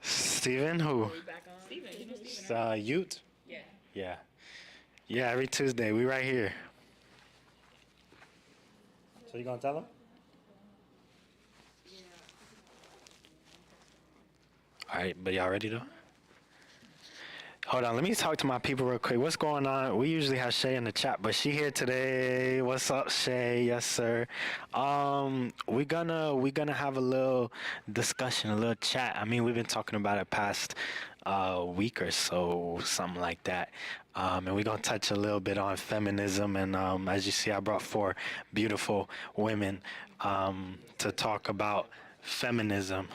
Steven, who? Steven, you know Steven, right? Ute? Yeah. Yeah. Yeah, every Tuesday. We right here. So you gonna tell him? All right, but y'all ready though? Hold on, let me talk to my people real quick. What's going on? We usually have Shay in the chat, but she here today. What's up, Shay? Yes, sir. We're gonna have a little discussion, a little chat. I mean, we've been talking about it past week or so, something like that. And we're gonna touch a little bit on feminism. And as you see, I brought four beautiful women to talk about feminism.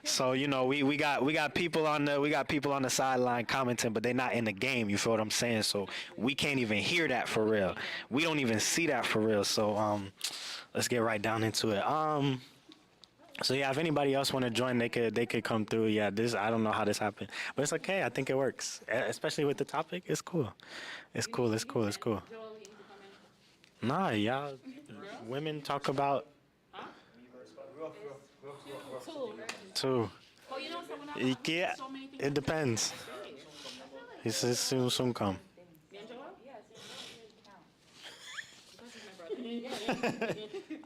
So you know, we got people on the sideline commenting, but they're not in the game. You feel what I'm saying? So we can't even hear that for real. We don't even see that for real. So let's get right down into it. So yeah, if anybody else want to join, they could come through. Yeah, I don't know how this happened, but it's okay. I think it works, especially with the topic. It's cool. It's cool. It's cool. It's cool. Nah, y'all women talk about. Two. Well, you know, someone else. Yeah, So many things. it depends. He says soon come. Me and Joel?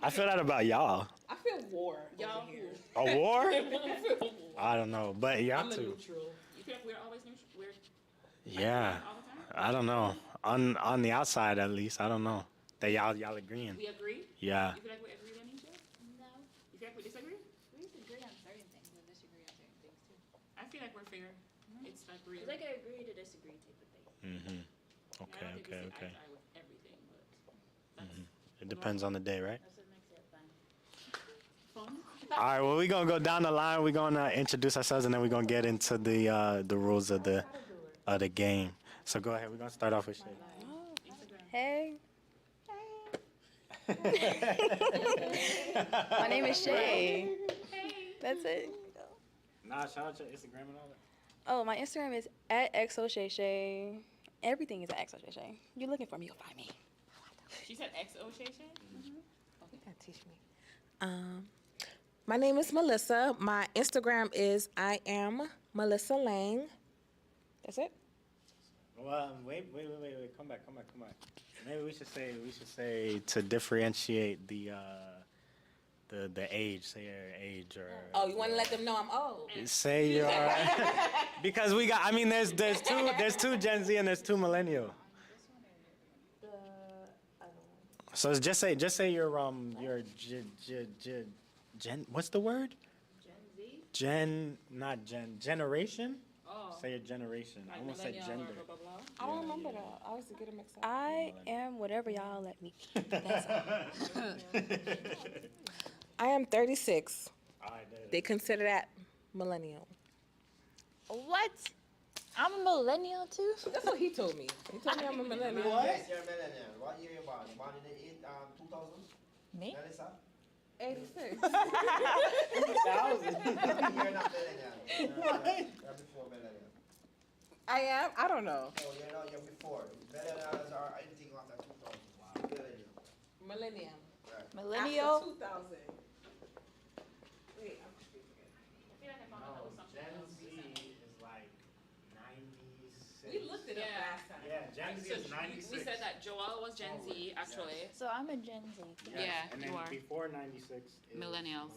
I feel that about y'all. I feel war. Y'all over here. A war? I don't know, but y'all I'm the too. neutral. You feel like we're always neutral? We're Yeah, all the time? I don't know. On the outside, at least, I don't know. That y'all agreeing. We agree? Yeah. You feel like we agree on each other? No. You feel like we disagree? We disagree on certain things and disagree on certain things too. I feel like we're fair. It's like real. It's like an agree to disagree type of thing. Mhm. I Okay. don't think we see eye Okay. to eye with everything, but that's It depends on the day, right? That's what makes it fun. fun. All right. Well, we're gonna go down the line. We're gonna introduce ourselves, and then we're gonna get into the rules of the game. So go ahead. We're gonna start off with Shay. Hey. My name is Shay. That's it. Nah, shout out your Instagram and all that. Oh, my Instagram is @xoshayshay. Everything is @xoshayshay. You're looking for me, you'll find me. She said XO Shay Shay? You gotta teach me. My name is Melissa. My Instagram is I am Melissa Lang. That's it. Well, wait. Come back. Maybe we should say to differentiate the age. Say your age or. Oh, you want to let them know I'm old? Say your. Because we got. I mean, there's two Gen Z and there's two millennial. So it's just say your Gen. What's the word? Generation. Oh. Say your generation. I Like almost said millennial or gender. blah, blah, blah. I don't remember that. I always get them mixed up. I am whatever y'all let me. That's all. I am 36. All right, there it is. They consider that millennial. What? I'm a millennial too? That's what he told me. He told me I'm a millennial. Yes, you're a millennial. What year you born? Born in the 2000? Me? Melissa? 86. You're not millennial. You're before millennial. I am? I don't know. No, you're before. Millennials are anything after 2000. Wow. Millennial. Millennium. Right. Millennial? After 2000. Wait, I'm I feel like I found out that was something Gen else. Z is like 96. We looked it up Yeah. last time. Yeah, Gen Z So is 96. we said that Joel was Gen Z, actually. So I'm a Gen Z. Yeah, and you then are. before 96 is Millennials.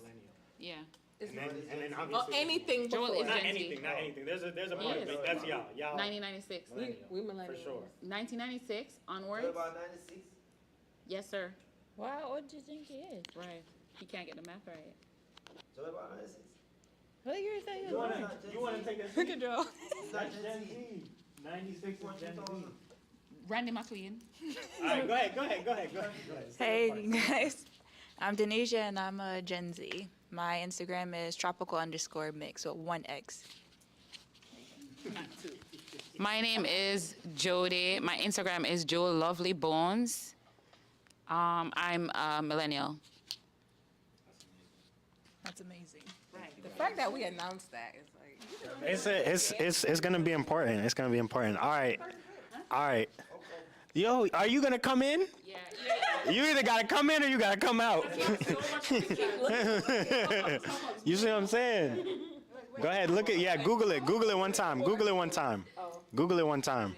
Yeah. And then Or obviously anything Joel before. is not Gen Z. anything, not anything. There's a point. Yes. That's y'all. 1996. Millennial. We millennials. For sure. 1996 What onwards. about 96? Yes, sir. Wow, what do you think he is? Right. He can't get the math right. So what about 96? What year is that You you wanna- born? You want to take a Look at Joe. It's not Gen Z. 96 Before is Gen Z. 2000. Randy McLean. All right, go ahead. Hey guys, I'm Denisha and I'm a Gen Z. My Instagram is tropical_mix, so 1X. My name is Jody. My Instagram is Joe Lovely Bones. I'm a millennial. That's amazing. The fact that we announced that is like. It's gonna be important. It's gonna be important. All right. Yo, are you gonna come in? Yeah. You either gotta come in or you gotta come out. You see what I'm saying? Go ahead, look at Google it. Google it one time. Google it one time. Google it one time.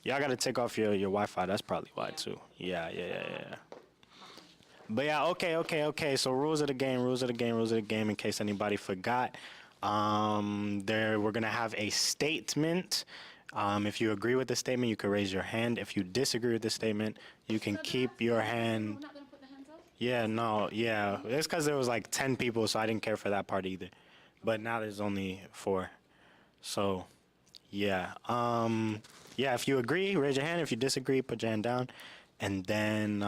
Y'all gotta take off your Wi-Fi. That's probably why too. Yeah. But yeah, okay. So rules of the game. In case anybody forgot, we're gonna have a statement. If you agree with the statement, you can raise your hand. If you disagree with the statement, you can keep your hand. Yeah, no, yeah. It's because there was like 10 people, so I didn't care for that part either. But now there's only 4. So, yeah. If you agree, raise your hand. If you disagree, put your hand down. And then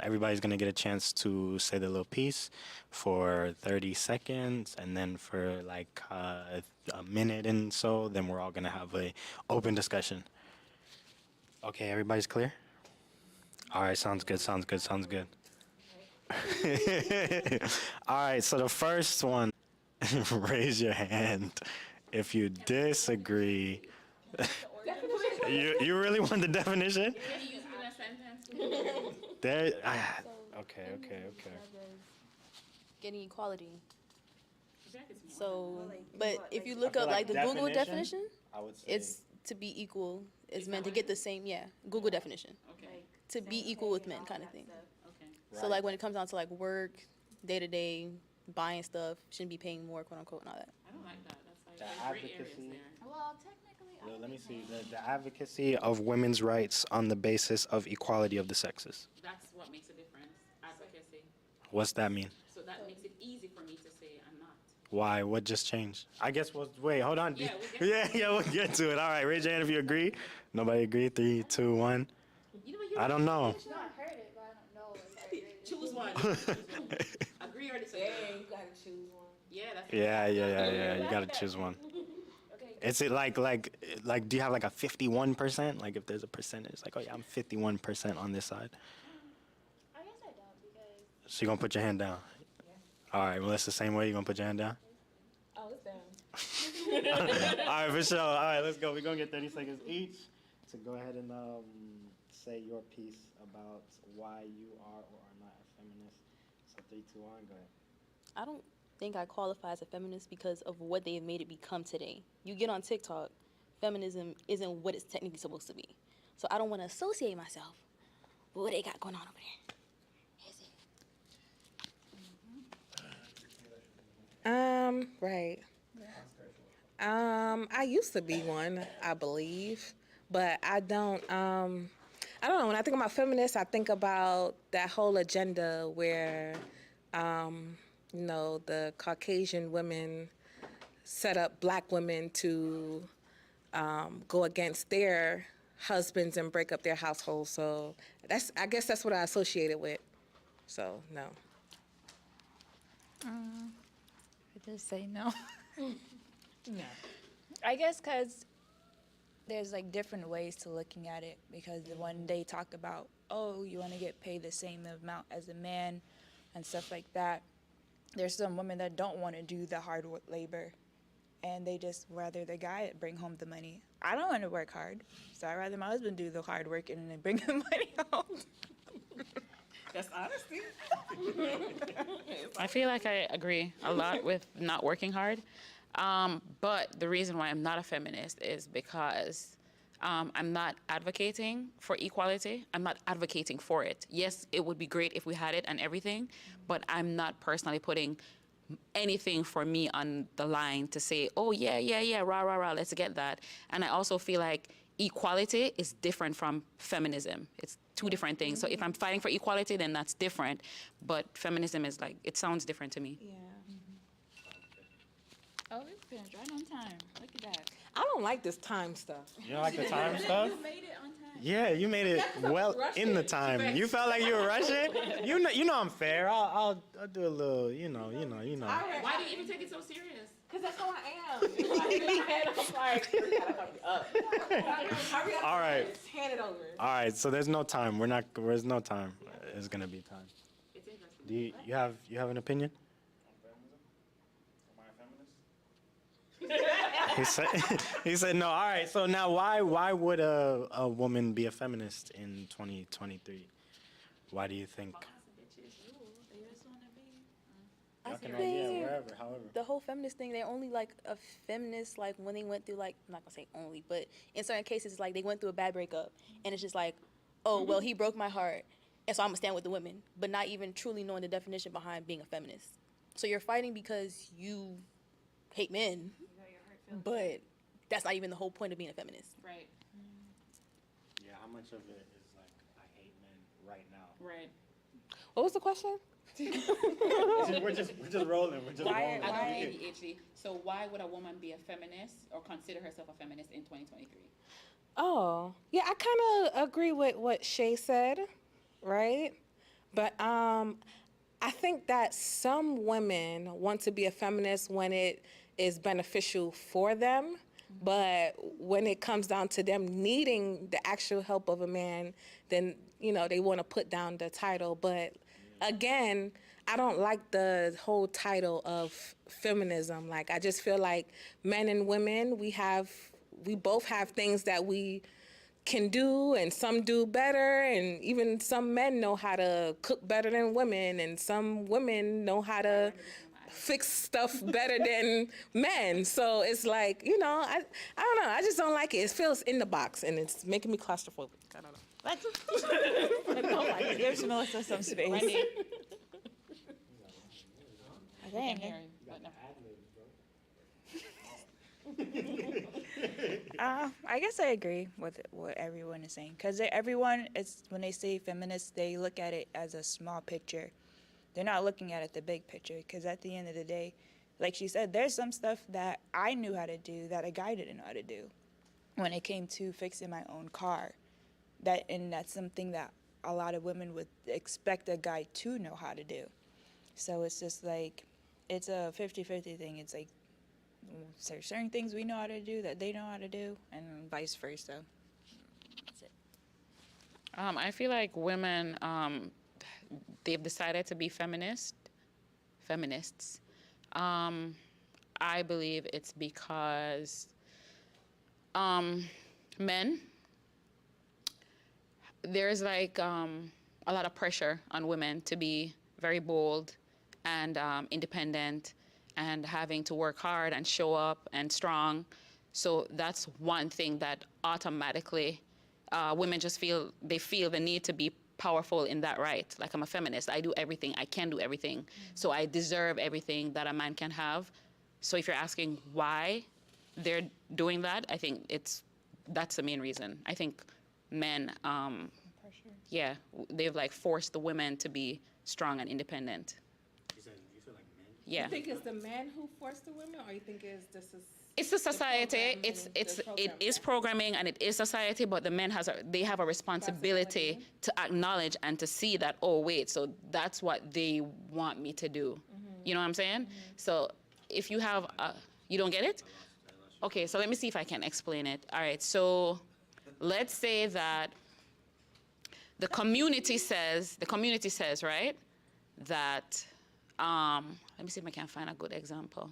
everybody's going to get a chance to say their little piece for 30 seconds. And then for like a minute and so, then we're all going to have a open discussion. Okay, everybody's clear? All right, sounds good. All right, so the first one, raise your hand if you disagree. You really want the definition? There. Okay. Getting equality. So, but if you look up like the Google definition, I would say it's to be equal. It's meant to get the same. Yeah, Google definition. Okay. To be equal with men, kind of thing. Okay. So like when it comes down to like work, day to day, buying stuff, shouldn't be paying more, quote unquote, and all that. I don't like that. That's The like there's gray areas advocacy. there. Well, technically, let me see the advocacy of women's rights on the basis of equality of the sexes. That's what makes a difference. Advocacy. What's that mean? So that makes it easy for me to say I'm not. Why? What just changed? I guess wait, hold on. Yeah, we'll get We'll get to it. All right, raise your hand if you agree. Nobody agree? 3, 2, 1. You know what? I don't know. I heard it, but I don't know. Choose one. Agree or disagree. You gotta choose one. Yeah, that's Yeah. You gotta choose one. Is it like do you have like a 51%? Like if there's a percentage, like, oh yeah, I'm 51% on this side. I guess I don't because. So you gonna put your hand down? All right, well, it's the same way. You gonna put your hand down? Oh, it's down. All right, for sure. All right, let's go. We're going to get 30 seconds each to go ahead and say your piece about why you are or are not a feminist. So 3, 2, 1, go ahead. I don't think I qualify as a feminist because of what they've made it become today. You get on TikTok, feminism isn't what it's technically supposed to be. So I don't want to associate myself with what they got going on over there. Right. I used to be one, I believe, but I don't know. When I think about feminists, I think about that whole agenda where, the Caucasian women set up black women to go against their husbands and break up their households. So I guess that's what I associate it with. So no. I just say no. No. I guess because there's like different ways to looking at it. Because when they talk about, oh, you want to get paid the same amount as a man and stuff like that, there's some women that don't want to do the hard labor, and they just rather the guy bring home the money. I don't want to work hard, so I'd rather my husband do the hard work and then bring the money home. That's honesty. I feel like I agree a lot with not working hard. But the reason why I'm not a feminist is because I'm not advocating for equality. I'm not advocating for it. Yes, it would be great if we had it and everything, but I'm not personally putting anything for me on the line to say, oh, yeah, rah, let's get that. And I also feel like equality is different from feminism. It's 2 different things. So if I'm fighting for equality, then that's different. But feminism is like, it sounds different to me. Yeah. Oh, it's finished right on time. Look at that. I don't like this time stuff. You don't like the time stuff? Made it on time. Yeah, you made it well in the time. You felt like you were rushing? You know I'm fair. I'll do a little, you know. Why do you even take it so serious? Because that's how I am. I'm like, you gotta hurry up. Hurry up. All right. Just hand it over. All right, so there's no time. There's no time. It's going to be time. It's interesting. Do you have an opinion? He said no. All right. So now, why would a woman be a feminist in 2023? Why do you think? I Y'all can think wherever, however. the whole feminist thing, they're only like a feminist like when they went through like, I'm not gonna say only, but in certain cases like they went through a bad breakup and it's just like, oh well, he broke my heart and so I'm gonna stand with the women, but not even truly knowing the definition behind being a feminist. So you're fighting because you hate men, but that's not even the whole point of being a feminist. Right. Yeah, how much of it is like I hate men right now? Right. What was the question? we're just rolling. We're just Why- rolling. I don't why- have ADHD. So why would a woman be a feminist or consider herself a feminist in 2023? Oh, yeah, I kind of agree with what Shay said, right? But I think that some women want to be a feminist when it is beneficial for them, but when it comes down to them needing the actual help of a man, then, you know, they want to put down the title. But again, I don't like the whole title of feminism. Like, I just feel like men and women, we both have things that we can do, and some do better, and even some men know how to cook better than women, and some women know how to fix stuff better than men. So it's like, you know, I don't know. I just don't like it. It feels in the box, and it's making me claustrophobic. I don't know. Let's give Melissa some space. Wendy, I I think. can hear you, but no. I guess I agree with what everyone is saying, because everyone is, when they say feminist, they look at it as a small picture. They're not looking at it the big picture, because at the end of the day, like she said, there's some stuff that I knew how to do that a guy didn't know how to do when it came to fixing my own car. And that's something that a lot of women would expect a guy to know how to do. So it's just like, it's a 50-50 thing. It's like, there's certain things we know how to do that they know how to do, and vice versa. That's it. I feel like women, they've decided to be feminists. I believe it's because men, there's like a lot of pressure on women to be very bold and independent and having to work hard and show up and strong. So that's one thing that automatically women just feel the need to be powerful in that right. Like, I'm a feminist. I do everything. I can do everything. So I deserve everything that a man can have. So if you're asking why they're doing that, I think that's the main reason. I think men, yeah, they've like forced the women to be strong and independent. You feel like men? Yeah. You think it's the men who force the women, or you think It's the society. program It program, is yeah. programming and it is society. But the men they have a responsibility to acknowledge and to see that, oh wait, so that's what they want me to do. You know what I'm saying? So if you have you don't get it? Okay, so let me see if I can explain it. All right, so let's say that the community says right that let me see if I can find a good example.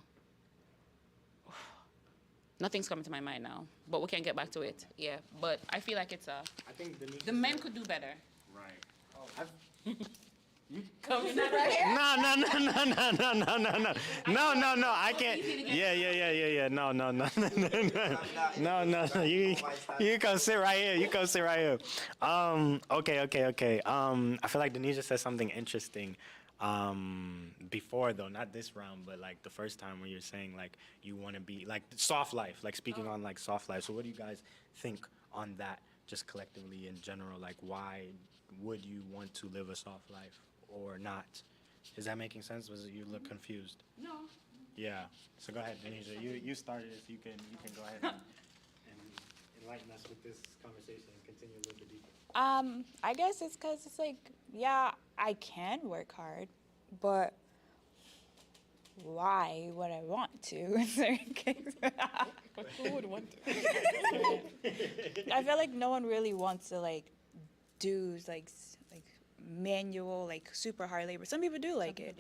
Nothing's coming to my mind now, but we can get back to it. Yeah, but I feel like I think the men could do better. Right. No. I can't. Yeah. No. You come sit right here. Okay. I feel like Denisha said something interesting. Before though, not this round, but like the first time when you're saying like you want to be like soft life, like speaking on like soft life. So what do you guys think on that, just collectively in general? Like, why would you want to live a soft life or not? Is that making sense? You look confused? No. Yeah. So go ahead, Denisha. You started this. You can go ahead and enlighten us with this conversation and continue a little bit deeper. I guess it's because it's like, yeah, I can work hard, but why would I want to in certain cases? Who would want to? I feel like no one really wants to like do like manual, like super hard labor. Some people do like it,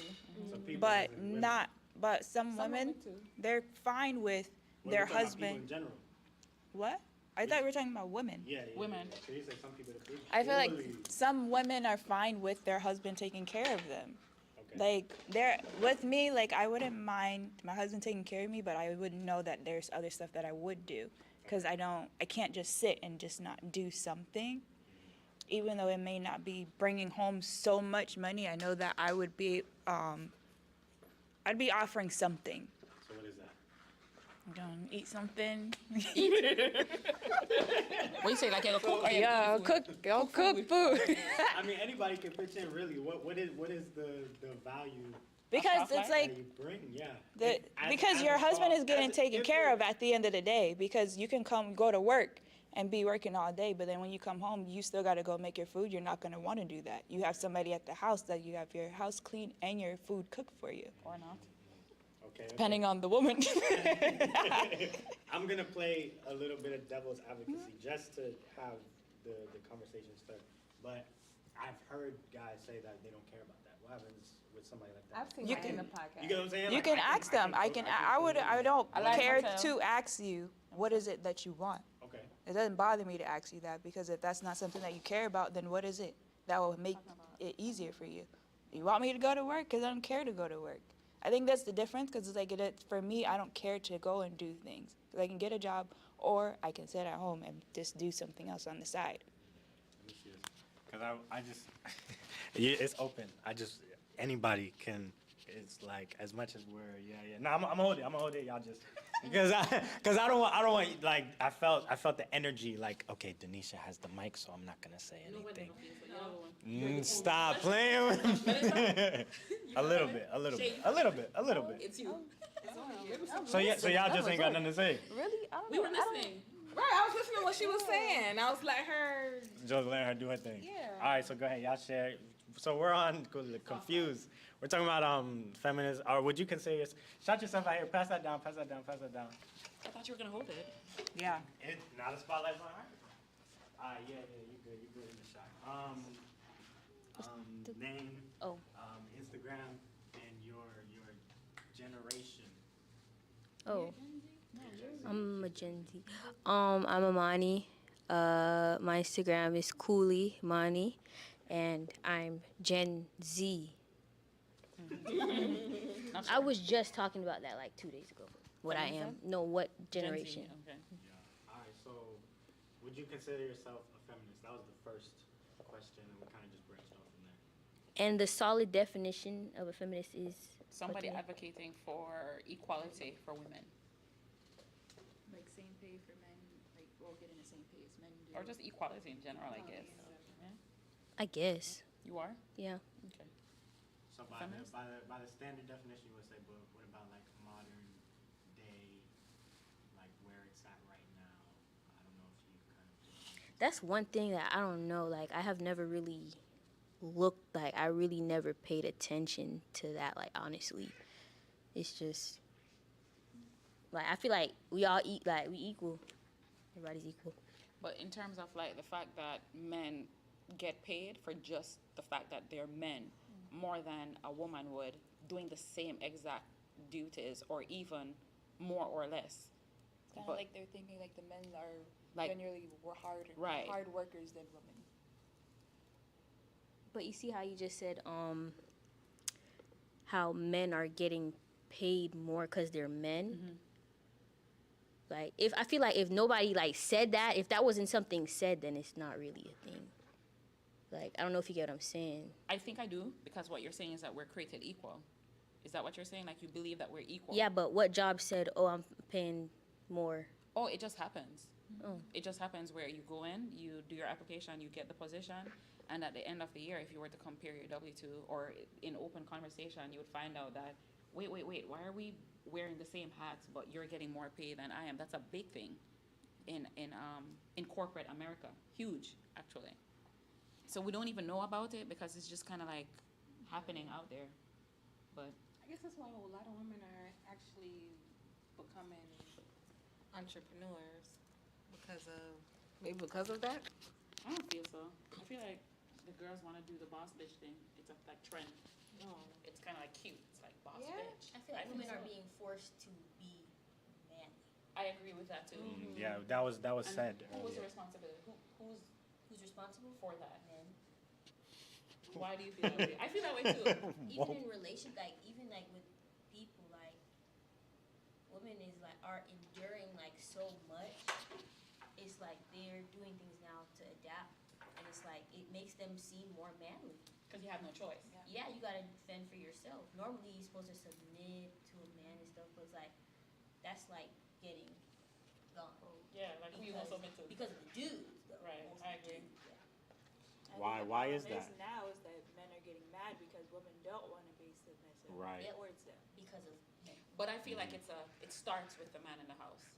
Some people but as in women. not. But some women, they're fine with Well, their we're talking about people husband. in general. What? I thought we were talking about women. Yeah, Women. So you say some people that preach. I feel like some women are fine with their husband taking care of them. Okay. Like with me, like I wouldn't mind my husband taking care of me, but I would know that there's other stuff that I would do, because I can't just sit and just not do something, even though it may not be bringing home so much money. I know that I would be, I'd be offering something. So what is that? Eat something. What you say, like it'll cook? Or Yeah, I'll cook food. I mean, anybody can pitch in, really. What is the value Because Stuff it's like like that you bring? Yeah. because your husband is getting taken care of at the end of the day, because you can go to work and be working all day, but then when you come home, you still got to go make your food. You're not going to want to do that. You have somebody at the house that you have your house clean and your food cooked for you, Or not? Okay. depending on the woman. I'm gonna play a little bit of devil's advocacy just to have the conversation start. But I've heard guys say that they don't care about that. What happens with somebody like that? I've seen You that can- in the podcast. You get what I'm saying? You Like, can ask them. I don't I like care hotel. to ask you, what is it that you want? Okay. It doesn't bother me to ask you that, because if that's not something that you care about, then what is it that will make it easier for you? You want me to go to work? Because I don't care to go to work. I think that's the difference, because it's like for me, I don't care to go and do things. 'Cause I can get a job, or I can sit at home and just do something else on the side. Let me see this. Cause I just, yeah, it's open. Anybody can. It's like as much as we're No, I'm gonna hold it. Y'all just because I don't want like I felt the energy like, okay, Denisha has the mic, so I'm not gonna say anything. Stop playing with me. a little bit. It's you. So y'all just ain't got nothing to say. Really? I don't We know. were listening. Right, I was listening to what she was saying. I was like her. Just let her do her thing. Yeah. All right, so go ahead, y'all share. So we're on confused. We're talking about feminists. Or would you consider shout yourself out here? Pass that down. I thought you were gonna hold it. Yeah. Now the spotlight's on her. All right, yeah, you good in the shot. Name, Oh. Instagram, and your generation. Oh. I'm a Gen Z. I'm Amani. My Instagram is Cooley Mani, and I'm Gen Z. I was just talking about that like 2 days ago. What I am? No, what generation? Gen Z, okay. Yeah. All right. So, would you consider yourself a feminist? That was the first question, and we kind of just branched off from there. And the solid definition of a feminist is Somebody what to me? advocating for equality for women. Like same pay for men, like we're getting the same pay as men do. Or just equality in general, I guess. Yeah. I guess. You are? Yeah. Okay. So Feminist? by the standard definition, you would say, but what about like modern day, like where it's at right now? I don't know if you kind of. That's one thing that I don't know. Like, I have never really looked, like, I really never paid attention to that, like, honestly. It's just, like, I feel like we all eat, like, we equal. Everybody's equal. But in terms of like the fact that men get paid for just the fact that they're men more than a woman would, doing the same exact duties or even more or less. Kind But- of like they're thinking like the men are Like- generally Right. hard workers than women. But you see how you just said, how men are getting paid more because they're men? Like, I feel like if nobody, like, said that, if that wasn't something said, then it's not really a thing. Like, I don't know if you get what I'm saying. I think I do, because what you're saying is that we're created equal. Is that what you're saying? Like you believe that we're equal? Yeah, but what job said, oh, I'm paying more? Oh, it just happens. Oh. It just happens where you go in, you do your application, you get the position, and at the end of the year, if you were to compare your W-2 or in open conversation, you would find out that, wait, why are we wearing the same hats, but you're getting more pay than I am? That's a big thing in corporate America. Huge, actually. So we don't even know about it because it's just kind of like happening out there. But I guess that's why a lot of women are actually becoming entrepreneurs because of that. I don't feel so. I feel like the girls want to do the boss bitch thing. It's a like trend. No. It's kind of like cute. It's like boss Yeah. bitch. I feel like think women are so. being forced to be manly. I agree with that too. Yeah, that was said. Who was the earlier. responsibility? Who's responsible for that? men? Why do you feel that way? I feel that way too. Even in relation, like even like with people, like women is like are enduring like so much. It's like they're doing things now to adapt, and it's like it makes them seem more manly. Because you have no choice. Yeah, you gotta fend for yourself. Normally, you're supposed to submit to a man and stuff, but it's like that's like getting gone. Yeah, like who you gonna submit to? Because of the dudes, though. Right, Most I of the agree. dudes, yeah. Why is that? Now is that men are getting mad because women don't want to be submissive. Right. Towards them. Because of men. But I feel like it starts with the man in the house.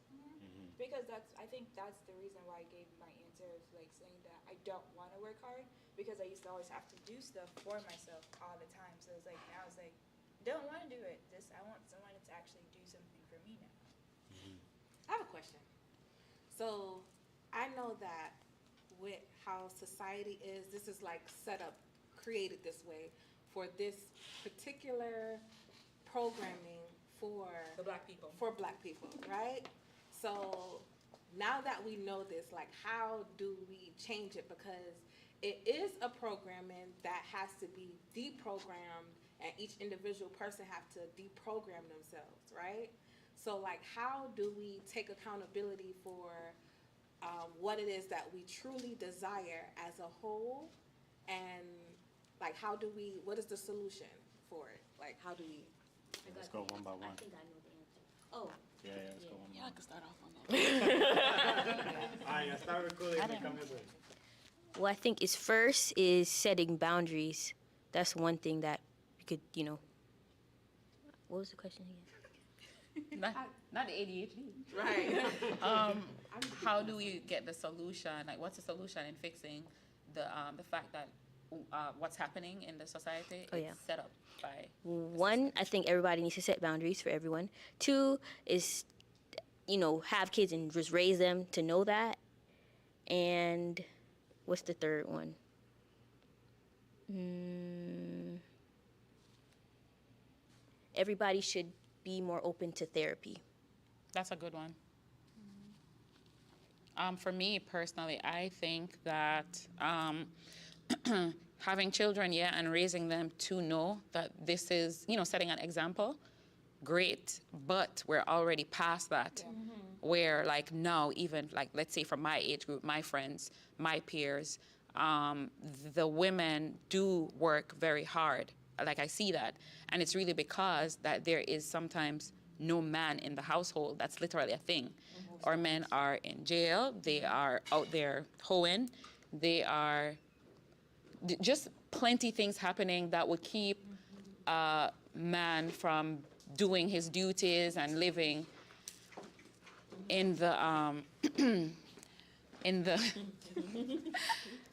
Because I think that's the reason why I gave my answer of like saying that I don't want to work hard because I used to always have to do stuff for myself all the time. So it's like now it's like don't want to do it. I want someone to actually do something for me now. I have a question. So I know that with how society is, this is like set up, created this way for this particular programming for The black people. Black people, right? So now that we know this, like how do we change it? Because it is a programming that has to be deprogrammed and each individual person have to deprogram themselves, right? So like how do we take accountability for what it is that we truly desire as a whole, and like what is the solution for it? Like how do we? Let's go one by one. I think I know the answer. Oh, Yeah, let's go one by Yeah, I one. can start off on that. All right, start recording and come in with. well, I think first is setting boundaries. That's one thing that you could, what was the question again? Not the ADHD. Right. How do we get the solution? Like, what's the solution in fixing the fact that what's happening in the society Oh, is yeah. set up by One, I think everybody needs to set boundaries for everyone. Two is, have kids and just raise them to know that. And what's the third one? Everybody should be more open to therapy. That's a good one. For me personally, I think that having children, and raising them to know that this is, setting an example, great, but we're already past that. Where like now, even like, let's say from my age group, my friends, my peers, the women do work very hard. Like I see that. And it's really because that there is sometimes no man in the household. That's literally a thing. Our men are in jail. They are out there hoeing. They are just plenty things happening that would keep a man from doing his duties and living in the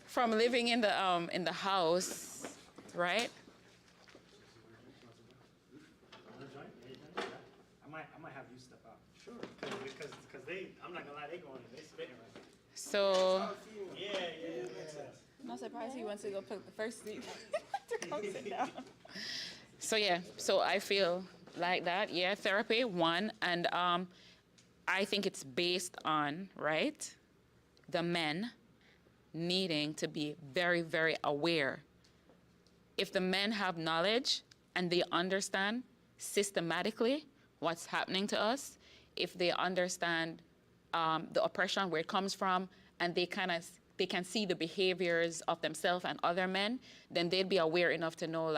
from living in the house, right? I might have you step out. Sure. Because I'm not gonna lie, they spitting right now. So Yeah, makes sense. I'm not surprised he wants to go put the first seat to go sit down. so I feel like that. Yeah, therapy one, and I think it's based on the men needing to be very, very aware. If the men have knowledge and they understand systematically what's happening to us, if they understand the oppression, where it comes from, and they can see the behaviors of themselves and other men, then they'd be aware enough to know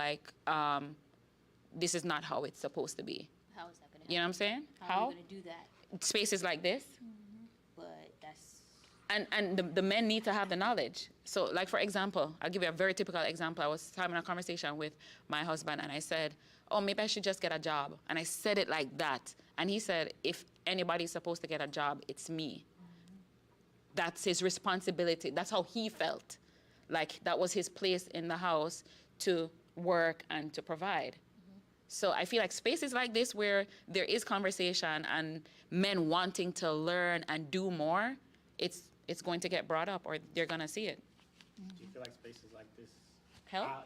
this is not how it's supposed to be. How is that going to You know what I'm saying? How are we going to do that? Spaces like this. But that's And the men need to have the knowledge. So, like, for example, I'll give you a very typical example. I was having a conversation with my husband, and I said, oh, maybe I should just get a job. And I said it like that. And he said, if anybody's supposed to get a job, it's me. That's his responsibility. That's how he felt. Like, that was his place in the house to work and to provide. So I feel like spaces like this where there is conversation and men wanting to learn and do more, it's going to get brought up, or they're going to see it. Do you feel like spaces like this Help? How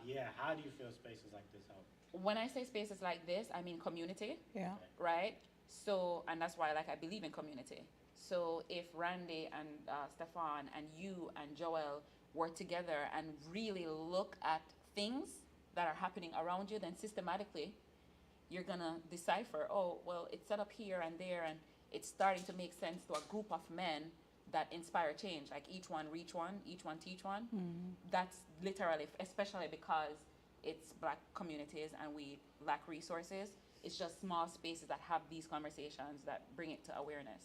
do you feel spaces like this help? When I say spaces like this, I mean community, Yeah. right? So, and that's why, like, I believe in community. So if Randy and Stefan and you and Joel work together and really look at things that are happening around you, then systematically you're gonna decipher, oh, well, it's set up here and there, and it's starting to make sense to a group of men that inspire change. Like each one reach one, each one teach one. That's literally, especially because it's black communities and we lack resources. It's just small spaces that have these conversations that bring it to awareness.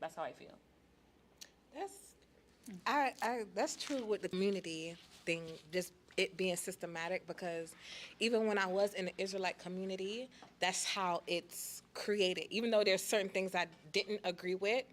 That's how I feel. That's true with the community thing, just it being systematic, because even when I was in the Israelite community, that's how it's created. Even though there's certain things I didn't agree with,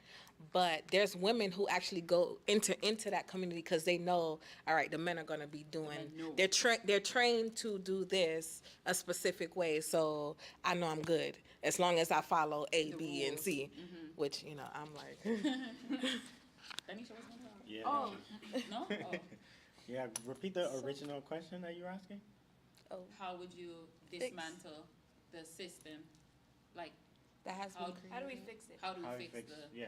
but there's women who actually go into that community because they know, all right, the men are going to be doing, they're trained to do this a specific way, so I know I'm good as long as I follow A, B, and C, which, you know, I'm like. Tanisha, what's going on? Yeah. Oh, no? Oh. Yeah. Repeat the original question that you were asking. How would you dismantle the system? Like, That has How- been How do we created. fix it? how do How we you fix the... Yeah.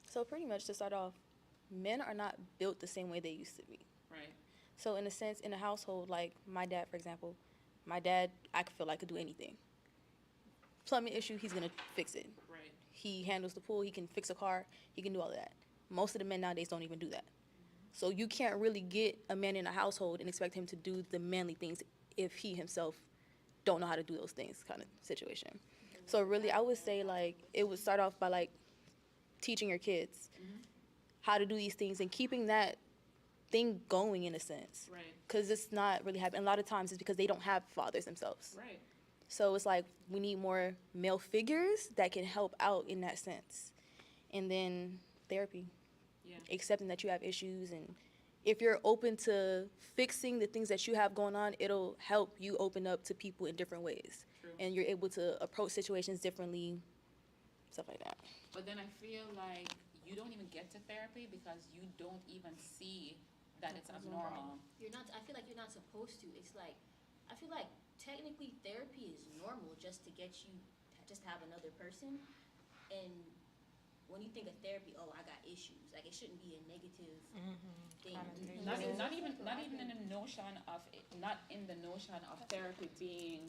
So pretty much to start off, men are not built the same way they used to be. Right. So in a sense, in a household, like my dad, for example, my dad, I could feel like could do anything. Plumbing issue, he's gonna fix it. Right. He handles the pool, he can fix a car, he can do all of that. Most of the men nowadays don't even do that. So you can't really get a man in a household and expect him to do the manly things if he himself don't know how to do those things, kind of situation. So really, I would say like it would start off by like teaching your kids how to do these things and keeping that thing going in a sense. Right. Because it's not really happening. A lot of times it's because they don't have fathers themselves. Right. So it's like we need more male figures that can help out in that sense. And then therapy, Yeah. accepting that you have issues. And if you're open to fixing the things that you have going on, it'll help you open up to people in different ways. True. And you're able to approach situations differently, stuff like that. But then I feel like you don't even get to therapy because you don't even see that it's abnormal. You're not. I feel like you're not supposed to. It's like, I feel like technically therapy is normal just to get you, just to have another person. And when you think of therapy, oh, I got issues. Like it shouldn't be a negative thing. Not even in the notion of it, not in the notion of therapy being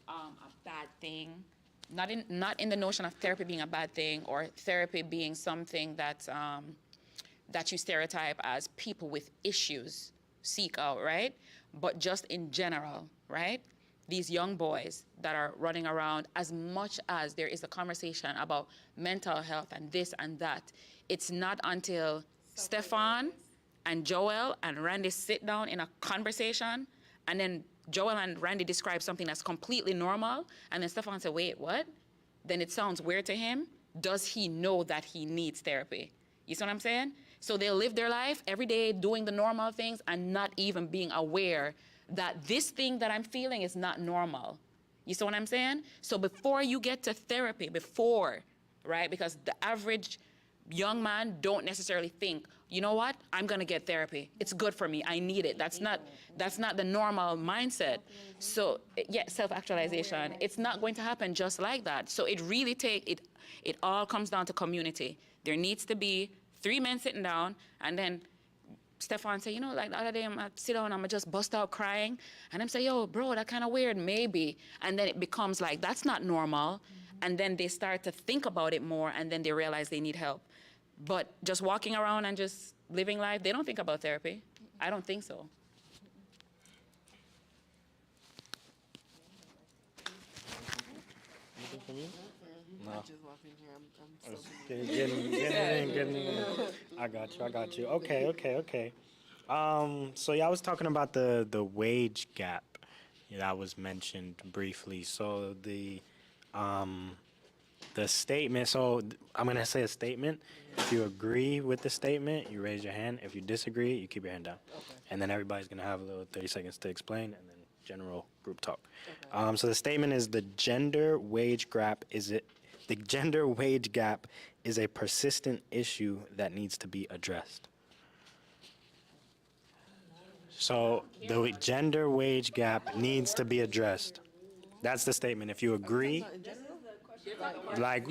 a bad thing. Not in the notion of therapy being a bad thing or therapy being something that that you stereotype as people with issues seek out, right? But just in general, right? These young boys that are running around, as much as there is a conversation about mental health and this and that, it's not until Stefan and Joel and Randy sit down in a conversation, and then Joel and Randy describe something that's completely normal, and then Stefan said, wait, what? Then it sounds weird to him. Does he know that he needs therapy? You see what I'm saying? So they live their life every day doing the normal things and not even being aware that this thing that I'm feeling is not normal. You see what I'm saying? So before you get to therapy, right? Because the average young man don't necessarily think, you know what? I'm gonna get therapy. It's good for me. I need it. That's not the normal mindset. So yeah, self-actualization. It's not going to happen just like that. So it really it all comes down to community. There needs to be 3 men sitting down, and then Stefan say, you know, like the other day, I'm gonna sit down, I'm gonna just bust out crying. And I'm say, yo, bro, that kind of weird, maybe. And then it becomes like, that's not normal. And then they start to think about it more, and then they realize they need help. But just walking around and just living life, they don't think about therapy. I don't think so. Anything from you? No. I just walked in here. I'm so Getting in. I got you. Okay. So yeah, I was talking about the wage gap that was mentioned briefly. So the statement. So I'm gonna say a statement. If you agree with the statement, you raise your hand. If you disagree, you keep your hand down. Okay. And then everybody's gonna have a little 30 seconds to explain, and then general group talk. So the statement is the gender wage gap is a persistent issue that needs to be addressed. So the gender wage gap needs to be addressed. That's the statement. If you agree, like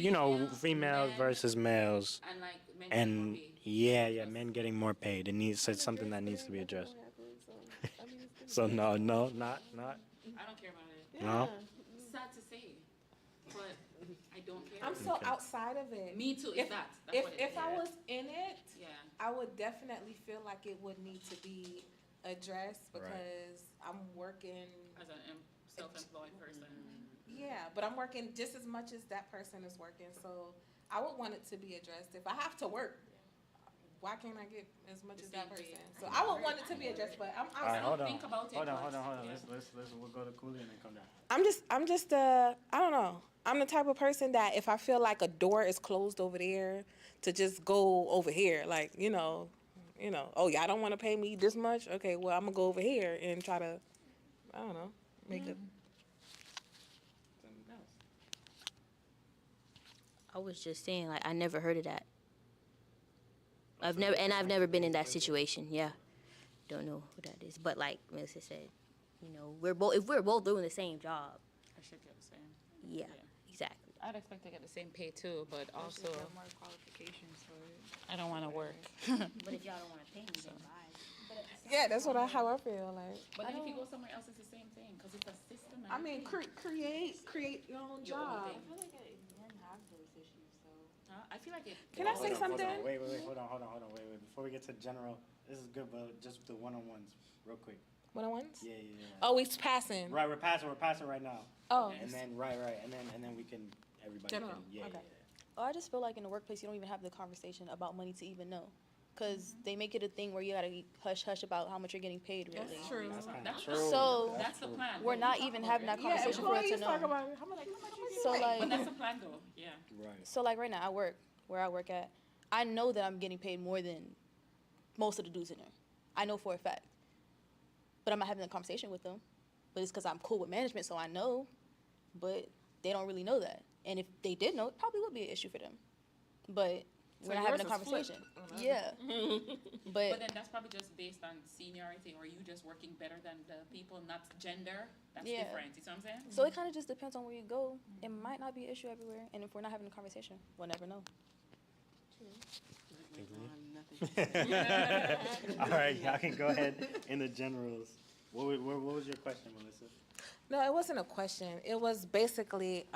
females versus males, And like men get more and paid. yeah, men getting more paid. It's something that needs to be addressed. So no, not. I don't care about it. No. It's sad to say, but I don't care. I'm so outside of it. Me too. If, That's if, what it if is. I was in it, Yeah. I would definitely feel like it would need to be addressed Right. because I'm working. As a self-employed person. Yeah, but I'm working just as much as that person is working, so I would want it to be addressed. If I have to work, why can't I get as much as that same person? pay. So I would want it to be addressed, but I'm All right, hold on. Think about it, Hold on. but- Let's we'll go to Cooley and then come down. I'm just I don't know. I'm the type of person that if I feel like a door is closed over there, to just go over here, like, oh, y'all don't want to pay me this much? Okay, well, I'm gonna go over here and try to, I don't know, make it. I was just saying, like, I never heard of that. I've never been in that situation. Yeah, don't know who that is. But like Melissa said, if we're both doing the same job, I should get the same. yeah, exactly. I'd expect to get the same pay too, but also more qualifications for it. I don't want to work. But if y'all don't want to pay me, then bye. Yeah, that's how I feel like. But then if you go somewhere else, it's the same thing because it's a system. I mean, create your own Your own job. thing. I feel like men have those issues, so. I feel like it. Can I say something? Wait. Hold on. Wait. Before we get to general, this is good, but just the one-on-ones, real quick. One-on-ones? Yeah. Oh, we're passing. Right, we're passing right now. Oh. And then and then we can everybody General, can yeah. okay. Oh, I just feel like in the workplace, you don't even have the conversation about money to even know. Because they make it a thing where you gotta be hush-hush about how much you're getting paid, really. That's true. That's kind of That's true. So, That's the plan. We're not even having that Yeah, conversation for us to employees talk know. about it. How much So, you make? But like, that's the plan though. Yeah. Right. so like right now, where I work at, I know that I'm getting paid more than most of the dudes in there. I know for a fact. But I'm not having a conversation with them. But it's because I'm cool with management, so I know. But they don't really know that. And if they did know, it probably would be an issue for them. But we're not having a yours is flipped. conversation. Yeah. But then that's probably just based on seniority, or you just working better than the people, not gender. That's Yeah. different. You see what I'm saying? So it kind of just depends on where you go. It might not be an issue everywhere. And if we're not having a conversation, we'll never know. All right, y'all can go ahead in the generals. What was your question, Melissa? No, it wasn't a question. It was basically,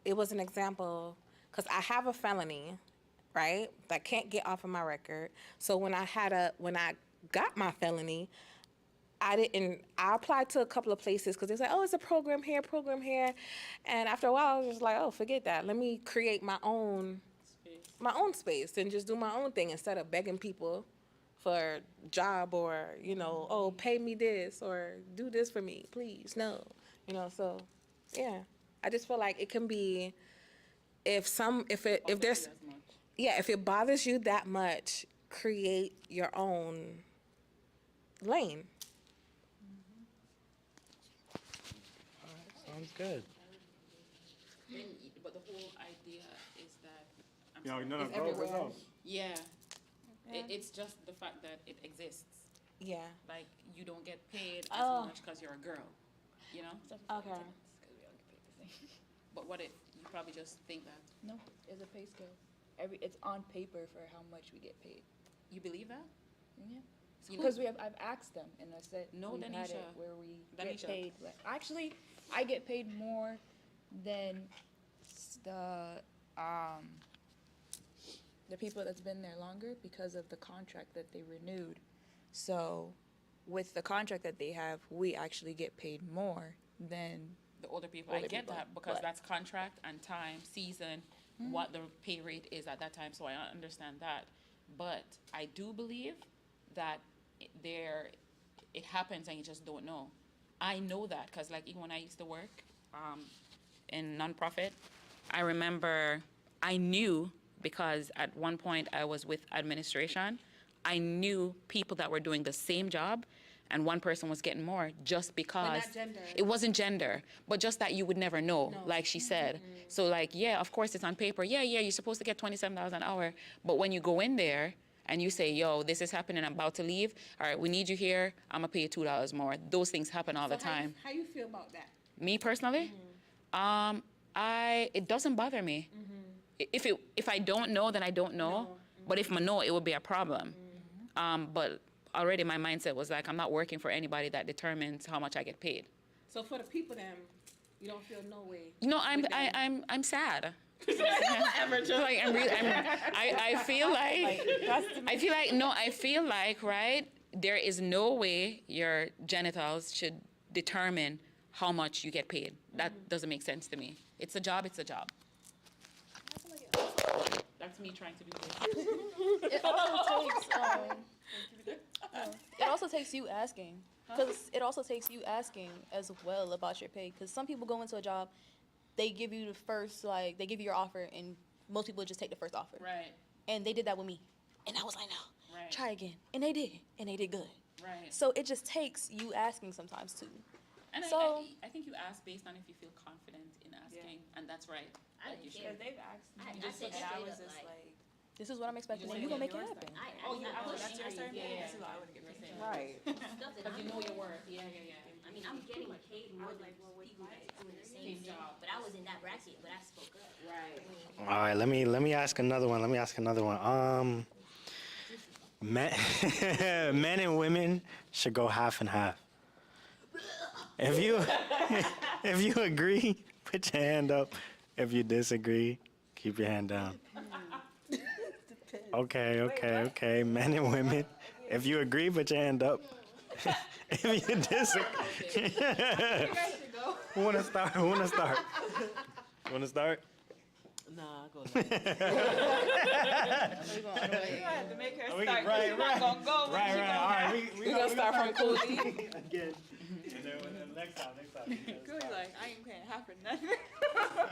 it was an example, because I have a felony, right, that can't get off of my record. So when I got my felony, I applied to a couple of places because they said, oh, it's a program here. And after a while, I was just like, oh, forget that. Let me create my own space and just do my own thing instead of begging people for a job or, oh, pay me this or do this for me, please. No. So yeah. I just feel like it can be if there's As much. if it bothers you that much, create your own lane. Sounds good. But the whole idea is that. I'm Yo, sorry. no, It's go. everywhere. Yeah. It's just the fact that it exists. Yeah. Like you don't get paid as Oh. much because you're a girl. You know. Okay. But what if you probably just think that No, it's a pay scale. It's on paper for how much we get paid. you believe that? Yeah. So you Because I've asked them, and I said No, we've had Danisha. it where we Danisha. get paid. Actually, I get paid more than the people that's been there longer because of the contract that they renewed. So, with the contract that they have, we actually get paid more than the older people. I Older get people, that because but- that's contract and time, season, what the pay rate is at that time. So I understand that. But I do believe that it happens and you just don't know. I know that because like even when I used to work in nonprofit, I remember I knew because at one point I was with administration, I knew people that were doing the same job and one person was getting more just because gender. it wasn't gender, but just that you would never know, like she said. So like, yeah, of course it's on paper. Yeah, you're supposed to get $27 an hour. But when you go in there and you say, yo, this is happening, I'm about to leave. All right, we need you here. I'm gonna pay you $2 more. Those things happen all the time. How you feel about that? Me personally, it doesn't bother me. If I don't know, then I don't know. But if I know, it would be a problem. But already my mindset was like, I'm not working for anybody that determines how much I get paid. So for the people, then you don't feel no way. No, I'm sad. Like I feel like right, there is no way your genitals should determine how much you get paid. That doesn't make sense to me. It's a job, it's a job. That's me trying to be good. It also takes you asking. Because it also takes you asking as well about your pay. Because some people go into a job, they give you the first, like, they give you your offer, and most people just take the first offer. Right. And they did that with me. And I was like, no, Right. try again. And they did. And they did good. Right. So it just takes you asking sometimes, too. And So- I think you ask based on if you feel confident in asking, and that's right. I Like you didn't care. should. They've asked me. I just said and I straight was up, just like- like, This is what I'm expecting, and just you gonna make it yours happen. then. I That's your pushing certain Yeah. This is what I would get paid. Right. stuff that Because I'm you know doing. your worth. Yeah. I mean, I'm getting paid more than people that's doing the same thing. But I was in that bracket, but I spoke up. Right. All right, let me ask another one. Men, men and women should go half and half. If you if you agree, put your hand up. If you disagree, keep your hand down. Okay. Men and women. If you agree, put your hand up. If you disagree, who wanna start? Nah, go You have to make her start. right, She's not gonna go. Right. All right, We gonna start from Cooley. again. And then next time. Cooley's like, I ain't paying half for nothing.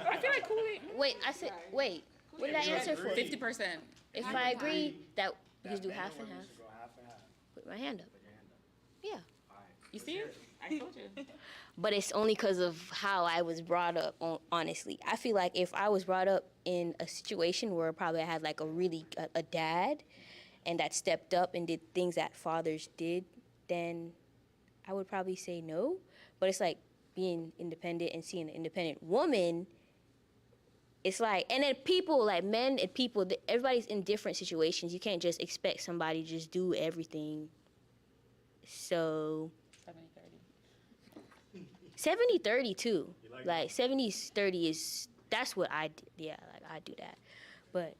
I feel like Cooley. Wait, I said, wait. What did I answer for? 50%. If I agree that we can do half and half, put my hand up. Yeah. You see? I told you. But it's only because of how I was brought up, honestly. I feel like if I was brought up in a situation where probably I had like a dad and that stepped up and did things that fathers did, then I would probably say no. But it's like being independent and seeing an independent woman, it's like, and then people, like men and people, everybody's in different situations. You can't just expect somebody to just do everything. So 70-30 too. Like 70-30 is, that's what I do. Yeah, like I do that. But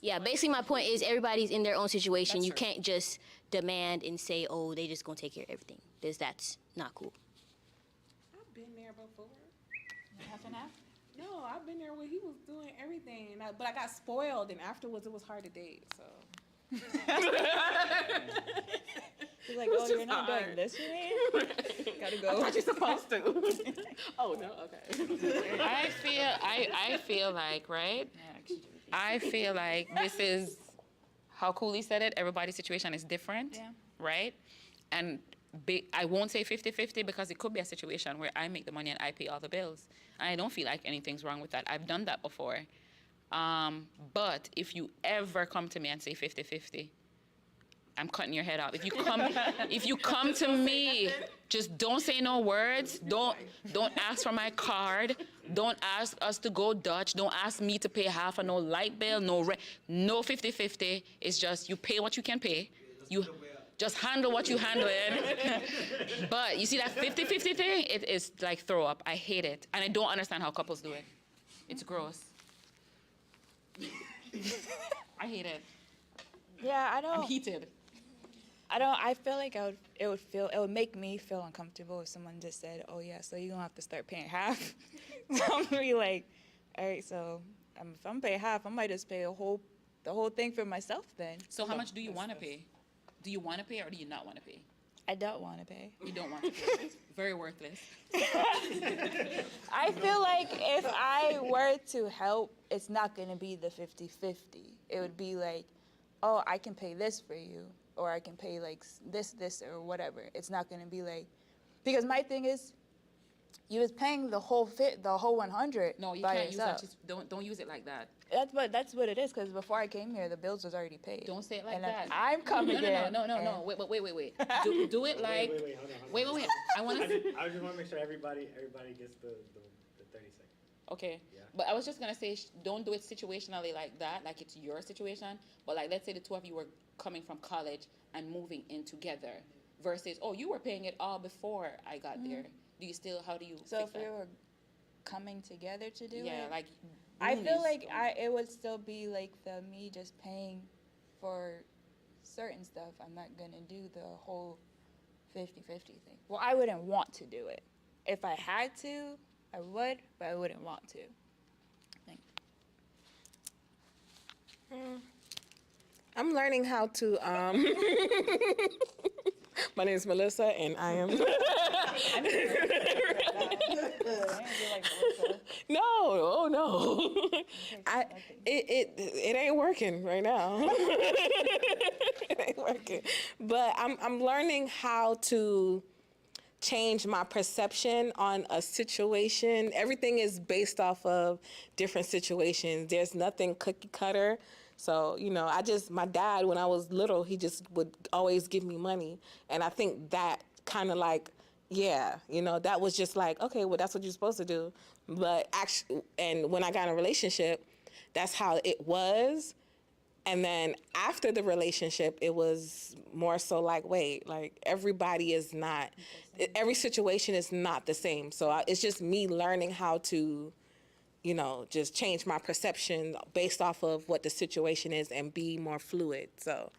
yeah, basically my point is everybody's in their own situation. That's You true. can't just demand and say, oh, they just gonna take care of everything. That's not cool. I've been there before. Half and half? No, I've been there where he was doing everything, but I got spoiled, and afterwards it was hard to date. So She's like, oh, you're not doing this for me? Gotta go. You're supposed to. Oh no. Okay. I feel like right. I feel like this is how Cooley said it. Everybody's situation is different. Yeah. Right. And I won't say 50-50 because it could be a situation where I make the money and I pay all the bills. And I don't feel like anything's wrong with that. I've done that before. But if you ever come to me and say 50-50, I'm cutting your head off. If you come to me, just don't say no words. Don't ask for my card. Don't ask us to go Dutch. Don't ask me to pay half of no light bill, no 50-50. It's just you pay what you can pay. You just handle what you handle it. But you see that 50-50 thing, it is like throw up. I hate it. And I don't understand how couples do it. It's gross. I hate it. Yeah, I I'm don't. heated. I feel like it would make me feel uncomfortable if someone just said, "Oh yeah, so you're gonna have to start paying half." So I'm gonna be like, "All right, so if I'm paying half, I might just pay the whole thing for myself then." So how much do you want to pay? Do you want to pay or do you not want to pay? I don't want to pay. You don't want to pay. Very worthless. I feel like if I were to help, it's not gonna be the 50-50. It would be like, "Oh, I can pay this for you." Or I can pay like this, or whatever. It's not gonna be like, because my thing is, you was paying the whole 100. No, you by can't use that. yourself. Just don't use it like that. That's what it is. Because before I came here, the bills was already paid. Don't say it like and then that. I'm coming in. No. and- Wait. Do it like. Wait, hold on. Wait. I want to. I just want to make sure everybody gets the 30 seconds. Okay. Yeah. But I was just gonna say, don't do it situationally like that, like it's your situation. But like, let's say the two of you were coming from college and moving in together, versus, oh, you were paying it all before I got there. Do you still? How do you? So fix if we that? were coming together to do it, Yeah, like. I feel roomies. like it would still be like me just paying for certain stuff. I'm not gonna do the whole 50-50 thing. Well, I wouldn't want to do it. If I had to, I would, but I wouldn't want to. I'm learning how to. My name is Melissa, and I am. No, oh no. It ain't working right now. It ain't working. But I'm learning how to change my perception on a situation. Everything is based off of different situations. There's nothing cookie cutter. So, my dad, when I was little, he just would always give me money. And I think that kind of like, that was just like, okay, well, that's what you're supposed to do. But actually, and when I got in a relationship, that's how it was. And then after the relationship, it was more so like, wait, like everybody is not, every situation is not the same. So it's just me learning how to, just change my perception based off of what the situation is and be more fluid. So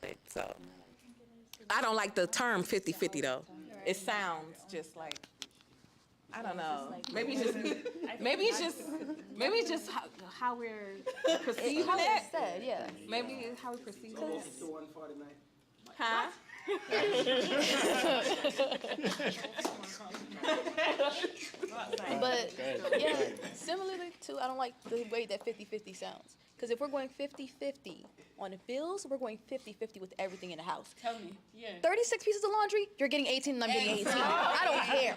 I don't like the term 50-50 though. It sounds just like, I don't know. Maybe it's just how we're perceiving How it. it's said, yeah. Maybe it's how we perceive it. To 149. Huh? But yeah, similarly to, I don't like the way that 50-50 sounds. Because if we're going 50-50 on the bills, we're going 50-50 with everything in the house. Tell me. Yeah. 36 pieces of laundry, you're getting 18 and I'm getting 18. I don't care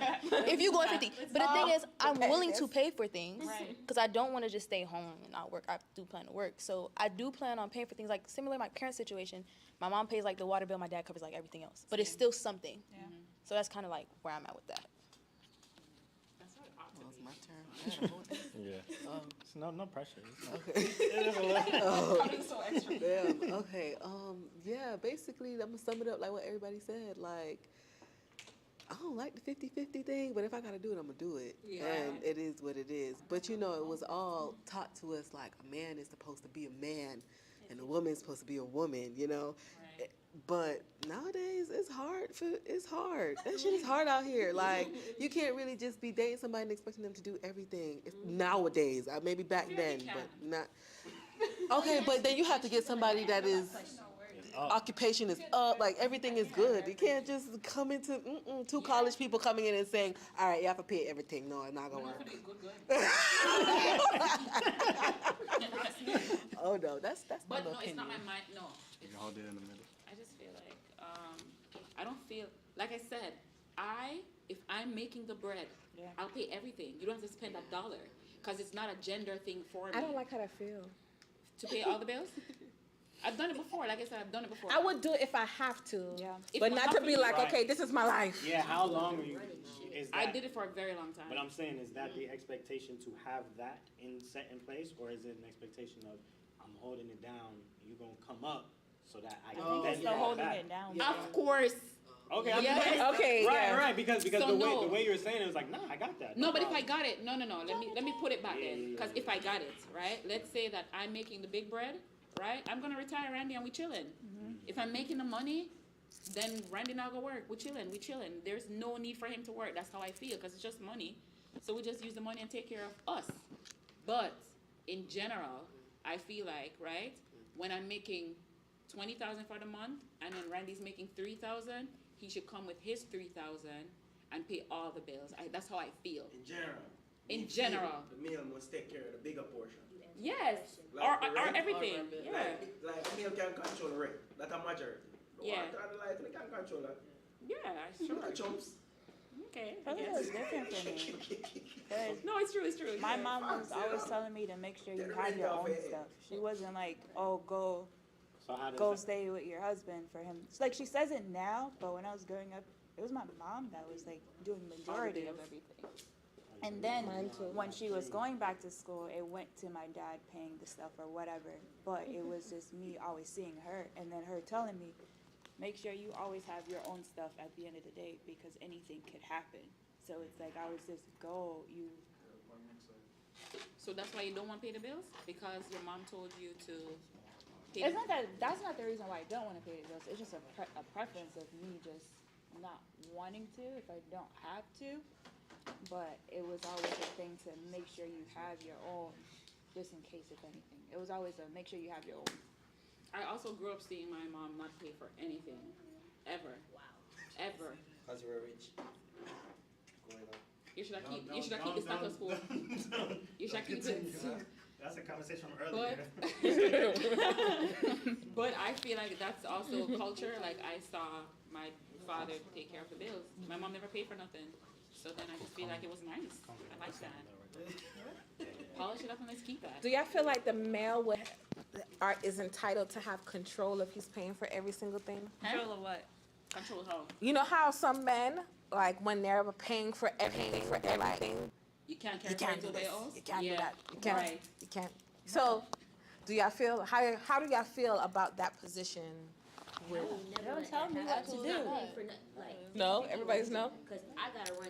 if you going 50. But the thing is, I'm willing to pay for things because I don't want to just stay home and not work. I do plan to work. So I do plan on paying for things like similar to my parents' situation. My mom pays like the water bill, my dad covers like everything else. But it's still something. Yeah. So that's kind of like where I'm at with that. Well, it's my turn. Yeah. It's no pressure. Damn. Okay. Yeah. Basically, I'm gonna sum it up like what everybody said. Like, I don't like the 50-50 thing, but if I gotta do it, I'm gonna do it. Yeah. And it is what it is. But it was all taught to us like a man is supposed to be a man, and a woman is supposed to be a woman. But nowadays, it's hard. That shit is hard out here. Like, you can't really just be dating somebody and expecting them to do everything. It's nowadays. Maybe back then, but not. Okay, but then you have to get somebody that is, occupation is up, like everything is good. You can't just come into, two college people coming in and saying, all right, you have to pay everything. No, it's not going to work. Oh, no, that's But my no, opinion. it's not my mind. No. You can hold it in the middle. I just feel like I don't feel like I said. If I'm making the bread, I'll pay everything. You don't have to spend $1 because it's not a gender thing for me. I don't like how that feels. To pay all the bills. I've done it before. Like I said, I've done it before. I would do it if I have to. Yeah. But not to be like, Right. okay, this is my life. Yeah, how long are you? Is that, I did it for a very long time. But I'm saying, is that the expectation to have that set in place, or is it an expectation of I'm holding it down, you gonna come up so that I can think then it's get the holding back? it down. Of course. Okay, I'm Yes. just, Okay, right, yeah. right, because So the no. way you were saying it was like, nah, I got that. No, but if I problem. got it, no. Let me put it back Yeah, then. yeah, Because yeah. if I got it, right? Let's say that I'm making the big bread, right? I'm gonna retire Randy and we chilling. If I'm making the money, then Randy not gonna work. We chilling. There's no need for him to work. That's how I feel, because it's just money. So we just use the money and take care of us. But in general, I feel like, right, when I'm making 20,000 for the month and then Randy's making 3,000, he should come with his 3,000 and pay all the bills. That's how I feel. In general. The male must take care of the bigger portion. Yes, Like the or rent? everything. Yeah. Like the male can control the rent. That's a majority. The Yeah. one that like they can control that. Yeah, Sure. Chumps. Okay. I think it was different for me. 'Cause No, it's true. It's true. my yeah. mom was always telling me to make sure you have your own stuff. She wasn't like, oh, So how does go that, stay with your husband for him. It's like she says it now, but when I was growing up, it was my mom that was like doing majority of everything. And then when she was going back to school, it went to my dad paying the stuff or whatever. But it was just me always seeing her, and then her telling me, make sure you always have your own stuff at the end of the day because anything could happen. So it's like I was just you. So that's why you don't want to pay the bills because your mom told you to. Pay It's not that. That's not the reason why I don't want to pay the bills. It's just a preference of me just not wanting to if I don't have to. But it was always a thing to make sure you have your own, just in case if anything. It was always a make sure you have your own. I also grew up seeing my mom not pay for anything, ever. Wow. Ever. Because you were rich. Going on. You should keep the status quo. You should keep it. That's a conversation from earlier. But I feel like that's also culture. Like I saw my father take care of the bills. My mom never paid for nothing. So then I just feel like it was nice. I like that. Polish it up and let's keep that. Do y'all feel like the male is entitled to have control if he's paying for every single thing? Control of what? Control how? You know how some men, like when they're paying for everything, You can't you carry can't do somebody this. else? You can't Yeah. do that. You can't. Right. You can't. So, do y'all feel how do y'all feel about that position? With Don't tell me what to do. no, everybody's no. Because I gotta run.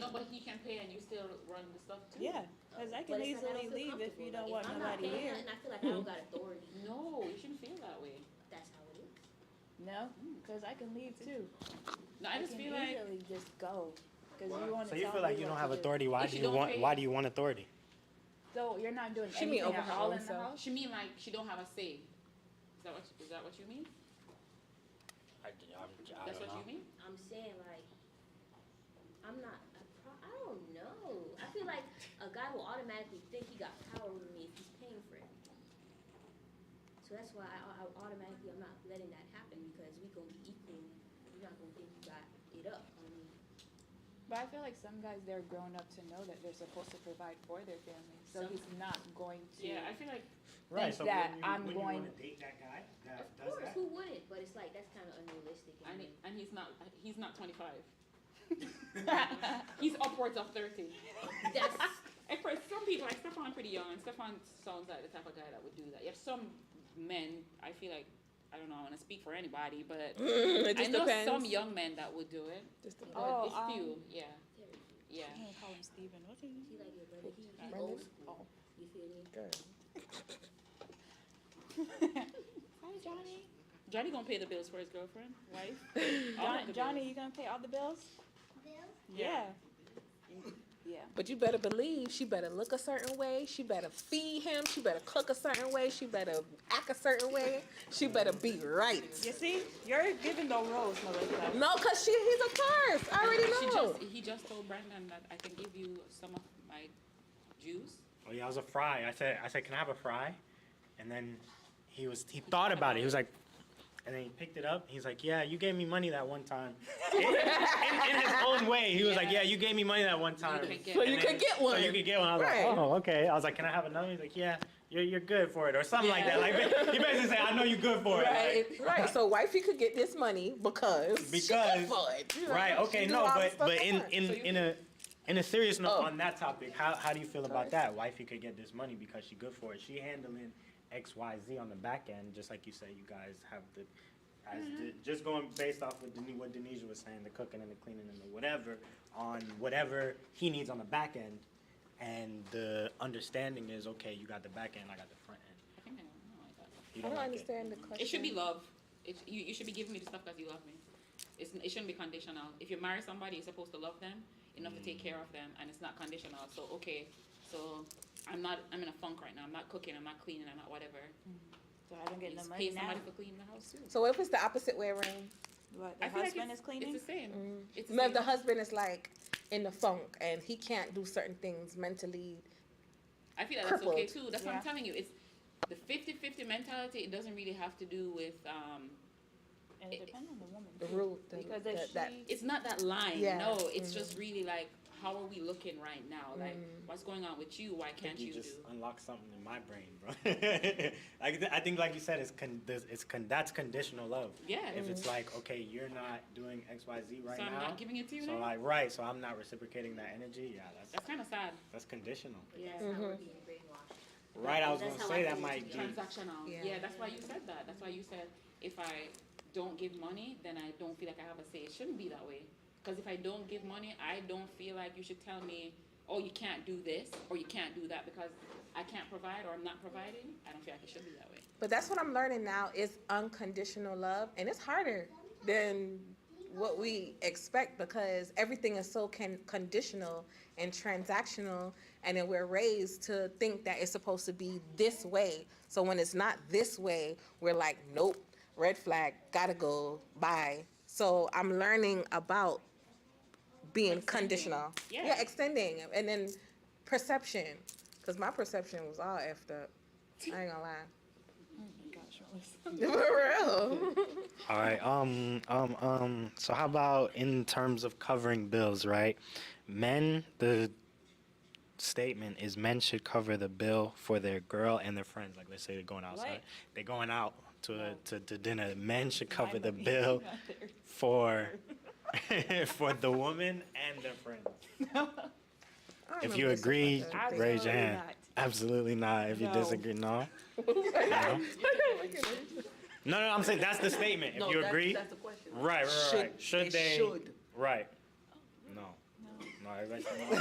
No, but he can pay and you still run the stuff too. Yeah, because I can easily leave if you don't want nobody here. And I feel like I don't got authority. No, you shouldn't feel that way. That's how it is. No, because I can leave too. No, I just can feel like easily just go. Because you want to. So you feel like you don't have authority? Why If do you you don't want? pay- Why do you want authority? So you're not doing She mean anything over at her all own in the self? house. she mean like she don't have a say. Is that what you mean? I That's what you mean? I'm saying like, I'm not. I don't know. I feel like a guy will automatically think he got power over me if he's paying for everything. So that's why I automatically I'm not letting that happen because we gonna be equal. You're not gonna think you got it up on me. But I feel like some guys they're grown up to know that they're supposed to provide for their family. So he's not going to. Yeah, I feel like Right. think So that wouldn't you want to date that guy that Of does course, that? who wouldn't? But it's like that's kind of unrealistic. and he's not 25. He's upwards of 30. That's And for some people, like Stefan, pretty young, and Stefan sounds like the type of guy that would do that. You have some men, I feel like, I don't know, I want to speak for anybody, but It I just know depends. some young men that would do it. Just But depends. it's few, yeah. Yeah. I'm gonna call him Steven. What's his name? he like your brother. He Brendan? old school. You feel me? Good. Hi, Johnny. Johnny gonna pay the bills for his girlfriend, wife. Johnny, you gonna pay all the bills? Yeah. Yeah. But you better believe she better look a certain way. She better feed him. She better cook a certain way. She better act a certain way. She better be right. You see, you're giving the roles, Melissa. No, cause he's a curse. I already know. He just told Brandon that I can give you some of my juice. Oh yeah, it was a fry. I said, can I have a fry? And then he thought about it. He was like, and then he picked it up. He's like, yeah, you gave me money that one time. In his own way, he was like, yeah, you gave me money that one time. So you could get one. So you could get one. I was Right. like, oh, okay. I was like, can I have another? He's like, yeah, you're good for it, or something like that. Like he basically said, I know you're good for it. Right, Like, right. So wifey could get this money because she good for it. You know, right. Okay. she do No, all the but stuff for her. in a serious note Oh. on that topic, how do you feel about that? Wifey could get this money because she good for it. She handling X, Y, Z on the back end, just like you said. You guys have just going based off of what Denisha was saying, the cooking and the cleaning and the whatever, on whatever he needs on the back end, and the understanding is, okay, you got the back end, I got the front end. I think I don't like that. You I don't don't like understand the question. It should be love. You should be giving me the stuff because you love me. It shouldn't be conditional. If you marry somebody, you're supposed to love them enough to take care of them, and it's not conditional. So okay, so I'm in a funk right now. I'm not cooking. I'm not cleaning. I'm not whatever. So I don't get no Just money pay now. somebody for cleaning the house too. So what if it's the opposite way around? What, the I feel like husband is cleaning? It's the same. It's the No, if same. the husband is like in the funk and he can't do certain things mentally. I feel like that's okay crippled. too. That's what I'm Yeah. telling you. It's the 50-50 mentality. It doesn't really have to do with And it depends on the woman. The too. rule, Because if that she, It's not that line. Yeah. No, it's just really like, how are we looking right now? Like, what's going on with you? Why can't You you just do? unlocked something in my brain, bro. I think, like you said, that's conditional love. Yeah. If it's like, okay, you're not doing X, Y, Z right So I'm now, not giving it to you so now? like, right, so I'm not reciprocating that energy. Yeah, That's kind of sad. that's conditional. Yeah. Right, I was That's gonna how say I that feel might be. Transactional. Yeah. Yeah, that's why you said that. That's why you said if I don't give money, then I don't feel like I have a say. It shouldn't be that way. Because if I don't give money, I don't feel like you should tell me, oh, you can't do this or you can't do that because I can't provide or I'm not providing. I don't feel like it should be that way. But that's what I'm learning now is unconditional love, and it's harder than what we expect because everything is so conditional and transactional, and then we're raised to think that it's supposed to be this way. So when it's not this way, we're like, nope, red flag, gotta go, bye. So I'm learning about being conditional. Yeah. Extending, and then perception, because my perception was all effed up. I ain't gonna lie. For real. All right. So how about in terms of covering bills, right? Men, the statement is men should cover the bill for their girl and their friends. Like, let's say they're going outside, What? they're going out to dinner. Men should cover the bill for for the woman and their friends. I don't If know you this agree, about that. raise your Absolutely hand. not. Absolutely not. If you No. disagree, no. No, I'm saying that's the statement. If No, you that's, agree, that's the question. right. Should they? Should. Right. No. No. Everybody say no. I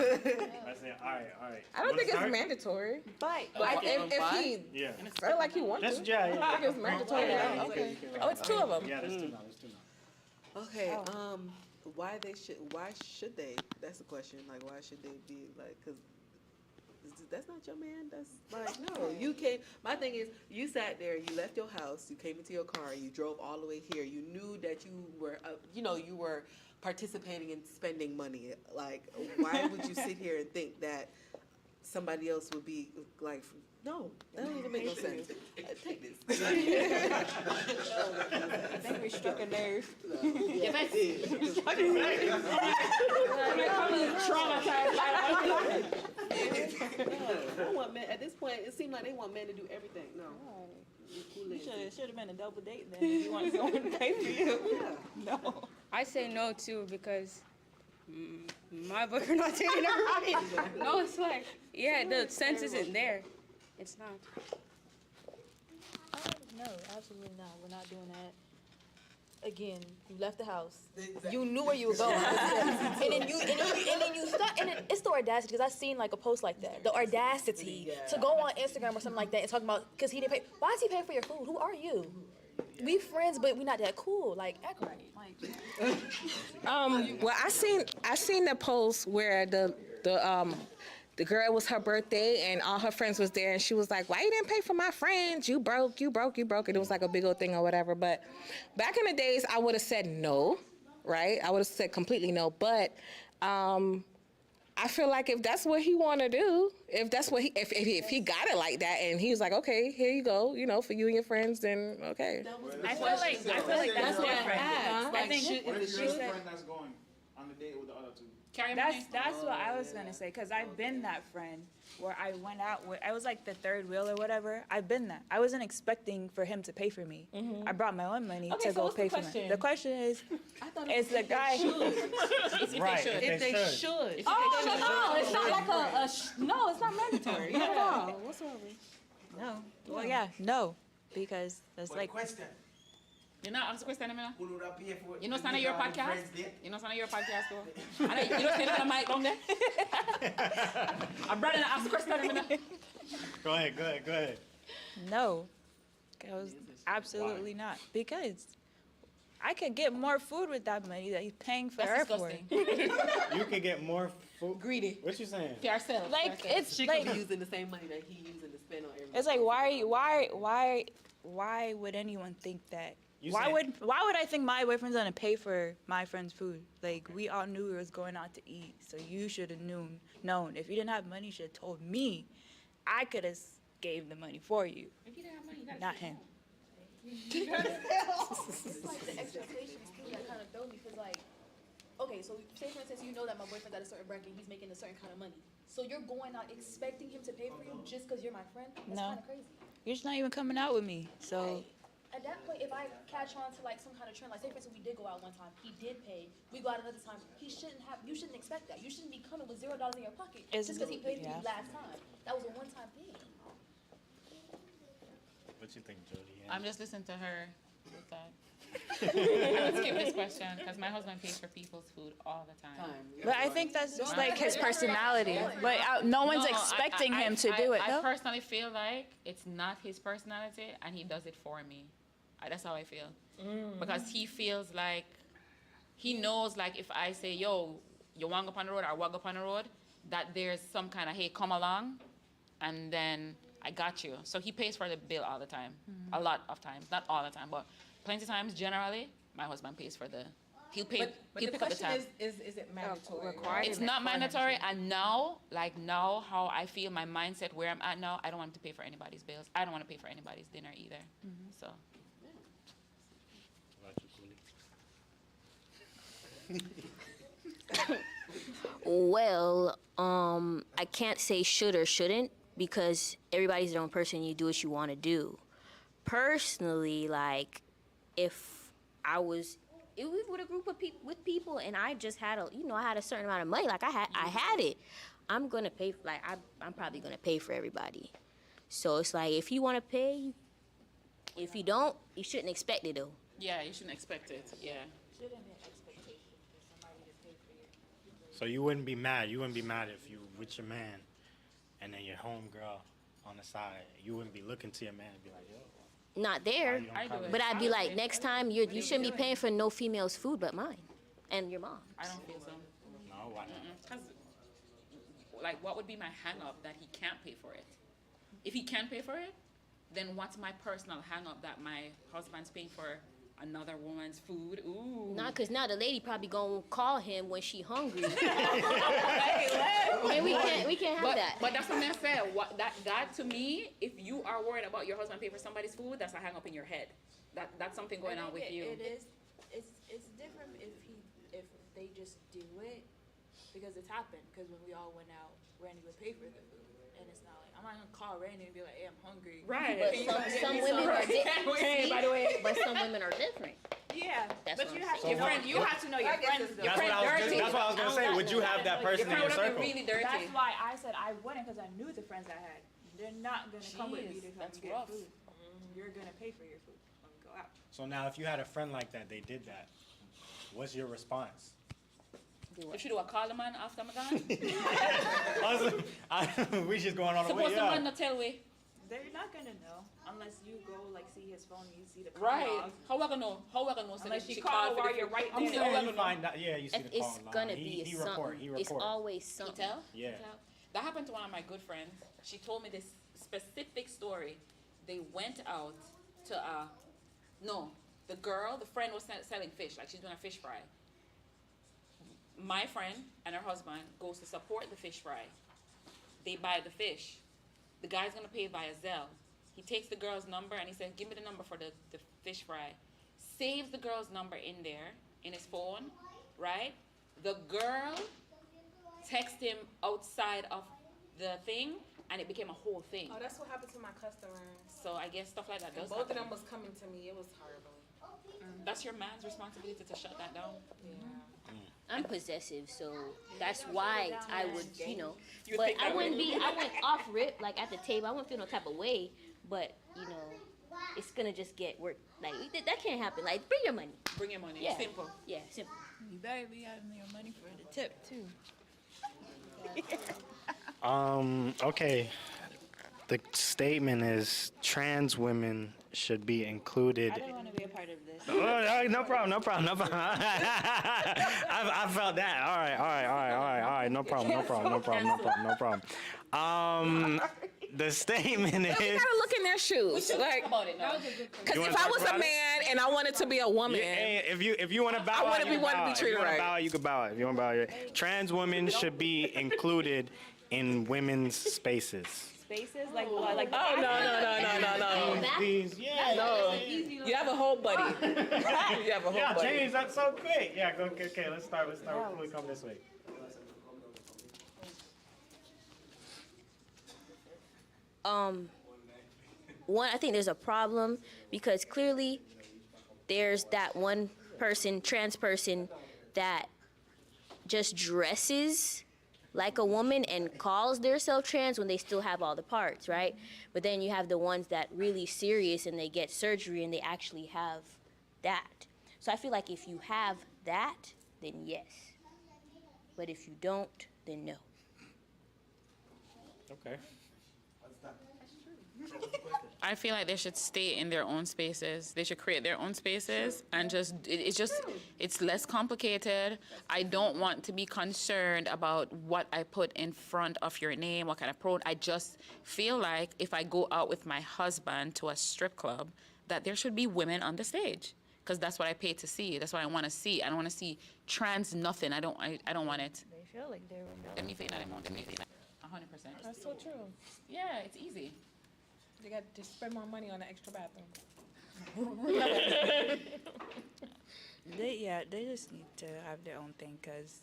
say all right. I don't Wanna think it's start? mandatory. but If he Yeah. felt like he wanted Just to. yeah. I don't think it's mandatory. Yeah. Okay. Oh, it's two of them. Yeah, there's two now. Okay. Why should they? That's the question. Like, why should they be like? Because that's not your man. That's like no. You can't. My thing is, you sat there. You left your house. You came into your car. You drove all the way here. You knew that you were, you were participating in spending money. Like, why would you sit here and think that somebody else would be like? No, that don't even make no sense. Take this. I think we struck a nerve. Yeah, that's I want men. At this point, it seemed like they want men to do everything. No. Should have been a double date then. If you want someone to pay for you. No. I say no too because my boyfriend not taking everybody. No, it's like, yeah, the sense isn't there. It's not. No, absolutely not. We're not doing that. Again, you left the house. You knew where you were going, and then you start. And it's the audacity because I've seen like a post like that. The audacity to go on Instagram or something like that and talk about because he didn't pay. Why is he paying for your food? Who are you? We friends, but we not that cool. Like act right. Well, I seen the post where the girl was her birthday and all her friends was there and she was like, why you didn't pay for my friends? You broke. And it was like a big old thing or whatever. But back in the days, I would have said no, right? I would have said completely no. But I feel like if that's what he want to do, if that's what if he got it like that and he was like, okay, here you go, for you and your friends, then okay. I feel like that's different. I think What if she you're the said. friend that's going on the date with the other two? carry money. That's what I was gonna say, cause I've been that friend where I went out with, I was like the third wheel or whatever. I've been that. I wasn't expecting for him to pay for me. I brought my own money Okay, to so go what's the pay for me. question? The question is, It's the guy. Right. If they should. No, it's not like no, it's not mandatory. Not at all. Whatsoever. No. Well, yeah, no, because that's like. Question. You know, I'm supposed to stand Who would I pay for? You know, stand on your podcast. Friends date? You know, stand on your podcast, though. And you don't say that on the mic down there. I'm brother, ask question. Go ahead. No, because absolutely not. Because I could get more food with that money that he's paying for That's her for. disgusting. You can get more food. Greedy. What you saying? Pay ourselves. Like it's She like could be using the same money that he using to spend on everything. it's like why would anyone think that? You Why said- would I think my boyfriend's gonna pay for my friend's food? Like we all knew we was going out to eat, so you should have known. If you didn't have money, you should have told me. I could have gave the money for you, If you don't have money, you gotta not stay him. home. It's like the expectations too that kind of throw me, because like, okay, so say for instance, you know that my boyfriend's at a certain bracket, he's making a certain kind of money. So you're going out expecting him to pay for you just because you're my friend? That's No. kind of crazy. You're just not even coming out with me. So At that point, if I catch on to like some kind of trend, like say for instance, we did go out one time, he did pay, we go out another time, you shouldn't expect that. You shouldn't be coming with $0 in your pocket just because he paid for you last time. That was a one-time thing. What you think, Jody? I'm just listening to her with that. Let's skip this question because my husband pays for people's food all the time. but I think that's just like his personality. But no one's No, expecting him to I do it, I though. personally feel like it's not his personality and he does it for me. That's how I feel. Because he feels like, he knows like if I say, yo, you want to go on the road or walk up on the road, that there's some kind of, hey, come along, and then I got you. So he pays for the bill all the time. A lot of times. Not all the time, but plenty of times, generally, my husband pays for he'll pay, But he'll the pick up the question tab. is it mandatory? required. It's not mandatory, and now, how I feel, my mindset, where I'm at now, I don't want him to pay for anybody's bills. I don't want to pay for anybody's dinner either. So, Well, I can't say should or shouldn't because everybody's their own person. You do what you want to do. Personally, like, if I was with a group of people and I just had I had a certain amount of money, like I had it, I'm gonna pay. I'm probably gonna pay for everybody. So it's like if you want to pay, if you don't, you shouldn't expect it though. yeah, you shouldn't expect it. Yeah. Shouldn't be an expectation for somebody to pay for you. So you wouldn't be mad. You wouldn't be mad if you with your man, and then your homegirl on the side. You wouldn't be looking to your man and be like, yo. Not there, you don't I do cover it. but I'd be like, Honestly, next time you shouldn't be paying for no female's food but mine and your mom. I don't feel so. No, why not? Because, like, what would be my hang up that he can't pay for it? If he can't pay for it, then what's my personal hang up that my husband's paying for another woman's food? Ooh. Not because now the lady probably gonna call him when she hungry. And we can't have that. But that's what I said. That to me, if you are worried about your husband paying for somebody's food, that's a hang up in your head. That's something going on with you. It is. It's different if they just do it because it's happened. Because when we all went out, Randy would pay for the food, and it's not like I'm not gonna call Randy and be like, "Hey, I'm hungry." Right. But some women are different. Hey, by the way. But some women are different. Yeah, That's but what you I'm have saying. your friend. You have to know your friends. That's what I was gonna say. Would you have that person in your circle? Really dirty. That's why I said I wouldn't, because I knew the friends I had. They're not gonna come with me to Jeez, come that's get rough. food. You're gonna pay for your food when we go out. So now, if you had a friend like that, they did that. What's your response? What you do? I call the man after I'm gone? We just going on the way. Suppose the man not tell we. They're not gonna know unless you go like see his phone and you see the call Right. log. How I gonna know? How I gonna know? Unless she you call called for while the you're food? right I'm there. saying, how I You gonna find know? out. Yeah, you see the It's call line. gonna He be report. something. He It's report. always You something. tell? Yeah. You tell? That happened to one of my good friends. She told me this specific story. They went out to the friend was selling fish, like she's doing a fish fry. My friend and her husband goes to support the fish fry. They buy the fish. The guy's gonna pay via Zelle. He takes the girl's number and he says, "Give me the number for the fish fry." Saves the girl's number in there, in his phone, right? The girl texts him outside of the thing, and it became a whole thing. Oh, that's what happened to my customer. So I guess stuff like that does Both of happen. them was coming to me. It was horrible. That's your man's responsibility to shut that down. Yeah. I'm possessive, so that's why I would, You but think I that wouldn't way? I wouldn't off rip, like at the table, I wouldn't feel no type of way, but, it's gonna just get work, like, that can't happen, like, bring your money. Bring your money. Yeah. Simple. Yeah, simple. You better be having your money for the tip, too. Okay. The statement is trans women should be included. I don't want to be a part of this. Oh, no problem. I felt that. All right. No problem. The statement is. You gotta look in their shoes. Like, About it now. because You if wanna I talk was a about it? man and I wanted to be a woman, Hey, if you want to bow I out, wanna you be can one to bow be out. treated If you want to right. bow out, you can bow out. If you want to bow out, trans women should be included in women's spaces. spaces, like what, like the Oh, no. These, yeah. No. You have a whole buddy. You have a whole Yeah, buddy. James, that's so quick. Yeah, go. Okay, let's start. We come this way. One, I think there's a problem because clearly there's that one person, trans person, that just dresses like a woman and calls themselves trans when they still have all the parts, right? But then you have the ones that really serious and they get surgery and they actually have that. So I feel like if you have that, then yes. But if you don't, then no. Okay. I feel like they should stay in their own spaces. They should create their own spaces and it's less complicated. I don't want to be concerned about what I put in front of your name, what kind of pronoun. I just feel like if I go out with my husband to a strip club, that there should be women on the stage. Because that's what I pay to see. That's what I want to see. I don't want to see trans nothing. I don't want it. They feel like they were. Let me say that. 100%. That's so true. Yeah, it's easy. They got to spend more money on the extra bathroom. They just need to have their own thing because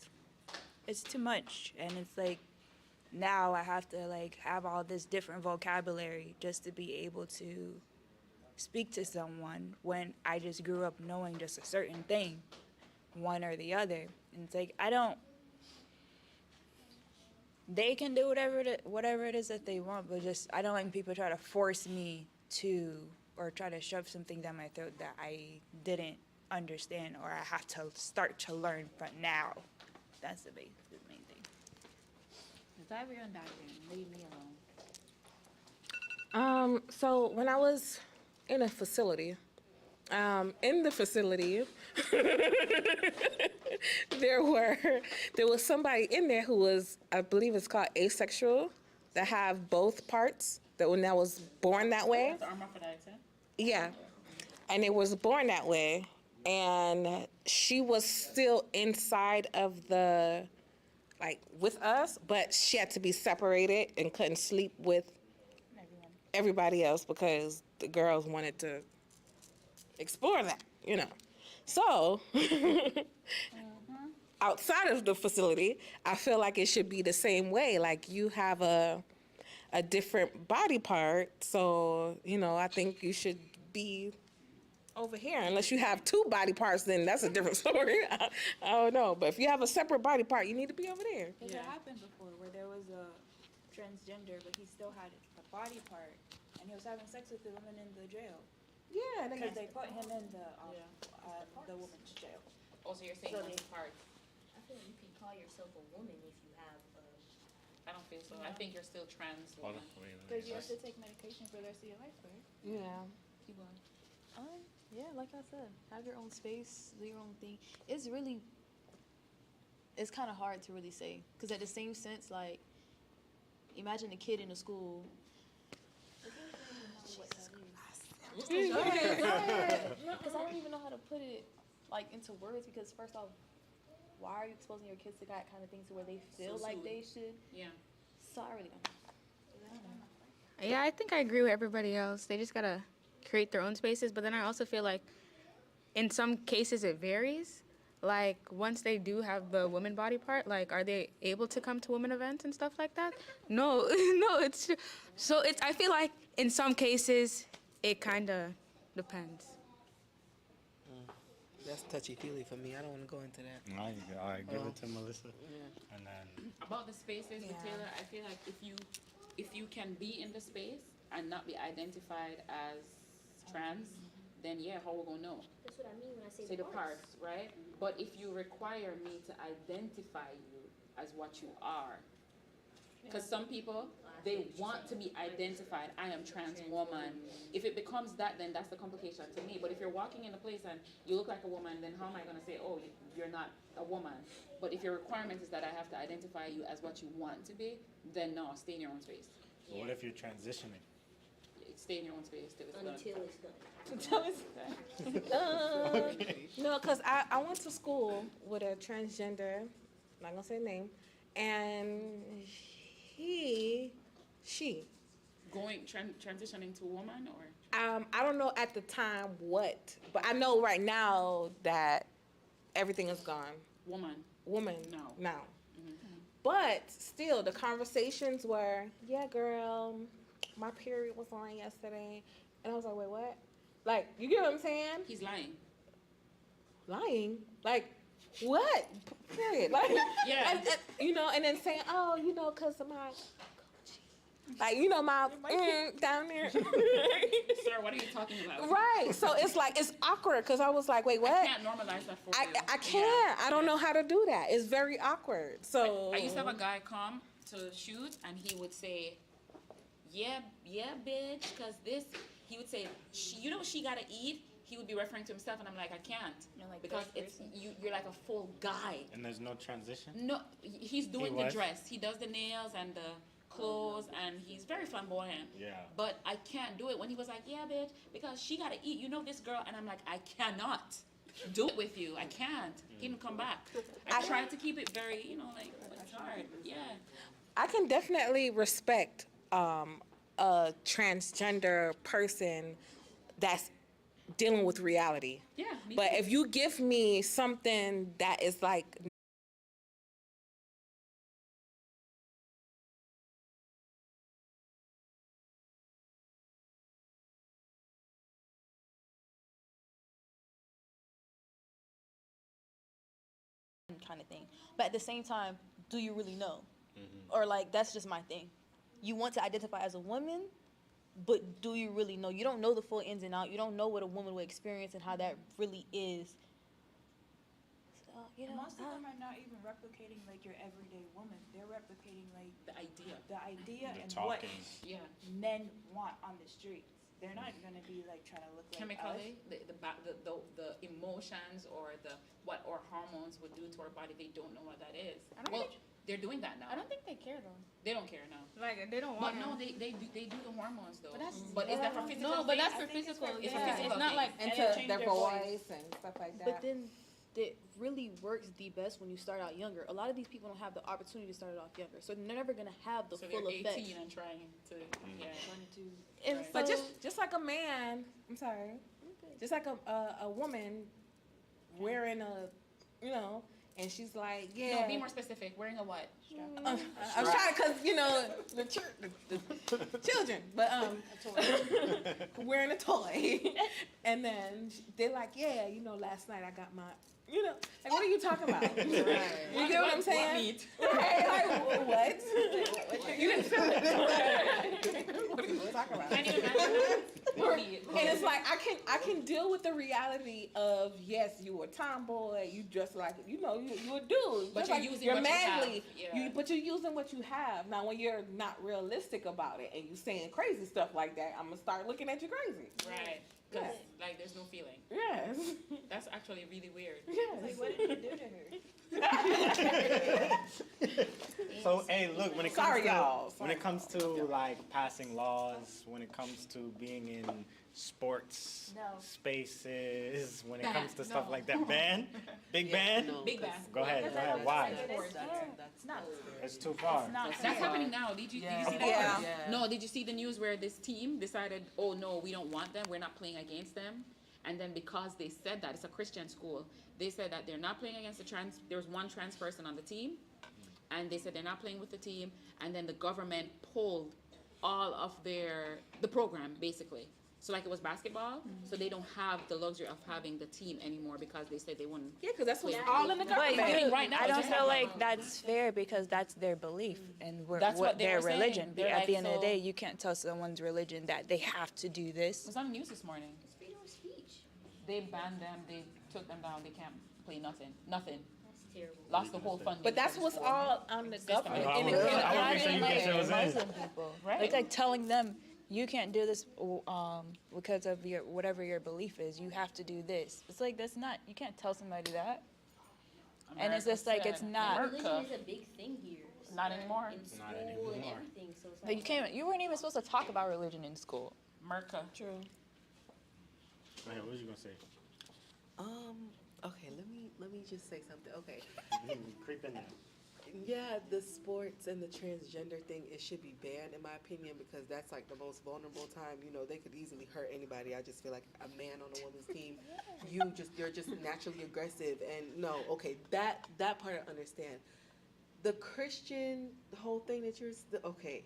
it's too much, and it's like now I have to like have all this different vocabulary just to be able to speak to someone when I just grew up knowing just a certain thing, one or the other, and it's like they can do whatever it is that they want, but just I don't like people try to force me to or try to shove something down my throat that I didn't understand or I have to start to learn from now. That's the main thing. Dive and dive in. Leave me alone. So when I was in a facility, there was somebody in there who was, I believe it's called asexual, that have both parts, that was born that way. The hermaphrodites, eh? Yeah. And it was born that way. And she was still inside of the, like, with us, but she had to be separated and couldn't sleep with everybody else because the girls wanted to explore that, you know. So, outside of the facility, I feel like it should be the same way. Like, you have a different body part, so, you know, I think you should be over here. Unless you have two body parts, then that's a different story. I don't know. But if you have a separate body part, you need to be over there. Because it happened before where there was a transgender, but he still had a body part, and he was having sex with the woman in the jail. Yeah, Because they put him in the woman's jail. Oh, so you're saying So both parts. I feel like you can call yourself a woman if you have I don't feel so. I think you're still trans woman. Because you have to take medication for the rest of your life, right? Yeah. Keep going. Yeah, like I said, have your own space, do your own thing. It's kind of hard to really say. Because at the same sense, like, imagine a kid in a school. Because I don't even know how to put it, like, into words. Because first off, why are you exposing your kids to that kind of thing to where they feel like they should? Yeah. So I really don't know. Yeah, I think I agree with everybody else. They just gotta create their own spaces. But then I also feel like in some cases it varies. Like once they do have the woman body part, like are they able to come to women events and stuff like that? No, no. I feel like in some cases it kind of depends. That's touchy-feely for me. I don't want to go into that. All right, give it to Melissa. And then About the spaces with Taylor, I feel like if you can be in the space and not be identified as trans, then yeah, how we gonna know? That's what I mean when I say Say the parts, right? But if you require me to identify you as what you are, because some people, they want to be identified, I am trans woman. If it becomes that, then that's the complication to me. But if you're walking in a place and you look like a woman, then how am I gonna say, oh, you're not a woman? But if your requirement is that I have to identify you as what you want to be, then no, stay in your own space. so what if you're transitioning? Stay in your own space till it's done. until it's done. No, because I went to school with a transgender, not gonna say name, and she transitioning to a woman, or I don't know at the time what, but I know right now that everything is gone. woman? Woman No. now. But still, the conversations were, yeah, girl, my period was on yesterday. And I was like, wait, what? Like, you get what I'm saying? He's lying. Lying? Like, what? Period. Like, Yeah. you know, and then saying, oh, you know, because of my, like, you know, my down there. Sir, what are you talking about? Right. So it's like, it's awkward because I was like, wait, what? I can't normalize that for you. I can't. Yeah. I don't know how to do that. It's very awkward. So I used to have a guy come to shoot, and he would say, yeah, bitch, because this, he would say, you know, she got to eat. He would be referring to himself, and I'm like, I can't. like because third it's person? you're like a full guy. And there's no transition? No, he's doing He the was? dress. He does the nails and the clothes, and he's very flamboyant. Yeah. But I can't do it. When he was like, yeah, bitch, because she got to eat. You know this girl. And I'm like, I cannot do it with you. I can't. He didn't come back. I tried to keep it very, you know, like, but it's hard. Yeah. I can definitely respect a transgender person that's dealing with reality. Yeah. Me But too. if you give me something that is like kind of thing. But at the same time, do you really know? Or like, that's just my thing. You want to identify as a woman, but do you really know? You don't know the full ins and out. You don't know what a woman will experience and how that really is. So, you And know, most of them are not even replicating like your everyday woman. They're replicating like The idea. the idea The and what talking. Yeah. men want on the streets. They're not gonna be like trying to look like Chemically, us. the emotions or the what our hormones would do to our body, they don't know what that is. I don't Well, think- they're doing that now. I don't think they care though. They don't care now. Like they don't But want. no, they do the hormones though. But that's- But is that for physical? No, but that's things? for physical. It's for yeah. physical It's not things. like And into they change their their voice. voice and stuff like that. but then it really works the best when you start out younger. A lot of these people don't have the opportunity to start off younger, so they're never gonna have the So full they're 18 effect. and trying to yeah. And Right. But so- just like a man, I'm sorry, just like a woman wearing a, you know, and she's like, yeah. No, be more specific. Wearing a what? I'm trying because you know the children, but wearing a toy, and then they're like, yeah, you know, last night I got my, you know, like what are you talking about? You get what I'm saying? Right? Like what? You didn't feel it. What are you talking about? Can't even imagine that. What meat? And it's like I can deal with the reality of yes, you a tomboy, you dress like you know you a dude, But just you're like, using you're what you have. manly, Yeah. but you're using what you have. Now when you're not realistic about it and you saying crazy stuff like that, I'm gonna start looking at you crazy. Right. Because Yeah. like there's no feeling. Yes. That's actually really weird. Yes. Like, what did you do to her? So hey, look, when it comes Sorry, to y'all. when it comes to like passing laws, when it comes to being in sports No. spaces, when it Ban. comes to stuff No. like that, ban, big ban. No, Big 'cause ban. Go ahead, Because go I ahead. was Why? like, it is That's not. It's too far. It's not. That's happening now. Did you see that? Yeah. No, did you see the news where this team decided, oh no, we don't want them. We're not playing against them. And then because they said that, it's a Christian school, they said that they're not playing against the trans, there's one trans person on the team. And they said they're not playing with the team. And then the government pulled all of the program basically. So like it was basketball, so they don't have the luxury of having the team anymore because they said they wouldn't. Yeah, because that's what's Yeah. all in the But government. I mean, right now, I it don't just feel happened. like that's fair because that's their belief and That's what they their were saying. religion. They're At like, the end of the so- day, you can't tell someone's religion that they have to do It this. was on the news this morning. Freedom of speech. They banned them, they took them down, they can't play nothing. That's terrible. Lost the whole funding. But that's for the what's school. all on the government. I And would- it- I would make sure you get yours in. Muslim people. Right. It's like telling them you can't do this because of your whatever your belief is. You have to do this. It's like that's not. You can't tell somebody that. And it's just like, it's not- Religion is a big thing here. Not anymore. In school Not and anymore. everything. So it's Like you like, can't. You weren't even supposed to talk about religion in school. Merca. True. Go ahead, what was you gonna say? Okay, let me just say something. Okay, Creep in there. Yeah, the sports and the transgender thing, it should be banned in my opinion because that's like the most vulnerable time. You know, they could easily hurt anybody. I just feel like a man on a woman's team, you're just naturally aggressive and no, okay, that part I understand. The Christian, the whole thing that okay.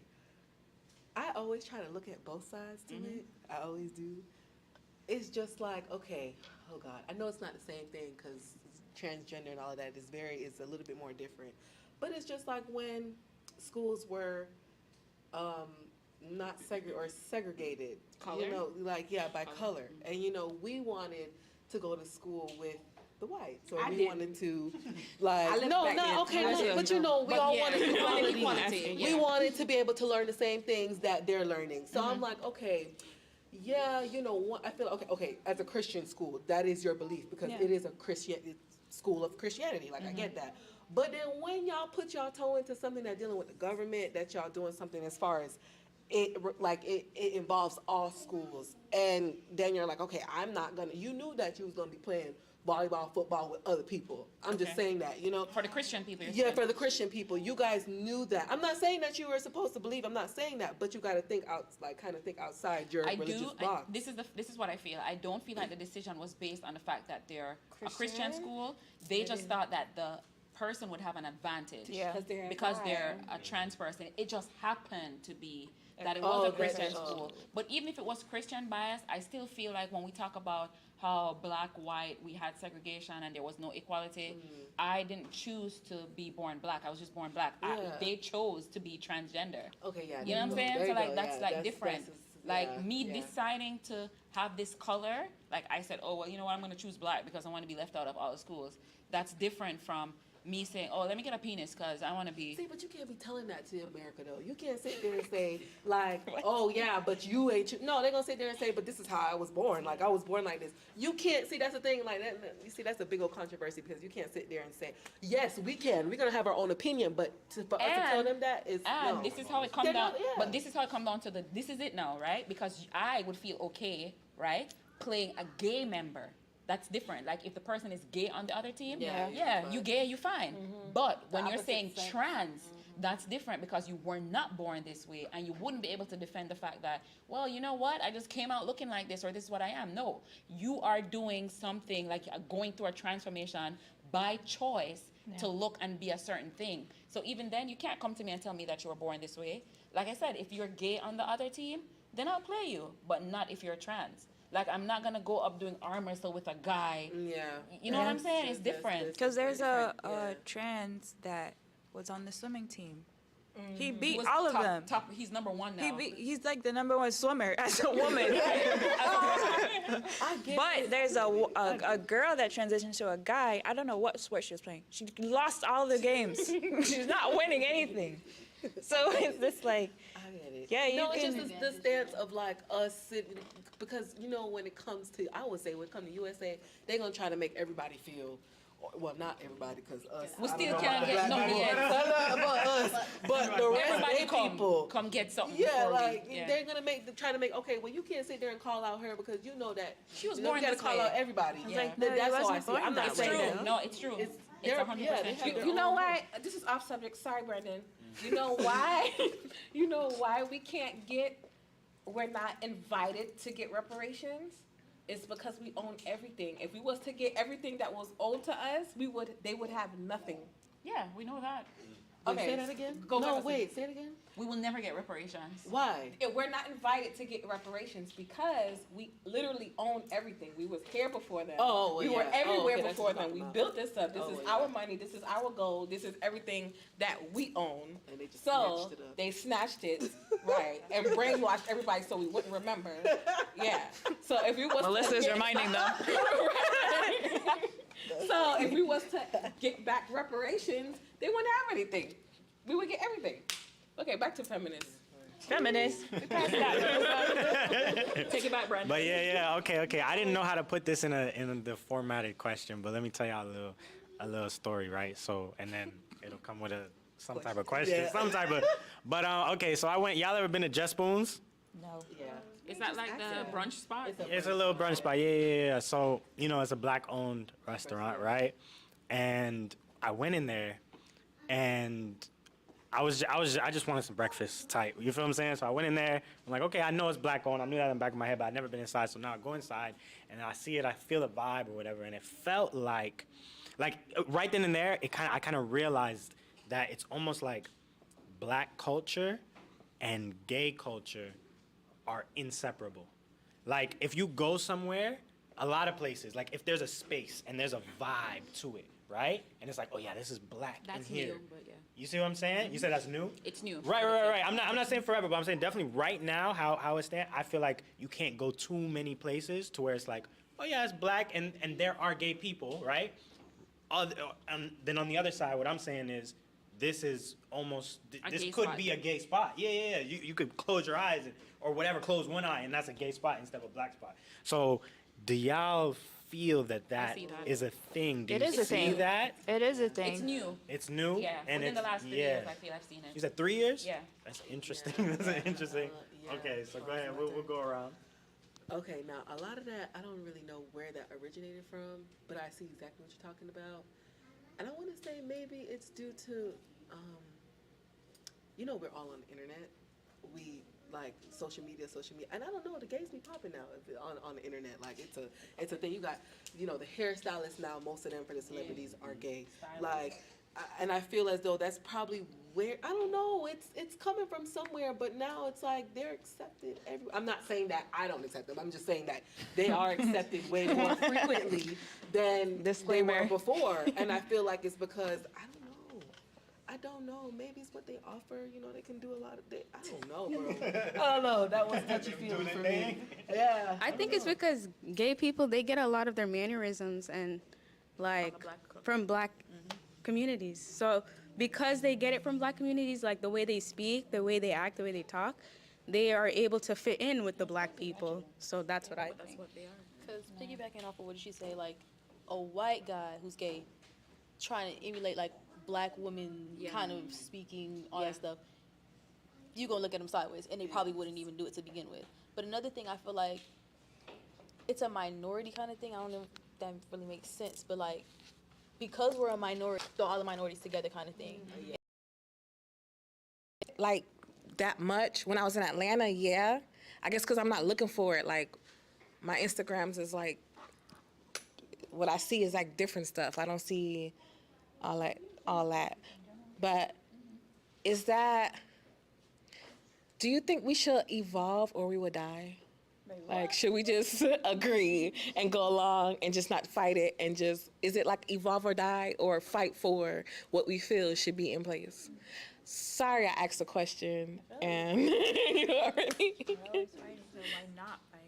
I always try to look at both sides to it. I always do. It's just like, okay, oh God, I know it's not the same thing because transgender and all of that is a little bit more different. But it's just like when schools were not segregated. Color? You know, like, yeah, by color. And, you know, we wanted to go to school with the whites, or we wanted to, like, but you know, we all wanted equality. We wanted to be able to learn the same things that they're learning. So I'm like, okay, yeah, you know, I feel okay. As a Christian school, that is your belief because it is a Christian school of Christianity. Like I get that, but then when y'all put y'all toe into something that dealing with the government, that y'all doing something as far as it involves all schools, and then you're like, okay, I'm not gonna. You knew that you was gonna be playing volleyball, football with other people. I'm just saying that, you know. For the Christian people. Yeah, for the Christian people, you guys knew that. I'm not saying that you were supposed to believe. I'm not saying that, but you got to think out, like, kind of think outside your religious box. This is what I feel. I don't feel like the decision was based on the fact that they're a Christian school. They just thought that the person would have an advantage because they're a trans person. It just happened to be that it was a Christian school. But even if it was Christian bias, I still feel like when we talk about how black, white, we had segregation and there was no equality, I didn't choose to be born black. I was just born black. They chose to be transgender. Okay, yeah. You know what I'm saying? So like that's different. Me deciding to have this color, like I said, oh well, you know what, I'm gonna choose black because I want to be left out of all the schools. That's different from me saying, oh, let me get a penis because I want to be. See, but you can't be telling that to America, though. You can't sit there and say, like, oh, yeah, but you ain't. No, they're going to sit there and say, but this is how I was born. Like, I was born like this. You can't. See, that's the thing. Like, you see, that's a big old controversy because you can't sit there and say, yes, we can. We're going to have our own opinion. But for us to tell them that is. And no. this is how it comes down. But this is how it comes down to this is it now, right? Because I would feel okay, right, playing a gay member. That's different. Like if the person is gay on the other team, you gay, you fine. But when you're saying trans, that's different because you were not born this way and you wouldn't be able to defend the fact that, well, you know what, I just came out looking like this or this is what I am. No, you are doing something like going through a transformation by choice to look and be a certain thing. So even then, you can't come to me and tell me that you were born this way. Like I said, if you're gay on the other team, then I'll play you, but not if you're trans. Like, I'm not going to go up doing arm wrestle with a guy. Yeah. You know what I'm saying? It's different. Because there's a trans that was on the swimming team. He beat all of them. He's number one now. He's like the number one swimmer as a woman. But there's a girl that transitioned to a guy. I don't know what sport she was playing. She lost all the games. She's not winning anything. So it's just like, I get it. yeah, you it's can. just the stance of like us sitting, because you know when it comes to, I would say when it comes to USA, they're gonna try to make everybody feel, well, not everybody, because us. We still can't get nothing yet. But us, but the rest of the people come get something. Yeah, like they're gonna try to make. Okay, well, you can't sit there and call out her because you know that she was born. You gotta call out everybody. Yeah, like, that's how I see it. I'm not it's saying true. that. No, it's true. It's 100% You know why? This is off subject. Sorry, Brendan. You know why? You know why we're not invited to get reparations? It's because we own everything. If we was to get everything that was owed to us, they would have nothing. Yeah, we know that. Okay, say that again. Say it again. We will never get reparations. Why? We're not invited to get reparations because we literally own everything. We was here before them. We were everywhere before them. We built this up. This is our money. This is our gold. This is everything that we own. And they just snatched it up. They snatched it, right, and brainwashed everybody so we wouldn't remember. Yeah. So if we was Melissa's reminding them. So if we was to get back reparations, they wouldn't have anything. We would get everything. Okay, back to feminists. Feminists. Take it back, Brandon. But okay. I didn't know how to put this in the formatted question, but let me tell y'all a little story, right? So, and then it'll come with some type of question, some type of. But okay, so I went. Y'all ever been to Just Spoons? No. Yeah. Is that like the brunch spot? It's a little brunch spot. Yeah. So it's a black-owned restaurant, right? And I went in there, and I just wanted some breakfast type. You feel what I'm saying? So I went in there. I'm like, okay, I know it's black owned. I knew that in the back of my head, but I'd never been inside. So now I go inside and I see it. I feel the vibe or whatever, and it felt like right then and there, I kind of realized that it's almost like black culture and gay culture are inseparable. Like if you go somewhere, a lot of places, like if there's a space and there's a vibe to it, right? And it's like, oh yeah, this is black That's in here. new, but yeah. You see what I'm saying? You said that's new? It's new. Right. I'm not saying forever, but I'm saying definitely right now, how it stands, I feel like you can't go too many places to where it's like, oh yeah, it's black and there are gay people, right? Then on the other side, what I'm saying is, this is almost, this could spot. be a gay spot. Yeah. You could close your eyes or whatever, close one eye, and that's a gay spot instead of a black spot. So do y'all feel that see that. is a thing? Do It you is a see thing. that? It is a thing. It's new. It's new? Yeah. And Within the it's- last 3 years, I feel I've seen it. You said 3 years? Yeah. That's interesting. That's interesting. Okay, so go ahead. We'll go around. Okay, now a lot of that, I don't really know where that originated from, but I see exactly what you're talking about. And I want to say maybe it's due to, we're all on the internet. We like social media, and I don't know, the gays be popping now on the internet. Like it's a thing. You got, the hairstylists now. Most of them for the celebrities are gay. Like, and I feel as though that's probably where, I don't know. It's coming from somewhere, but now it's like they're accepted. I'm not saying that I don't accept them. I'm just saying that they are accepted way more frequently than they were before. And I feel like it's because I don't know. Maybe it's what they offer. They can do a lot of. I don't know, bro. I don't know. That was touchy feely for me. Yeah. I think it's because gay people, they get a lot of their mannerisms and from black communities. So because they get it from black communities, like the way they speak, the way they act, the way they talk, they are able to fit in with the black people. So that's what I think. That's what they are. Because piggybacking off of what did she say, like a white guy who's gay trying to emulate like black women kind of speaking, all that stuff, you gonna look at them sideways, and they probably wouldn't even do it to begin with. But another thing, I feel like it's a minority kind of thing. I don't know if that really makes sense, but like because we're a minority, throw all the minorities together kind of thing. Like that much when I was in Atlanta, yeah. I guess because I'm not looking for it. Like my Instagrams is like, what I see is like different stuff. I don't see all that. But do you think we should evolve or we would die? Like, should we just agree and go along and just not fight it and just, is it like evolve or die or fight for what we feel should be in place? Sorry I asked a question and you already. Why not fight?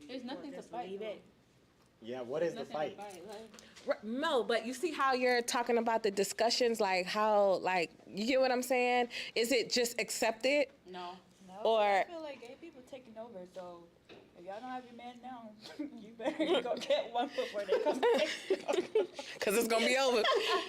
There's nothing to fight. Yeah, what is the fight? No, but you see how you're talking about the discussions, like how, like, you get what I'm saying? Is it just accepted? No. Or I feel like gay people taking over, so if y'all don't have your man now, you better go get one before they come back. Cause it's gonna be over.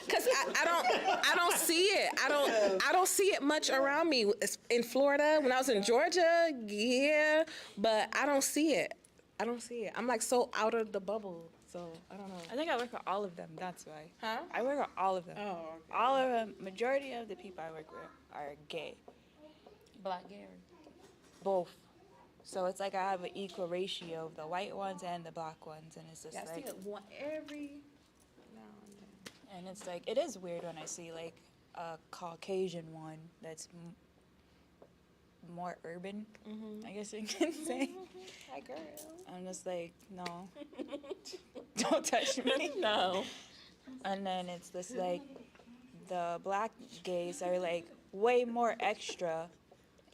Cause I don't see it. I don't see it much around me. In Florida, when I was in Georgia, yeah, but I don't see it. I'm like so out of the bubble. So I don't know. I think I work with all of them. That's why. Huh? I work with all of them. Oh, okay. All of them. Majority of the people I work with are gay. Black gay. Both. So it's like I have an equal ratio of the white ones and the black ones, and it's just I see like. it every now and then. And it's like it is weird when I see like a Caucasian one that's more urban. I guess you can say. Hi, girl. I'm just like, no, don't touch me. No. And then it's just like the black gays are like way more extra,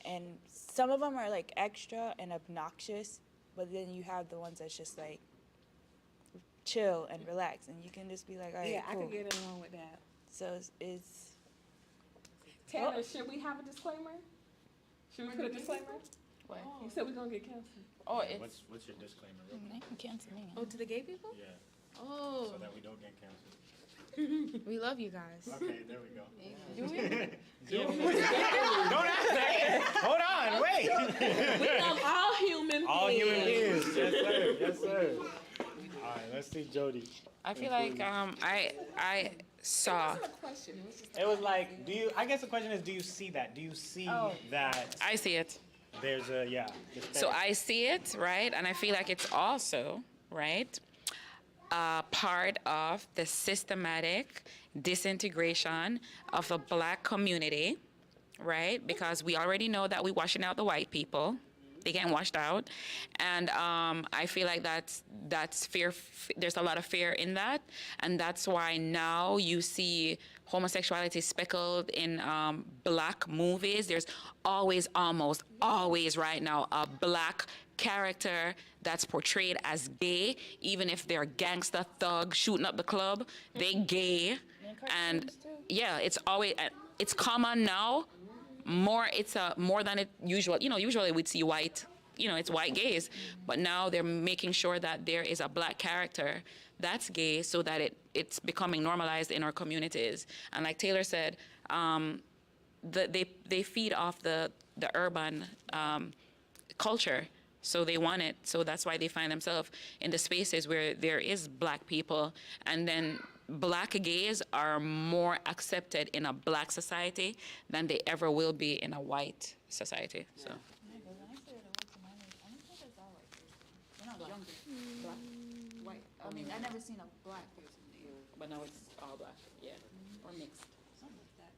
and some of them are like extra and obnoxious, but then you have the ones that's just like chill and relax, and you can just be like, all right, Yeah, cool. I can get along with that. So it's Tanner, should we have a disclaimer? Should we put a disclaimer? What? You said we're gonna get canceled. Oh, it's What's your disclaimer? they can cancel me. Oh, to the gay people? Yeah, Oh. so that we don't get canceled. We love you guys. Okay, there we go. do we? Don't ask that. Hold on, wait. We love all human All human beings. beings. Yes, sir. Yes, sir. All right, let's see Jody. I feel like I saw. Question. It was just It was like, do you? I guess the question is, do you see that? Do you see that I see it. there's a So I see it, right? And I feel like it's also, right, part of the systematic disintegration of the black community, right? Because we already know that we're washing out the white people. They getting washed out. And I feel like that's fear. There's a lot of fear in that. And that's why now you see homosexuality speckled in black movies. There's almost always right now, a black character that's portrayed as gay, even if they're gangster thug shooting up the club, they gay. And yeah, it's always, it's common now. More than it usual. Usually we'd see white, it's white gays, but now they're making sure that there is a black character that's gay so that it's becoming normalized in our communities. And like Taylor said, they feed off the urban culture. So they want it. So that's why they find themselves in the spaces where there is black people. And then black gays are more accepted in a black society than they ever will be in a white society. So. I mean, I never seen a black person there. But now it's all black, yeah, or mixed. Something like that.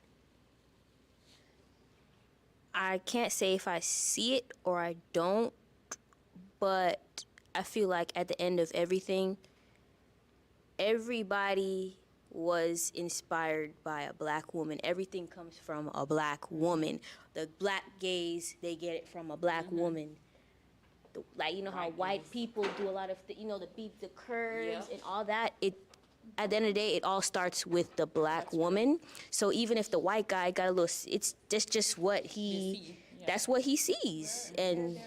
I can't say if I see it or I don't, but I feel like at the end of everything, everybody was inspired by a black woman. Everything comes from a black woman. The black gays, they get it from a black woman. How white people do a lot of, the curves and all that. At the end of the day, it all starts with the black woman. So even if the white guy got a little, it's just what that's what he sees. And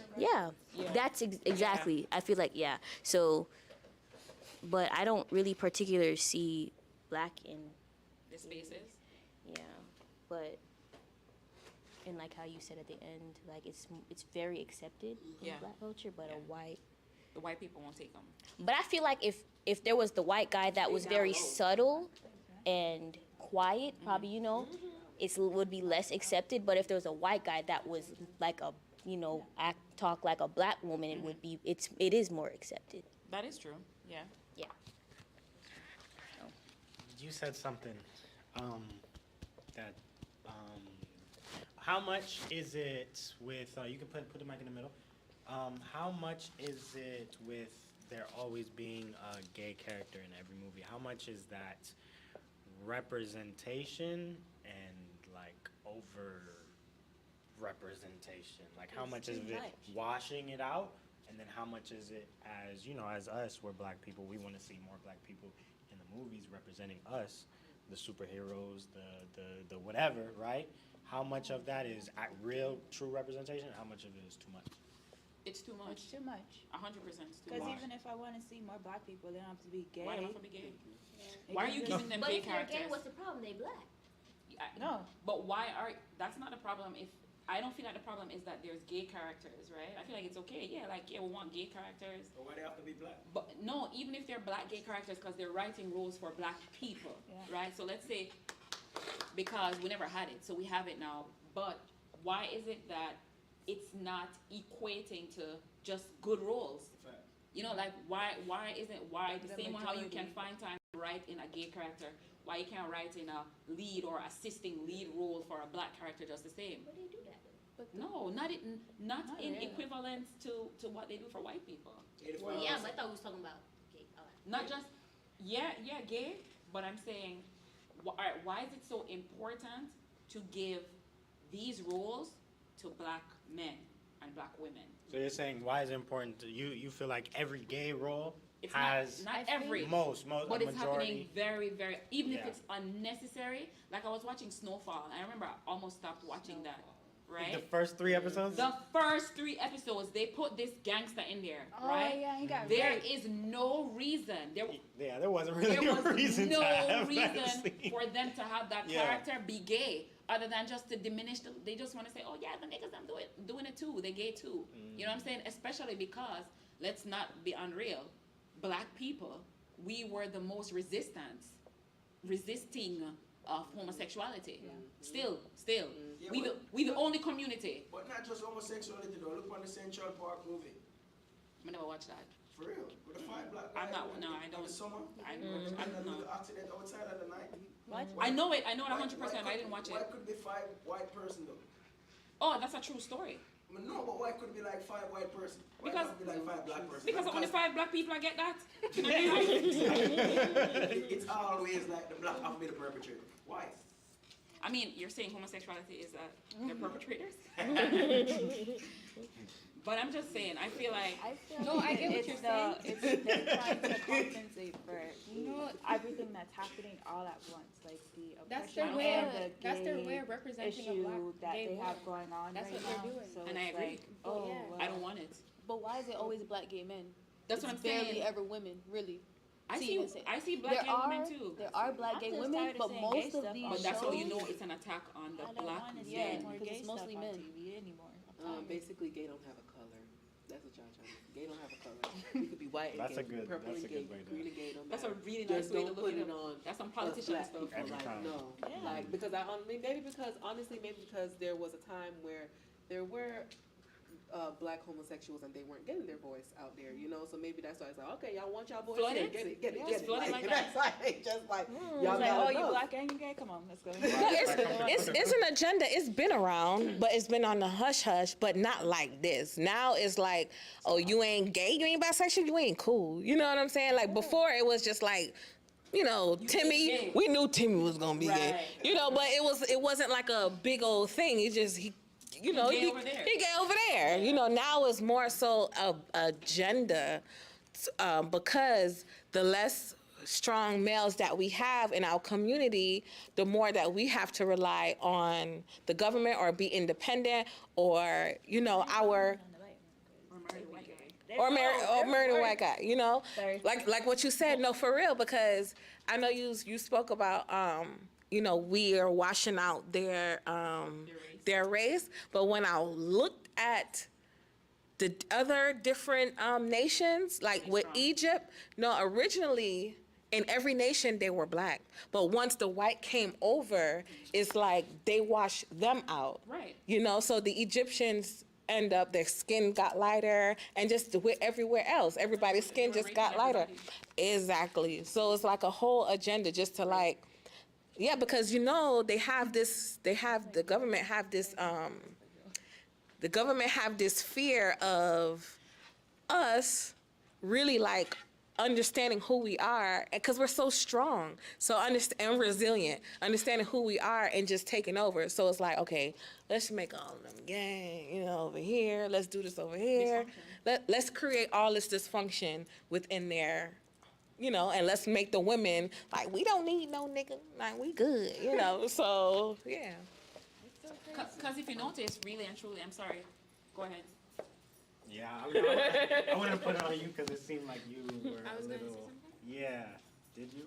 that's exactly, I feel like, So, but I don't really particularly see black in The spaces. but and like how you said at the end, like it's very accepted in black culture, but The white people won't take them. But I feel like if there was the white guy that was very subtle and quiet, probably it would be less accepted. But if there was a white guy that was like a talk like a black woman, it is more accepted. That is true. Yeah. Yeah. You said something that how much is it with you can put the mic in the middle. How much is it with there always being a gay character in every movie? How much is that representation and like over representation? Like how much is it washing it out? And then how much is it as, as us, we're black people, we want to see more black people in the movies representing us, the superheroes, the whatever, right? How much of that is real, true representation? How much of it is too much? It's too much. It's too much. 100% it's too much. Because even if I want to see more black people, they don't have to be gay. Why don't have to be gay? Why are you giving them gay characters? But if they're gay, what's the problem? They black. No. But why that's not a problem if, I don't feel like the problem is that there's gay characters, right? I feel like it's okay. Yeah, we want gay characters. But why they have to be black? But no, even if they're black gay characters, because they're writing rules for black people, right? So let's say, because we never had it, so we have it now. But why is it that it's not equating to just good roles? Why the same way how you can find time to write in a gay character, why you can't write in a lead or assisting lead role for a black character just the same? But they do that. No, not in equivalence to what they do for white people. Well, yeah, but I thought we was talking about gay. Not just, gay, but I'm saying, why is it so important to give these roles to black men and black women? So you're saying why is it important to you feel like every gay role It's has not every, most but it's majority. happening very, very, even if it's unnecessary. Like I was watching Snowfall, and I remember I almost stopped watching that, right? The first 3 episodes? The first 3 episodes, they put this gangster in there, right? Oh, yeah, he got There raped. is no reason. There wasn't really There was a reason no to have reason that scene. for them to have that character be gay, other than just to diminish they just want to say, oh yeah, the niggas, I'm doing it too, they gay too. You know what I'm saying? Especially because, let's not be unreal, black people, we were the most resistant resisting of homosexuality. Still. Yeah, We the only community. But not just homosexuality though. Look on the Central Park movie. I never watched that. For real. With the 5 black I'm guys not. in No, the- I in don't. the summer. I'm And no. the accident outside of the night. I know it. I know it Why- 100%. why I didn't watch Why it. could be 5 white person though? Oh, that's a true story. I mean, no, but why could it be like 5 white person? Why Because- can't it be like 5 black person? Because only 5 black people I get that. It's always like the black have to be the perpetrator. Why? I mean, you're saying homosexuality is they're perpetrators. But I'm just saying. I feel like. I feel No, I get what you're saying. It's they're trying to compensate for everything that's happening all at once, like the That's oppression their way and of- the that's their gay way of representing a issue black that gay they have woman. going on That's right what they're now. doing. So And I it's agree. like, oh, Yeah. well, I don't want it. But why is it always black gay men? That's It's what I'm barely saying. ever women, really. I to see. even say. I see black gay women too. There are black I'm gay just women, tired of but seeing most gay of stuff these on But that's how you shows- know it's an attack on the I don't black want to see Yeah, men. more because gay it's stuff mostly on men. TV anymore. Basically, gay don't have a color. That's what y'all trying to. Gay don't have a color. We could be white and That's gay, a good- purple that's and a gay, good way to- green and gay. Don't That's a matter. really nice Just way to don't look put at it it. on. That's some us politician black stuff. people, Every like, time. no, Yeah. like because maybe because honestly maybe because there was a time where there were black homosexuals and they weren't getting their voice out there, you know. So maybe that's why it's like, okay, y'all want y'all boys Flood here, it? get it. Yes, flood it like that. That's like just like It's y'all like, oh, gotta you know. black and you gay? Come on, let's go. It's an agenda. It's been around, but it's been on the hush hush, but not like this. Now it's like, oh, you ain't gay, you ain't bisexual, you ain't cool. You know what I'm saying? Like before, it was just like, you know, Timmy. gay. We knew Timmy was gonna be gay. Right. You know, but it wasn't like a big old thing. He just you know, gay over there. he gay over there. You know, now it's more so a agenda because the less strong males that we have in our community, the more that we have to rely on the government or be independent or, you know, or marry a white guy, you know? Like what you said, no, for real, because I know you spoke about, you know, we are washing out their race, but when I looked at the other different nations, like with Egypt, no, originally in every nation they were black, but once the white came over, it's like they washed them out. Right. You know, so the Egyptians end up, their skin got lighter, and just with everywhere else, everybody's skin just got lighter. Exactly. So it's like a whole agenda just to like, yeah, because you know the government have this fear of us really like understanding who we are, because we're so strong, and resilient, understanding who we are and just taking over. So it's like, okay, let's make all of them gang, you know, over here. Let's do this over here. Let's create all this dysfunction within there, you know, and let's make the women like, we don't need no nigga, like we good, you know. So yeah. Because if you notice, really and truly, I'm sorry. Go ahead. Yeah, I wanted to put it on you because it seemed like you were I was a gonna say little. something? Yeah, did you?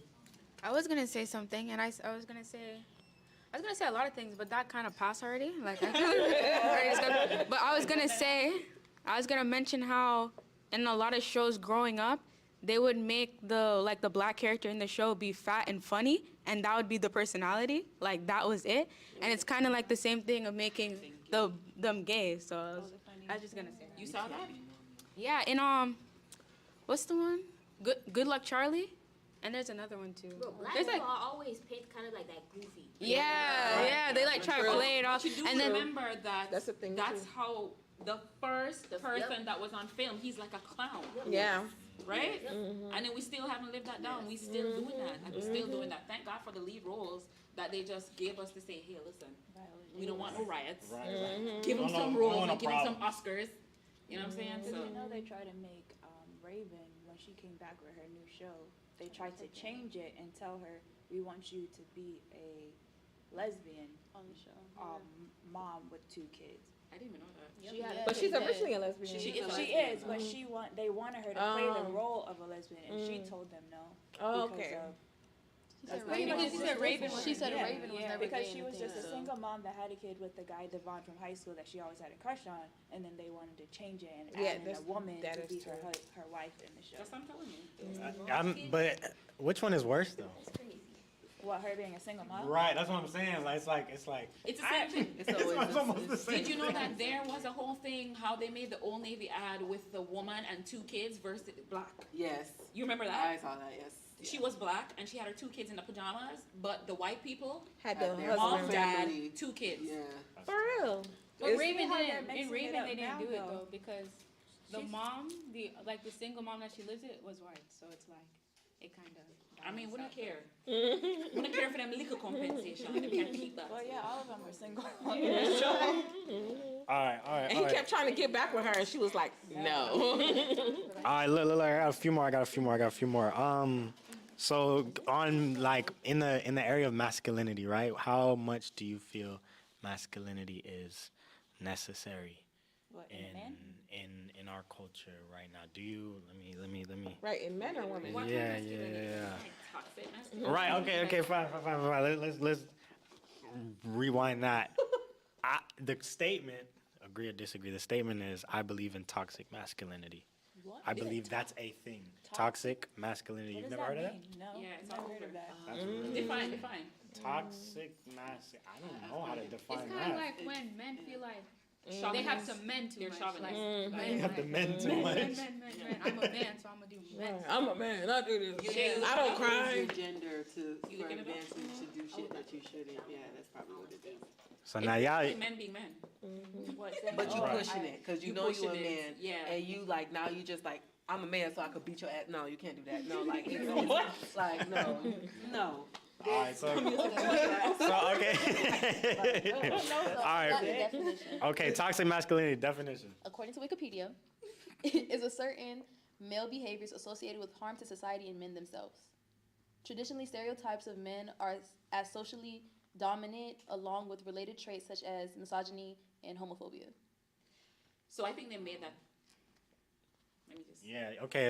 I was gonna say something, and I was gonna say a lot of things, but that kind of passed already. Like, but I was gonna mention how in a lot of shows growing up, they would make the black character in the show be fat and funny, and that would be the personality. Like that was it, and it's kind of like the same thing of making them gay. So I was just gonna say that. You saw that? Yeah, in what's the one? Good Luck Charlie, and there's another one too. Bro, black There's people like are always picked kind of like that goofy. yeah, they like try to play it off, But you do and then remember that That's the thing, that's too. how the first person that was on film, he's like a clown. Yeah. Right? And then we still haven't lived that down. We still doing that. Like, we're still doing that. Thank God for the lead roles that they just gave us to say, hey, listen, we don't want no riots. Right. Give them No, some no, roles no and give them some problem. Oscars. You know what I'm saying? Because So you know they tried to make Raven, when she came back with her new show, they tried to change it and tell her, we want you to be a lesbian on the show. mom with 2 kids. I didn't even know that. But she's originally a lesbian. She is. But they wanted her to play the role of a lesbian, and she told them no. Oh, because okay. of- She said Raven was yeah, never because gay she in the was just thing, a so. single mom that had a kid with the guy Devon from high school that she always had a crush on, and then they wanted to change it and Yeah, add in a that's- woman that to is be true. her wife in the show. That's what I'm telling you. But which one is worse though? That's crazy. What, her being a single mom? Right, that's what I'm saying. Like, it's like It's the same thing. it's almost the same. Did you know that there was a whole thing how they made the Old Navy ad with the woman and 2 kids versus black? Yes. You remember that? I saw that, yes. She was black and she had her 2 kids in the pajamas, but the white people Had the their mom, husband. dad, family. 2 kids. Yeah. For real. But It's- Raven how they're didn't. In mixing Raven, it up they didn't now, do it though. though because the mom, the single mom that she lives with was white, so it's like it kind of. I mean, we don't care. We don't care for them liquor compensation. We can't keep that. Well, yeah, all of them were single. All right. And he kept trying to get back with her, and she was like, no. All right, look, I got a few more. So on like in the area of masculinity, right? How much do you feel masculinity is necessary What, in men? in our culture right now? Do you? Let me. Right, in men or women? What Yeah. toxic masculinity? Right. Okay. Fine. Let's rewind that. The statement, agree or disagree, the statement is, I believe in toxic masculinity. What? I believe that's a thing. Toxic masculinity. What You've does never heard of that? mean? No, Yeah, it's never all heard over. of that. That's really Define. toxic masculinity. I don't know how to define It's that. kind of like when men feel like they have Chauvinist. some men too They're much. chauvinist. Like, You have the men too much. Men. I'm a man, so I'm gonna do men. I'm a man. I do this. Yeah. I don't Use cry. your gender for looking it up? advancing to do shit that you shouldn't. Yeah, that's probably what it is. So now y'all, Men being men. What, saying, But you oh, pushing it because you You know you're a pushing it, man, yeah. and you like now you just like I'm a man, so I could beat your ass. No, you can't do that. No, like it's like no. all right, so okay. All right, Definition. okay. Toxic masculinity definition. According to Wikipedia, is a certain male behaviors associated with harm to society and men themselves. Traditionally, stereotypes of men are as socially dominant, along with related traits such as misogyny and homophobia. So I think they made that. Let me just. Yeah. Okay.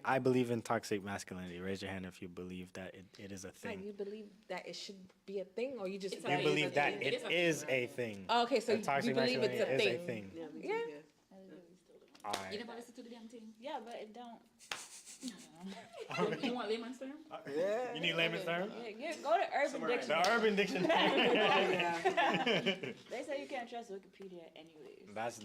I believe in toxic masculinity. Raise your hand if you believe that it is a Like, thing. you believe that it should be a thing, or you just It's a You thing. believe that It it is is a thing. Oh, okay, so That you toxic believe it's a masculinity is thing. Yeah, me too, Yeah. All You right. never listen to the damn thing. Yeah, but it don't. You want layman's term? You need layman's term? Yeah, go to Urban Dictionary. The Urban Dictionary. They say you can't trust Wikipedia anyways. That's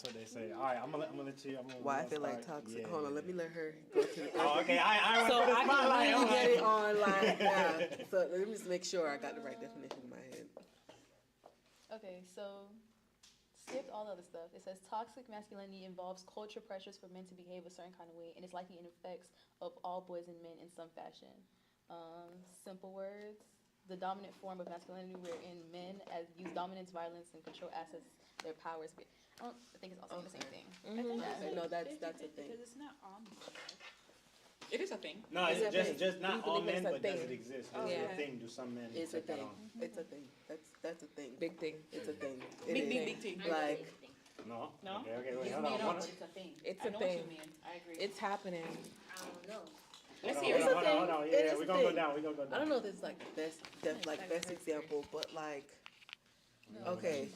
what they say. All right, I'm gonna let you. Why I feel like start. toxic. Yeah, Hold on, yeah, let me yeah. let her go to the. Oh, okay. I So went for the I spotlight. can I'm really get it like- on like yeah. So let me just make sure I got the right definition in my head. Okay, so skip all the other stuff. It says toxic masculinity involves culture pressures for men to behave a certain kind of way, and it's likely in effects of all boys and men in some fashion. Simple words. The dominant form of masculinity wherein men as use dominance, violence, and control assets their powers. I think it's also the same thing. I think Okay, no, that's a 50-50 thing. because it's not on there. It is a thing. No, It's it's a thing. just You not all believe men, it's a but does thing. it exist? Oh, Is it yeah. a thing? Do some men It's a take that thing. on? It's a thing. That's a thing. Big thing. It's a thing. It Big, is. big thing. Like No. No? Okay. Wait. It's Hold made on. up, but it's a thing. It's I a know thing. what you mean. I agree. It's happening. I don't know. Let's Hold hear on, it. hold on. It Yeah, is we're a gonna go thing. down. We're gonna go down. I don't know if it's like the best example, but like okay.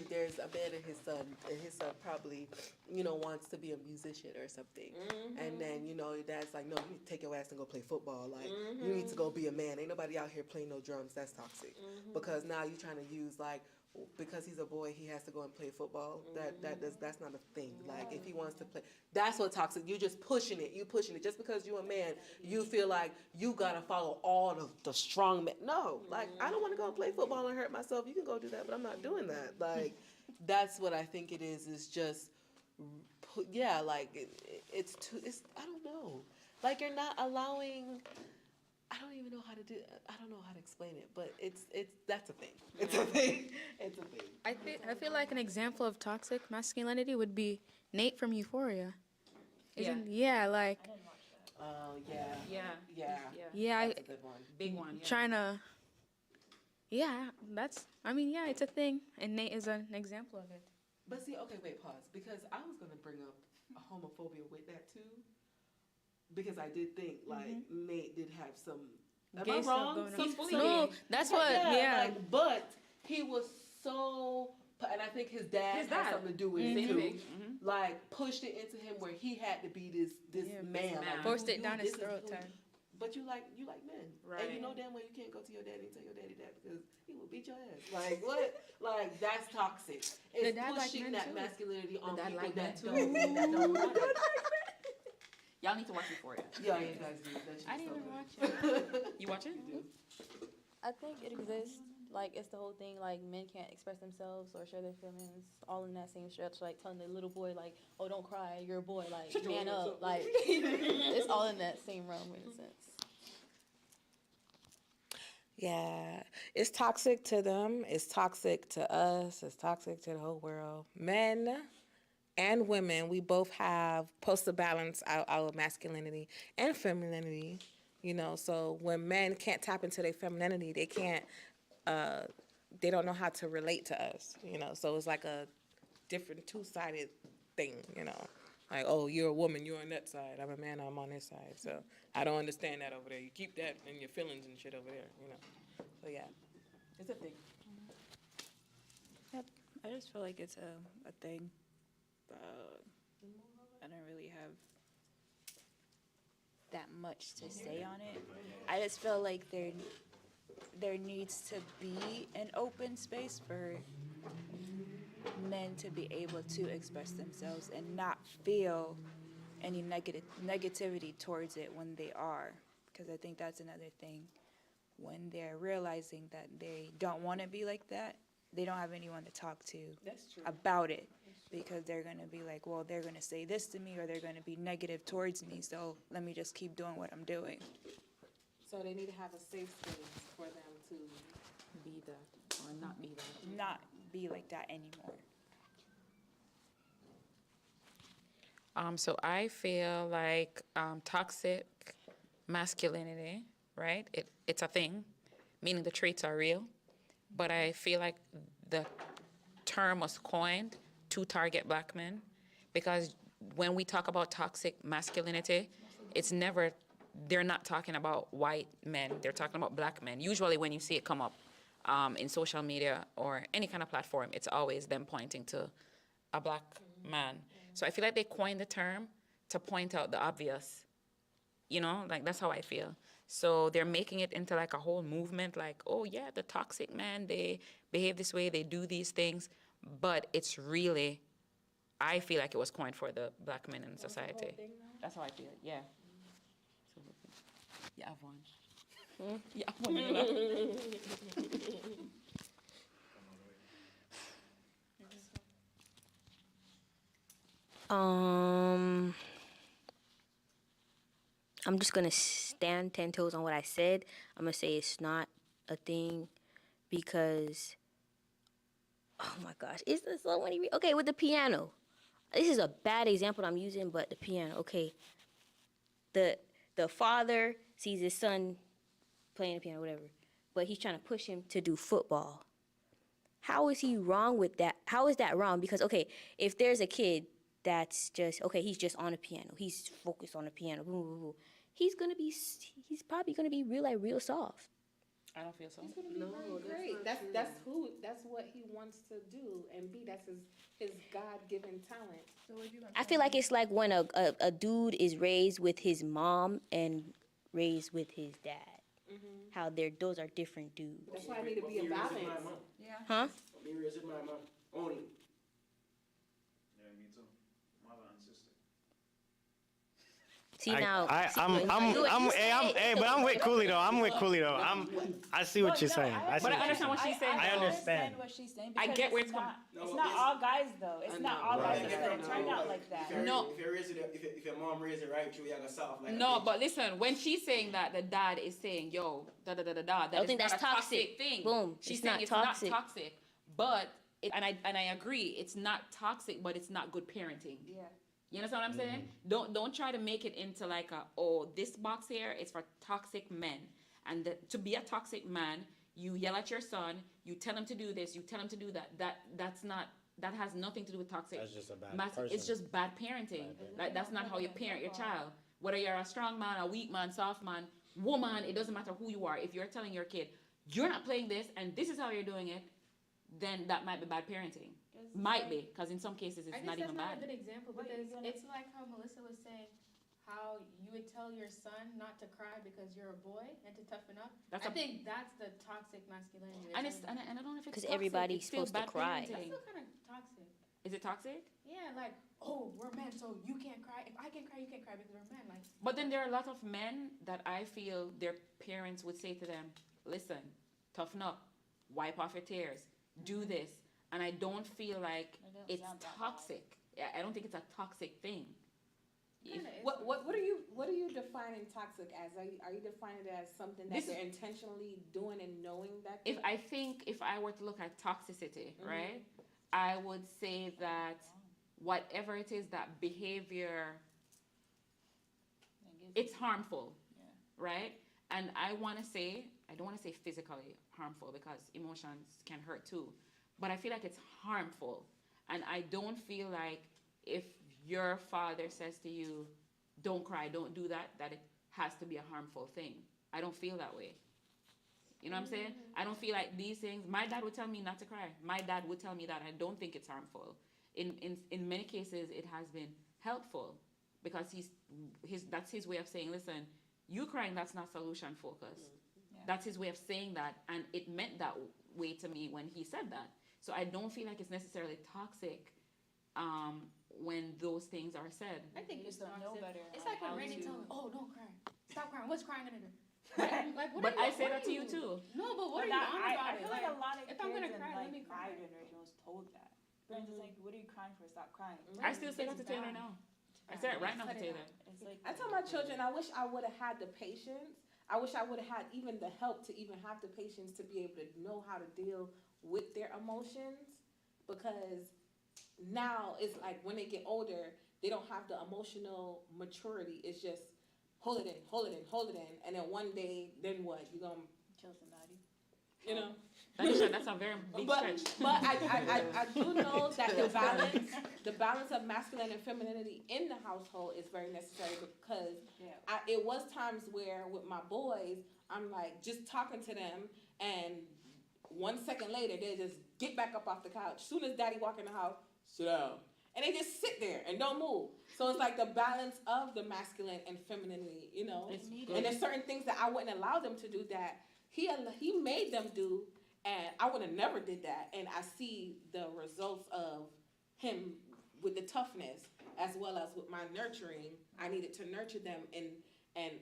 There's a man and his son probably, wants to be a musician or something. And then, your dad's like, no, you need to take your ass and go play football. Like, you need to go be a man. Ain't nobody out here playing no drums. That's toxic. Because now you're trying to use, like, because he's a boy, he has to go and play football. That's not a thing. Like, if he wants to play, that's what toxic. You're just pushing it. You pushing it. Just because you're a man, you feel like you gotta follow all of the strong men. No, like I don't want to go and play football and hurt myself. You can go do that, but I'm not doing that. Like, that's what I think it is. Is just, like it's too. It's I don't know. Like you're not allowing. I don't even know how to do. I don't know how to explain it, but that's a thing. It's a thing. It's a thing. I feel like an example of toxic masculinity would be Nate from Euphoria. Like Oh yeah. Yeah. yeah, That's a good one. Big one. Yeah. trying to. It's a thing, and Nate is an example of it. But see, okay, wait, pause. Because I was gonna bring up homophobia with that too. Because I did think like Nate did have some. Am Gay I stuff wrong? going on. Some fully No, gay. that's what. Yeah, like, but he was so, and I think his dad His had dad. something to do with Same it too. thing. Like pushed it into him where he had to be this man. man. Like, forced you- it down this his is throat. who- Time. but you like men, and you know damn well you can't go to your daddy and tell your daddy that because he will beat your ass. Like what? Like that's toxic. It's pushing that masculinity on people that don't want it. Y'all need to watch Euphoria. Yeah, you guys do. I didn't even watch it. You watch it? I think it exists. Like, it's the whole thing, like, men can't express themselves or share their feelings, all in that same stretch, like, telling the little boy, like, oh, don't cry, you're a boy, like, man up, like, it's all in that same realm, in a sense. Yeah, it's toxic to them. It's toxic to us. It's toxic to the whole world. Men and women, we both have supposed to balance our masculinity and femininity. You know, so when men can't tap into their femininity, they can't. They don't know how to relate to us. You know, so it's like a different two-sided thing. You know, like, oh, you're a woman, you're on that side. I'm a man, I'm on this side. So I don't understand that over there. You keep that in your feelings and shit over there. You know. So yeah, it's a thing. Yep. I just feel like it's a thing. I don't really have that much to say on it. I just feel like there needs to be an open space for men to be able to express themselves and not feel any negativity towards it when they are, because I think that's another thing. When they're realizing that they don't want to be like that, they don't have anyone to talk to about it, because they're going to be like, well, they're going to say this to me or they're going to be negative towards me, so let me just keep doing what I'm doing. So they need to have a safe space for them to Be that or not be that. Not be like that anymore. So I feel like toxic masculinity, right? It's a thing, meaning the traits are real. But I feel like the term was coined to target black men, because when we talk about toxic masculinity, it's never, they're not talking about white men, they're talking about black men. Usually when you see it come up in social media or any kind of platform, it's always them pointing to a black man. So I feel like they coined the term to point out the obvious, you know, like that's how I feel. So they're making it into like a whole movement, like, oh yeah, the toxic man, they behave this way, they do these things, but it's really, I feel like it was coined for the black men in society. That's how I feel it, yeah. So, yeah, I've won. Yeah, I've won. I'm just gonna stand 10 toes on what I said. I'm gonna say it's not a thing because, oh my gosh, it's so many. Okay, with the piano, this is a bad example I'm using, but the piano. Okay, the father sees his son playing the piano, whatever, but he's trying to push him to do football. How is he wrong with that? How is that wrong? Because okay, if there's a kid that's just okay, he's just on the piano, he's focused on the piano, boom, boom, boom. He's probably gonna be real soft. I don't feel so. He's gonna be really great. That's what he wants to do and be. That's his God-given talent. So what you gonna I feel like it's like when a dude is raised with his mom and raised with his dad. How those are different dudes. That's why I need to be a balance. Yeah. Huh? Me raised with my mom only. Yeah, me too. Mother and sister. See now. But I'm with Cooley though. I see what you're saying. But I understand what she's saying. I understand. what she's saying. I get where it's coming. It's not all guys though. It's not all guys that's gonna turn out like that. No. If your mom raised it right, you gotta soft like. No, but listen, when she's saying that, the dad is saying, yo, da da da da da. That I think is that's not a toxic. thing. Boom. She's It's saying not it's toxic. not toxic, but and I agree, it's not toxic, but it's not good parenting. Yeah. You understand what I'm saying? Don't try to make it into like this box here is for toxic men, and to be a toxic man, you yell at your son, you tell him to do this, you tell him to do that. That has nothing to do with toxic. That's just a bad person. It's just bad parenting. Like that's not how you parent your child. Whether you're a strong man, a weak man, soft man, woman, it doesn't matter who you are. If you're telling your kid, you're not playing this and this is how you're doing it, then that might be bad parenting. Might be, because in some cases it's not even bad. I guess that's not a good example because it's like how Melissa was saying, how you would tell your son not to cry because you're a boy and to toughen up. That's I think that's the toxic masculinity. And I don't know if it's Because toxic. everybody's It's still supposed to bad cry. That's parenting. still kind of toxic. Is it toxic? Yeah, like, oh, we're men, so you can't cry. If I can cry, you can't cry because we're men. Like, But then there are a lot of men that I feel their parents would say to them, listen, toughen up, wipe off your tears, do this. And I don't feel like it's toxic. Yeah, I don't think it's a toxic thing. What are you defining toxic as? Are you defining it as something that they're intentionally doing and knowing that? If I were to look at toxicity, right, I would say that whatever it is, that behavior, it's harmful, right? And I don't want to say physically harmful because emotions can hurt too, but I feel like it's harmful. And I don't feel like if your father says to you, don't cry, don't do that, that it has to be a harmful thing. I don't feel that way. You know what I'm saying? I don't feel like these things, my dad would tell me not to cry. My dad would tell me that. I don't think it's harmful. In many cases, it has been helpful because that's his way of saying, listen, you crying, that's not solution focused. That's his way of saying that. And it meant that way to me when he said that. So I don't feel like it's necessarily toxic when those things are said. I think it's don't know better. It's on like when how Randy to- tells me, oh, don't cry. Stop crying. What's crying gonna do? Like, what But are you, I say what that are to you too. No, but what But are you on I about feel it? like a lot of if I'm gonna kids cry, in, let me like, my cry. generation was told that. Parents is like, what are you crying for? Stop crying. I still say that to Taylor now. I say it right now to Cut it Taylor. It's like I tell my children, I wish I would have had the patience. I wish I would have had even the help to even have the patience to be able to know how to deal with their emotions, because now it's like when they get older, they don't have the emotional maturity. It's just hold it in, hold it in, hold it in, and then one day, then what? You gonna kill somebody. you know? That's a very big stretch. But I do know that the balance of masculine and femininity in the household is very necessary, because it was times where with my boys, I'm like just talking to them, and 1 second later they just get back up off the couch. Soon as daddy walk in the house, sit down. And they just sit there and don't move. So it's like the balance of the masculine and femininity, you know? It's And good. there's certain things that I wouldn't allow them to do that he made them do, and I would have never did that. And I see the results of him with the toughness as well as with my nurturing. I needed to nurture them, and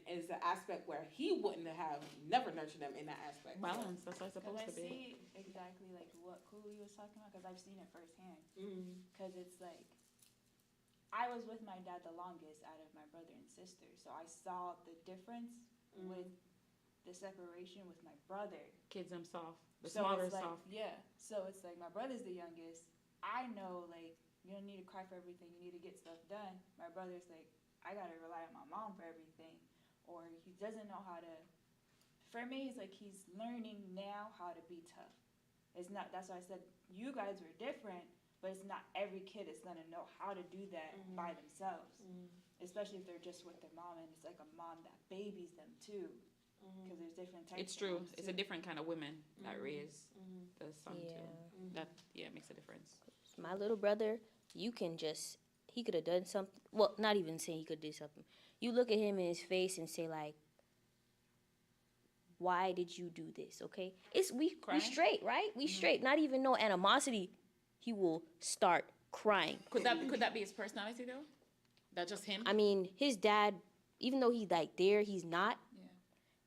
it's an aspect where he wouldn't have never nurtured them in that aspect. Balance, that's what it's Because supposed I to be. see exactly like what Cooley was talking about, because I've seen it firsthand. Mm-hmm. Because it's like, I was with my dad the longest out of my brother and sister, so I saw the difference with the separation with my brother. Kids them soft. The So smaller it's like, soft. yeah. So it's like my brother's the youngest. I know, like, you don't need to cry for everything. You need to get stuff done. My brother's like, I gotta rely on my mom for everything, or he doesn't know how to. For me, it's like he's learning now how to be tough. It's not. That's why I said you guys were different, but it's not every kid is gonna know how to do that by themselves. Especially if they're just with their mom, and it's like a mom that babies them too. Because there's different types. It's of true. moms, It's too. a different kind of women that raise the son Yeah. too. That makes a difference. My little brother, he could have done something. Well, not even saying he could do something. You look at him in his face and say like, why did you do this? Okay, we straight, right? We straight. Not even no animosity. He will start crying. Could that be his personality though? That just him? I mean, his dad, even though he's like there, he's not.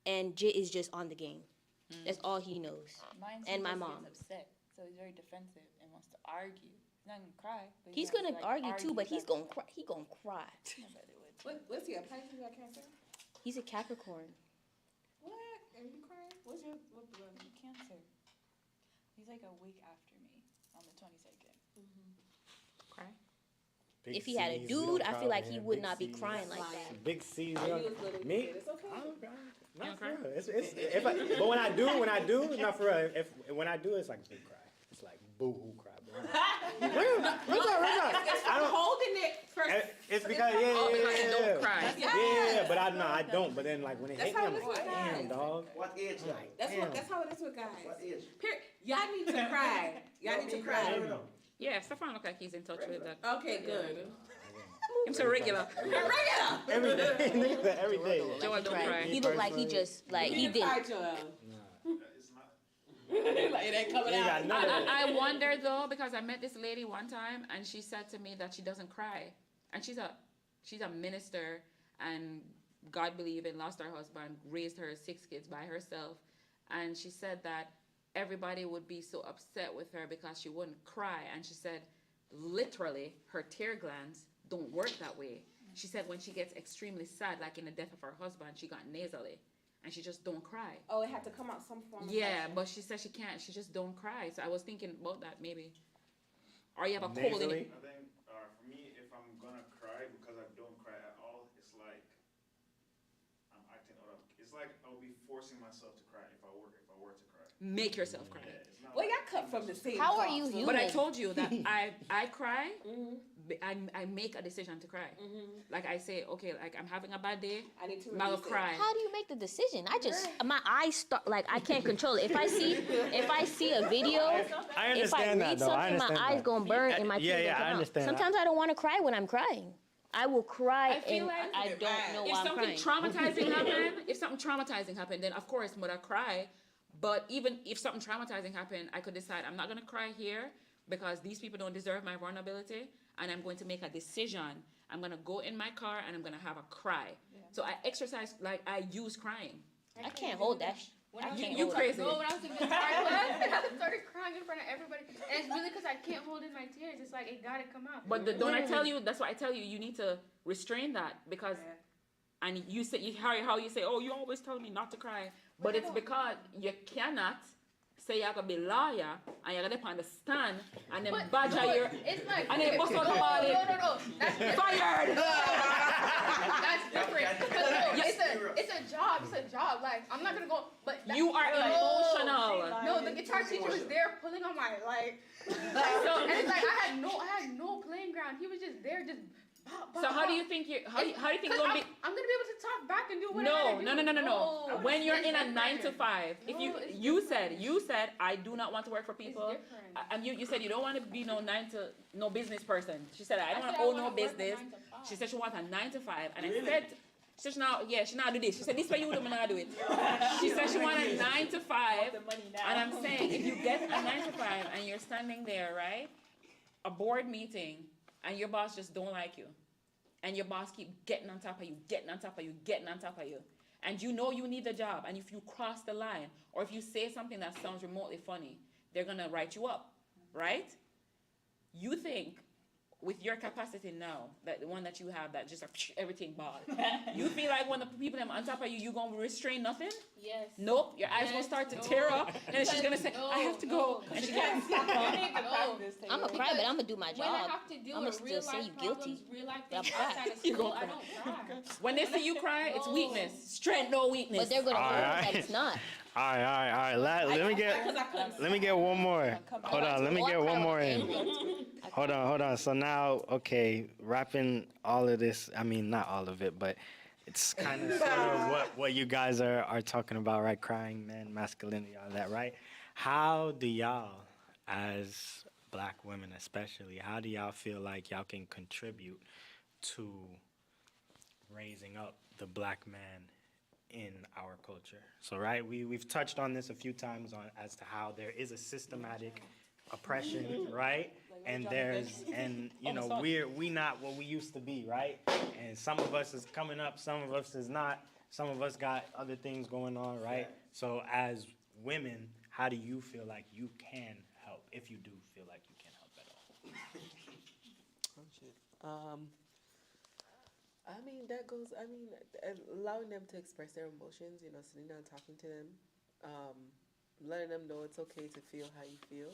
And Jit is just on the game. That's all he knows. Mine And my just mom. gets upset, so he's very defensive and wants to argue. He's not gonna cry. But He's gonna, gonna like, argue too, but he's back. gonna cry. He gonna cry. Nobody would. What's he, a Pisces or Cancer? He's a Capricorn. What? Are you crying? What's your what blood? Cancer. He's like a week after me on the 22nd. Cry. If he had a dude, I feel like he would not be crying like that. Big C, You bro. was little, Me? it's okay. Not for real. But when I do, not for real. When I do, it's like big cry. It's like boo-hoo cry, bro. Real talk. I'm holding it for. It's because don't cry. Yeah, but I don't. But then like when it hit me, I'm like, damn, dog. What age? Like, That's how it is with guys. what age? Period. Y'all need to cry. Y'all need to cry. Yeah, Stefan look like he's in touch with that. Okay, good. I'm so regular. Every day. Every day. Joel, don't cry. He looked like he just like he didn't. It's not. Like it ain't coming You out. got none of it. I wonder though, because I met this lady one time and she said to me that she doesn't cry. And she's a minister and God believing, lost her husband, raised her 6 kids by herself. And she said that everybody would be so upset with her because she wouldn't cry. And she said, literally, her tear glands don't work that way. She said when she gets extremely sad, like in the death of her husband, she got nasally. And she just don't cry. Oh, it had to come out some form of Yeah, fashion. but she said she can't. She just don't cry. So I was thinking about that maybe. Or you have a cold in Nasally? it. I think for me, if I'm gonna cry because I don't cry at all, it's like I'm acting out of. It's like I'll be forcing myself to cry if I were to cry. Make yourself cry. Yeah, it's not Well, like y'all cut from the same. How are cloth, you so- human? But I told you that I cry. Mhm. I make a decision to cry. Mhm. Like I say, okay, like I'm having a bad day. I need to I'll release it. cry. How do you make the decision? I just my eyes start like I can't control it. If I see a video, I if I understand that read though. I something, my understand eyes that. gonna burn and my Yeah, tears yeah, gonna I come understand. out. Sometimes I don't want to cry when I'm crying. I will cry I feel and like I don't know if why I'm something crying. traumatizing happened, then of course would I cry. But even if something traumatizing happened, I could decide I'm not gonna cry here because these people don't deserve my vulnerability, and I'm going to make a decision. I'm gonna go in my car and I'm gonna have a cry. So I exercise, like I use crying. I can't hold that. I can't You hold crazy. No, when I was in the I started crying in front of everybody. And it's really because I can't hold in my tears. It's like, it gotta come out. But don't I tell you? That's why I tell you. You need to restrain that because, and you say how you say, oh, you always tell me not to cry, but it's because you cannot say you're gonna be lawyer and you're gonna understand and then badger your It's like, and then bust out the body. No. That's different. Fired. That's different. Because it's a job. It's a job. Like, I'm not gonna go, but You are emotional. No, the guitar teacher was there pulling on my and it's like I had no playing ground. He was just there, just. So how do you think you're gonna be? I'm gonna be able to talk back and do whatever. No. When you're in a 9 to 5, if No, you said I do not want to work for people, It's different. and you said you don't want to be no business person. She said I don't want to own no business. She said she wants a 9 to 5, and I said. She said, she not do this. She said, this way you do, me not do it. She said she want a 9 to 5, and I'm saying, if you get a 9 to 5 and you're standing there, right, a board meeting, and your boss just don't like you, and your boss keep getting on top of you, and you know you need the job, and if you cross the line, or if you say something that sounds remotely funny, they're gonna write you up, right? You think, with your capacity now, that the one that you have, that just like everything ball, you feel like when the people them on top of you, you gonna restrain nothing? Yes. Nope, your eyes gonna start to tear up, and then she's gonna say, I have to go, and she can't stop. I'm gonna cry, but I'm gonna do my When I job. have to deal I'm with gonna real still say you life guilty. problems, real life But I'm things crying. outside of You school, gonna I don't cry. When they see you cry, it's weakness. Strength, no weakness. But they're gonna know Alright. that it's not. All right. Let me get one more. Hold on. Let me get one more in. Hold on. So now, okay, wrapping all of this. I mean, not all of it, but it's kind of sort of what you guys are talking about, right? Crying, men, masculinity, all that, right? How do y'all, as Black women especially, how do y'all feel like y'all can contribute to raising up the Black man in our culture? So, right, we've touched on this a few times as to how there is a systematic oppression, right? And we not what we used to be, right? And some of us is coming up, some of us is not. Some of us got other things going on, right? So as women, how do you feel like you can help, if you do feel like you can help at all? Oh shit. I mean, allowing them to express their emotions, sitting down, talking to them, letting them know it's okay to feel how you feel.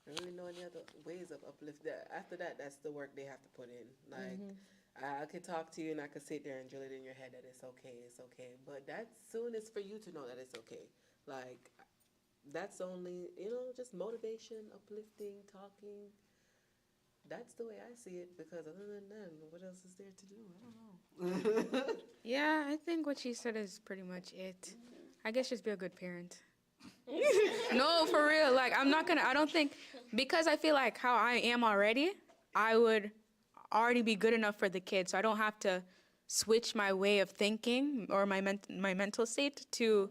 I don't really know any other ways of uplift that. After that, that's the work they have to put in. Like, I could talk to you and I could sit there and drill it in your head that it's okay. But that soon is for you to know that it's okay. Like, that's only, just motivation, uplifting, talking. That's the way I see it, because other than that, what else is there to do? I don't know. Yeah, I think what she said is pretty much it. I guess just be a good parent. No, for real. Like, I don't think, because I feel like how I am already, I would already be good enough for the kid, so I don't have to switch my way of thinking or my mental state to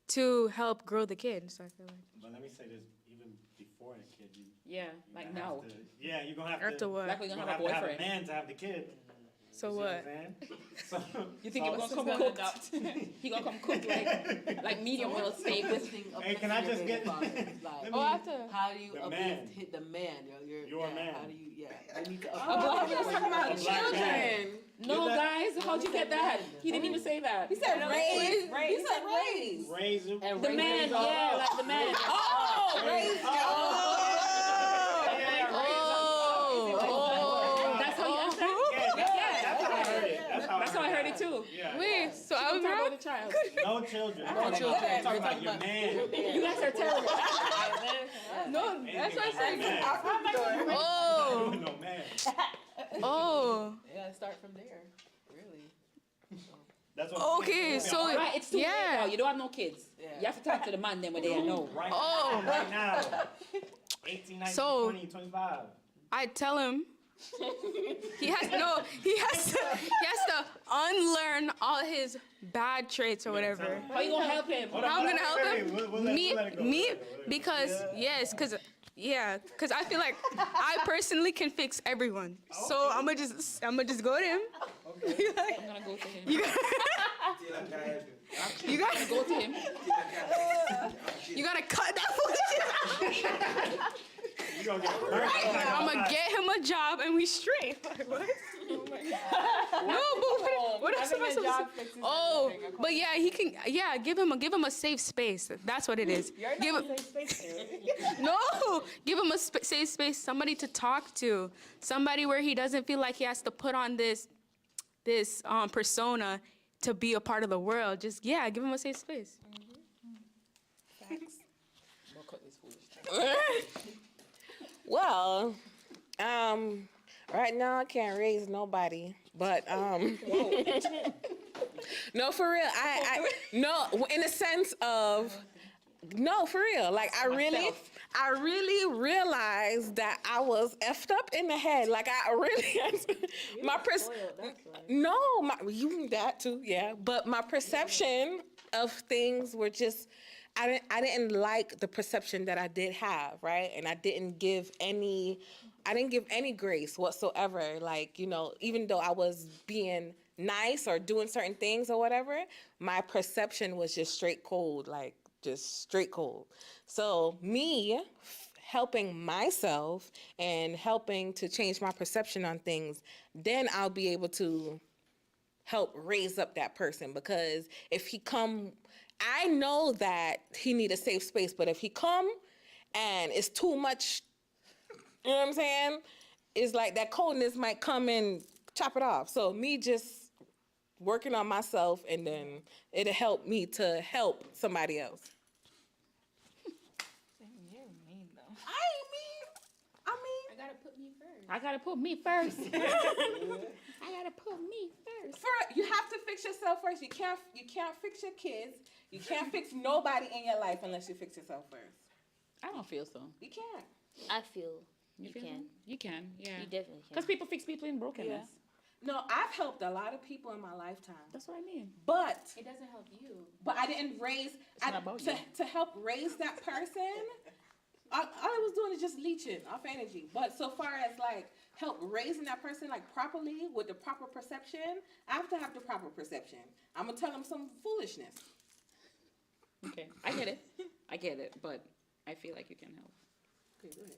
to help grow the kid. So I feel like. But let me say this, even before the kid, Yeah, like now. yeah, you're gonna have After to. what? Like we're gonna You're have a gonna have boyfriend. a man to have the kid. So You see what? I'm saying? So, You think he's gonna come cooked? He gonna come cooked like medium well steak with. Hey, can I just get? Like, after. how do you The uplift man. the man? Your yeah, man. How do you? Yeah, they need to. Oh, we was talking about A black children. man. No, guys, how'd you get that? He didn't even say that. He said raise. He said raise. Raise him. And The raise man, them up. yeah, like the man. Oh, raise. That's how you answer? That's how I heard it too. Yeah. Wait, so I was Talk wrong? about the child. No children. No children. I'm talking about your man. You guys are terrible. No, that's what I said. said. Oh, No man. oh. Yeah, start from there. Really. That's what. Okay, so Right, it's too late now. yeah. You don't have no kids. Yeah. You have to talk to the man then when they know. Right. Oh. Right now. 18, 19, So- 20, 25. I tell him he has to unlearn all his bad traits or whatever. How you gonna help him? Hold on, How I'm hold gonna on, help wait, him? wait, we'll let it go, Me, we'll let it go. because yes, because I feel like I personally can fix everyone. So I'm gonna just go to him. Okay. I'm gonna go to him. You gotta Go to him. you gotta cut that foolishness. You gonna get hurt. I'm gonna get him a job and we straight. Like, what? No, but what else am I supposed to say? Oh, but yeah, he can. Yeah, give him a safe space. That's what it is. Give him, no, give him a safe space. Somebody to talk to. Somebody where he doesn't feel like he has to put on this persona to be a part of the world. Just give him a safe space. Well, right now I can't raise nobody, but no, for real. I no, in the sense of no, for real. Like I really realized that I was effed up in the head. Like I really, you that too, yeah. But my perception of things were just. I didn't like the perception that I did have, right? And I didn't give any grace whatsoever. Like, even though I was being nice or doing certain things or whatever, my perception was just straight cold, like just straight cold. So me helping myself and helping to change my perception on things, then I'll be able to help raise up that person. Because if he come, I know that he need a safe space, but if he come and it's too much, you know what I'm saying? It's like that coldness might come and chop it off. So me just working on myself, and then it'll help me to help somebody else. You're mean though. I ain't mean. I mean, I gotta put me first. I gotta put me first. you have to fix yourself first. You can't fix your kids. You can't fix nobody in your life unless you fix yourself first. I don't feel so. You can't. I feel you feel can. so? You can, yeah. You definitely can. Because people fix people in brokenness. No, I've helped a lot of people in my lifetime. That's what I mean. But It doesn't help you. I didn't raise not about you. to help raise that person. All I was doing is just leeching off energy. But so far as like help raising that person like properly with the proper perception, I have to have the proper perception. I'm gonna tell them some foolishness. Okay, I get it, but I feel like you can help. Okay, go ahead.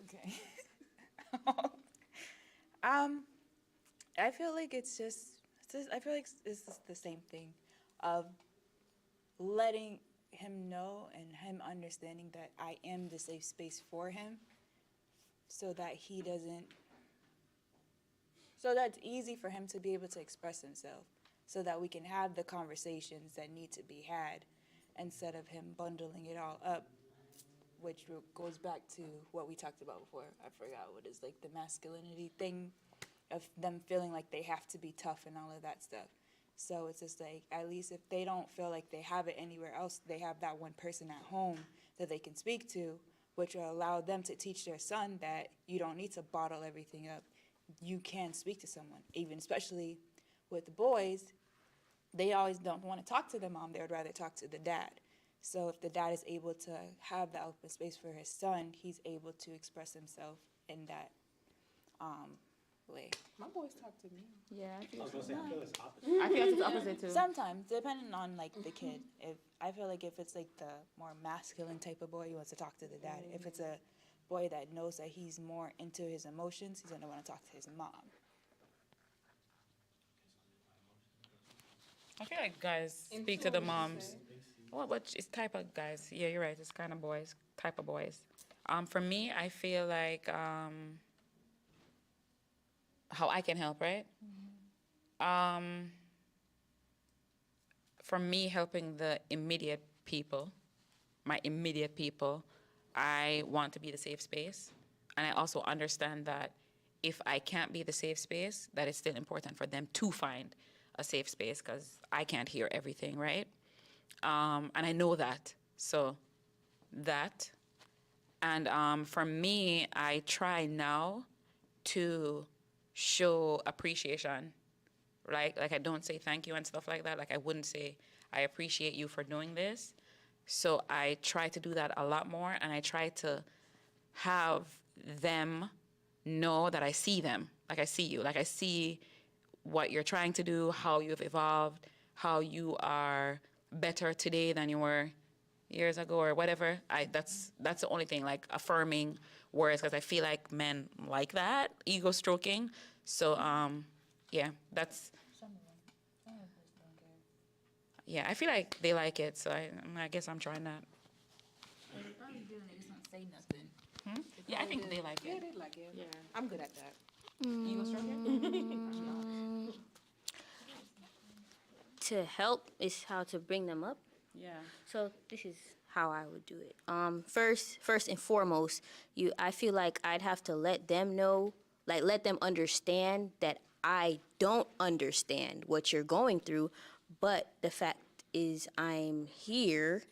Okay. I feel like it's just the same thing of letting him know and him understanding that I am the safe space for him, so that it's easy for him to be able to express himself, so that we can have the conversations that need to be had instead of him bundling it all up, which goes back to what we talked about before. I forgot what is like the masculinity thing of them feeling like they have to be tough and all of that stuff. So it's just like, at least if they don't feel like they have it anywhere else, they have that one person at home that they can speak to, which will allow them to teach their son that you don't need to bottle everything up. You can speak to someone, even especially with the boys. They always don't want to talk to the mom. They would rather talk to the dad. So if the dad is able to have that open space for his son, he's able to express himself in that way. My boys talk to me. Yeah, I was gonna say, I feel it's opposite. I feel it's opposite too. Sometimes, depending on like the kid. If I feel like if it's like the more masculine type of boy, he wants to talk to the dad. If it's a boy that knows that he's more into his emotions, he's gonna want to talk to his mom. I feel like guys speak to the moms. Well, but it's type of guys. Yeah, you're right. It's kind of boys, type of boys. For me, I feel like how I can help, right? For me, helping the immediate people, my immediate people, I want to be the safe space. And I also understand that if I can't be the safe space, that it's still important for them to find a safe space because I can't hear everything, right? And I know that. So that. And for me, I try now to show appreciation, right? Like I don't say thank you and stuff like that. Like I wouldn't say, I appreciate you for doing this. So I try to do that a lot more, and I try to have them know that I see them, like I see you, like I see what you're trying to do, how you've evolved, how you are better today than you were years ago or whatever. That's the only thing, like affirming words, because I feel like men like that, ego stroking. So yeah, that's. Yeah, I feel like they like it, so I guess I'm trying that. They probably do, they just don't say nothing. Yeah, I think they like it. Yeah, they like it. Yeah, I'm good at that. Ego stroking? To help is how to bring them up. Yeah. So this is how I would do it. First and foremost, I feel like I'd have to let them know, like let them understand that I don't understand what you're going through, but the fact is I'm here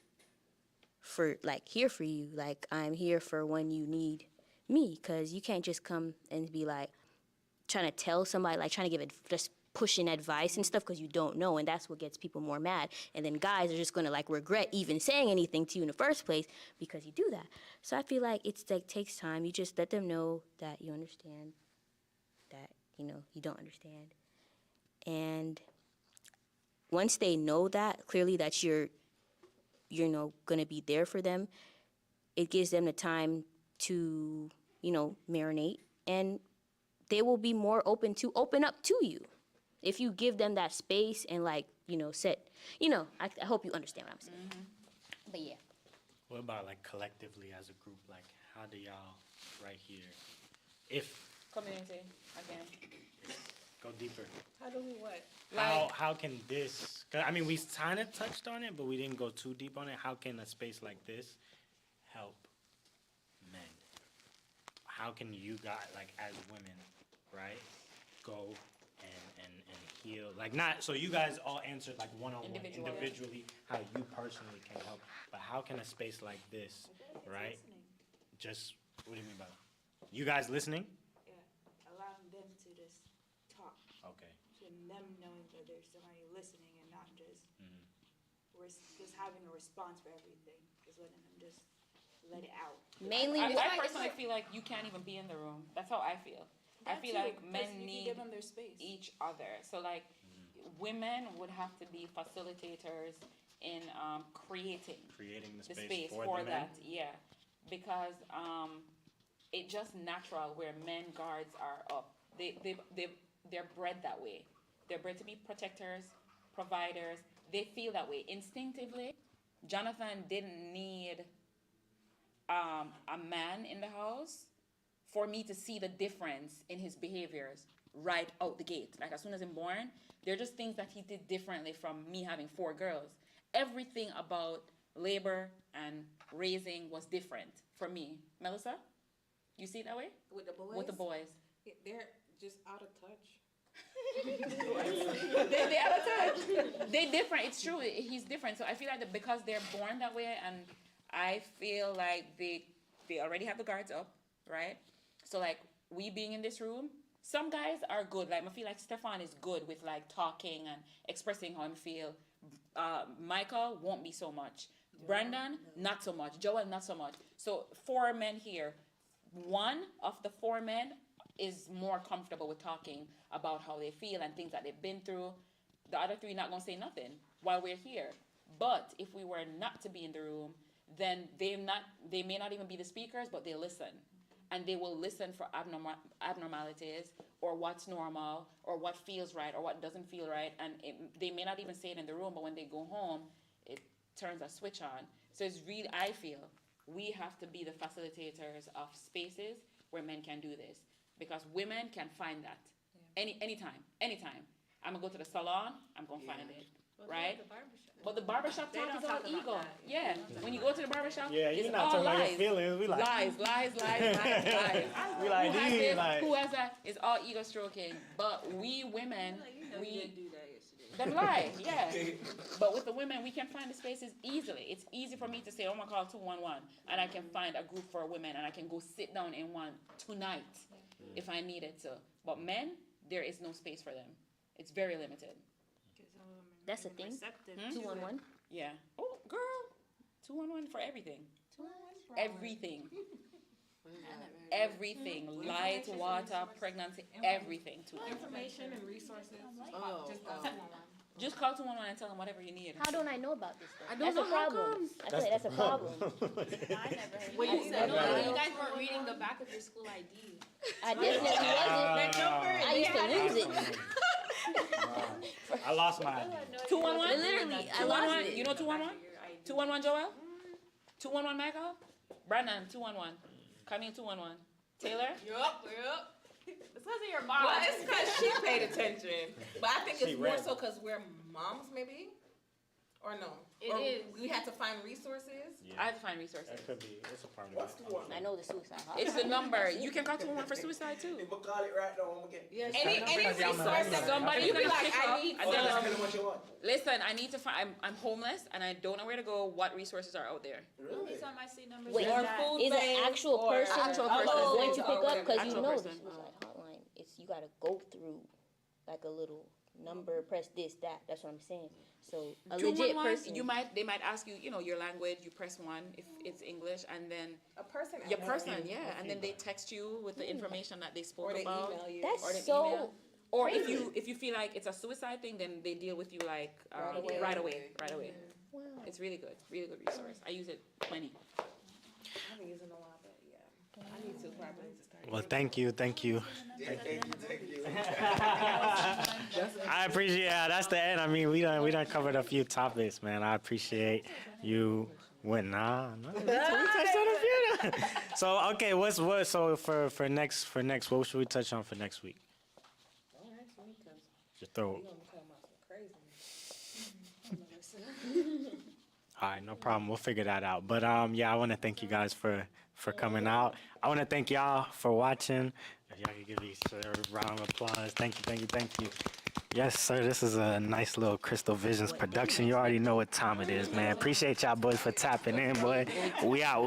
for you. Like I'm here for when you need me, because you can't just come and be like trying to tell somebody, like trying to give it, just pushing advice and stuff because you don't know, and that's what gets people more mad. And then guys are just gonna like regret even saying anything to you in the first place because you do that. So I feel like it's like takes time. You just let them know that you understand, that you don't understand, and once they know that clearly that you're gonna be there for them, it gives them the time to marinate, and they will be more open up to you if you give them that space and set. I hope you understand what I'm saying. But yeah. What about like collectively as a group? Like how do y'all right here, if Community, again. go deeper? How do we what? How can this? 'Cause, I mean, we kind of touched on it, but we didn't go too deep on it. How can a space like this help men? How can you guys, like as women, right, go and heal? Like not so you guys all answered like one-on-one individually how you personally can help, but how can a space like this, right? Just what do you mean by that? You guys listening? Yeah, allowing them to just talk. Okay. And them knowing that there's somebody listening and not just just having a response for everything. Just letting them just let it out. Mainly, I personally feel like you can't even be in the room. That's how I feel. I feel like men need give them their space. each other. So like women would have to be facilitators in creating the space space for the men? that. Yeah, because it's just natural where men guards are up. They're bred that way. They're bred to be protectors, providers. They feel that way instinctively. Jonathan didn't need a man in the house for me to see the difference in his behaviors right out the gate. Like as soon as I'm born, they're just things that he did differently from me having 4 girls. Everything about labor and raising was different for me. Melissa, you see it that way? With the boys? With the boys. They're just out of touch. They out of touch. They different. It's true. He's different. So I feel like because they're born that way, and I feel like they they already have the guards up, right? So like we being in this room, some guys are good. Like I feel like Stefan is good with like talking and expressing how I feel. Michael won't be so much. Brandon, not so much. Joel, not so much. So 4 men here. One of the 4 men is more comfortable with talking about how they feel and things that they've been through. The other 3 not gonna say nothing while we're here. But if we were not to be in the room, then they may not even be the speakers, but they listen. And they will listen for abnormalities or what's normal or what feels right or what doesn't feel right. And they may not even say it in the room, but when they go home, it turns a switch on. So it's really, I feel, we have to be the facilitators of spaces where men can do this. Because women can find that anytime. I'm gonna go to the salon, I'm gonna find it, right? But the barbershop talk is all ego. Yeah, when you go to the barbershop, Yeah, you're it's not all talking about your lies. lies. We like Lies. We like Who has these, this? like- Who has that? It's all ego stroking. But we women, we didn't do that yesterday. them lie, yeah. But with the women, we can find the spaces easily. It's easy for me to say, oh, I'm gonna call 211, and I can find a group for women, and I can go sit down in one tonight if I needed to. But men, there is no space for them. It's very limited. That's a thing. 211. Yeah. Oh, girl, 211 for everything. Everything. Everything. Light, water, pregnancy, everything. Information and resources. Oh, Just call 211 and tell them whatever you need. How don't I know about this though? I don't That's a know how problem. comes. I feel like that's a problem. Well, you said No, no, no. you guys weren't reading the back of your school ID. I definitely wasn't. I used to lose it. I lost my. 211? Literally, I lost 211? it. You know 211? 211 Joel? 211 Michael? Brandon, 211. Come in 211. Taylor? Yup. It's because of your mom. Well, it's because she paid attention. But I think She it's more read. so because we're moms, maybe? Or no? It or is. We had to find resources? I have to find resources. That could be. It's a part of What's it. the one? I know the suicide hotline. It's the number. You can call 211 for suicide too. People call it right now. I'm gonna get. Yes. Any resource that Somebody you be can like, pick I up need and then Tell me what you want. listen, I need to find, I'm homeless and I don't know where to go. What resources are out there? Really? Anytime I see numbers Wait, like Or that, food is an banks actual or- person Actual person. going to or pick up? whatever. Because you Actual know the person. suicide hotline, it's you gotta go through like a little number, press this, that. That's what I'm saying. So a legit 211, person. they might ask you, your language, you press 1 if it's English, and then A person. your person, yeah, and then they text you with the information that they spoke Or they about. email you. That's Or they so. email. Or if you feel like it's a suicide thing, then they deal with you like right away. Wow. It's really good resource. I use it plenty. I haven't used it in a while, but yeah. I need to probably need to start. Well, thank you. Thank you. I appreciate. Yeah, that's the end. I mean, we done covered a few topics, man. I appreciate you. What? Nah. We touched on a few. So okay, so for next, what should we touch on for next week? Don't ask me because Just throw. you're going to be talking about some crazy. All right, no problem. We'll figure that out. But yeah, I want to thank you guys for coming out. I want to thank y'all for watching. If y'all could give each other a round of applause. Thank you. Yes, sir. This is a nice little Crystal Visions production. You already know what time it is, man. Appreciate y'all boys for tapping in, boy. We out.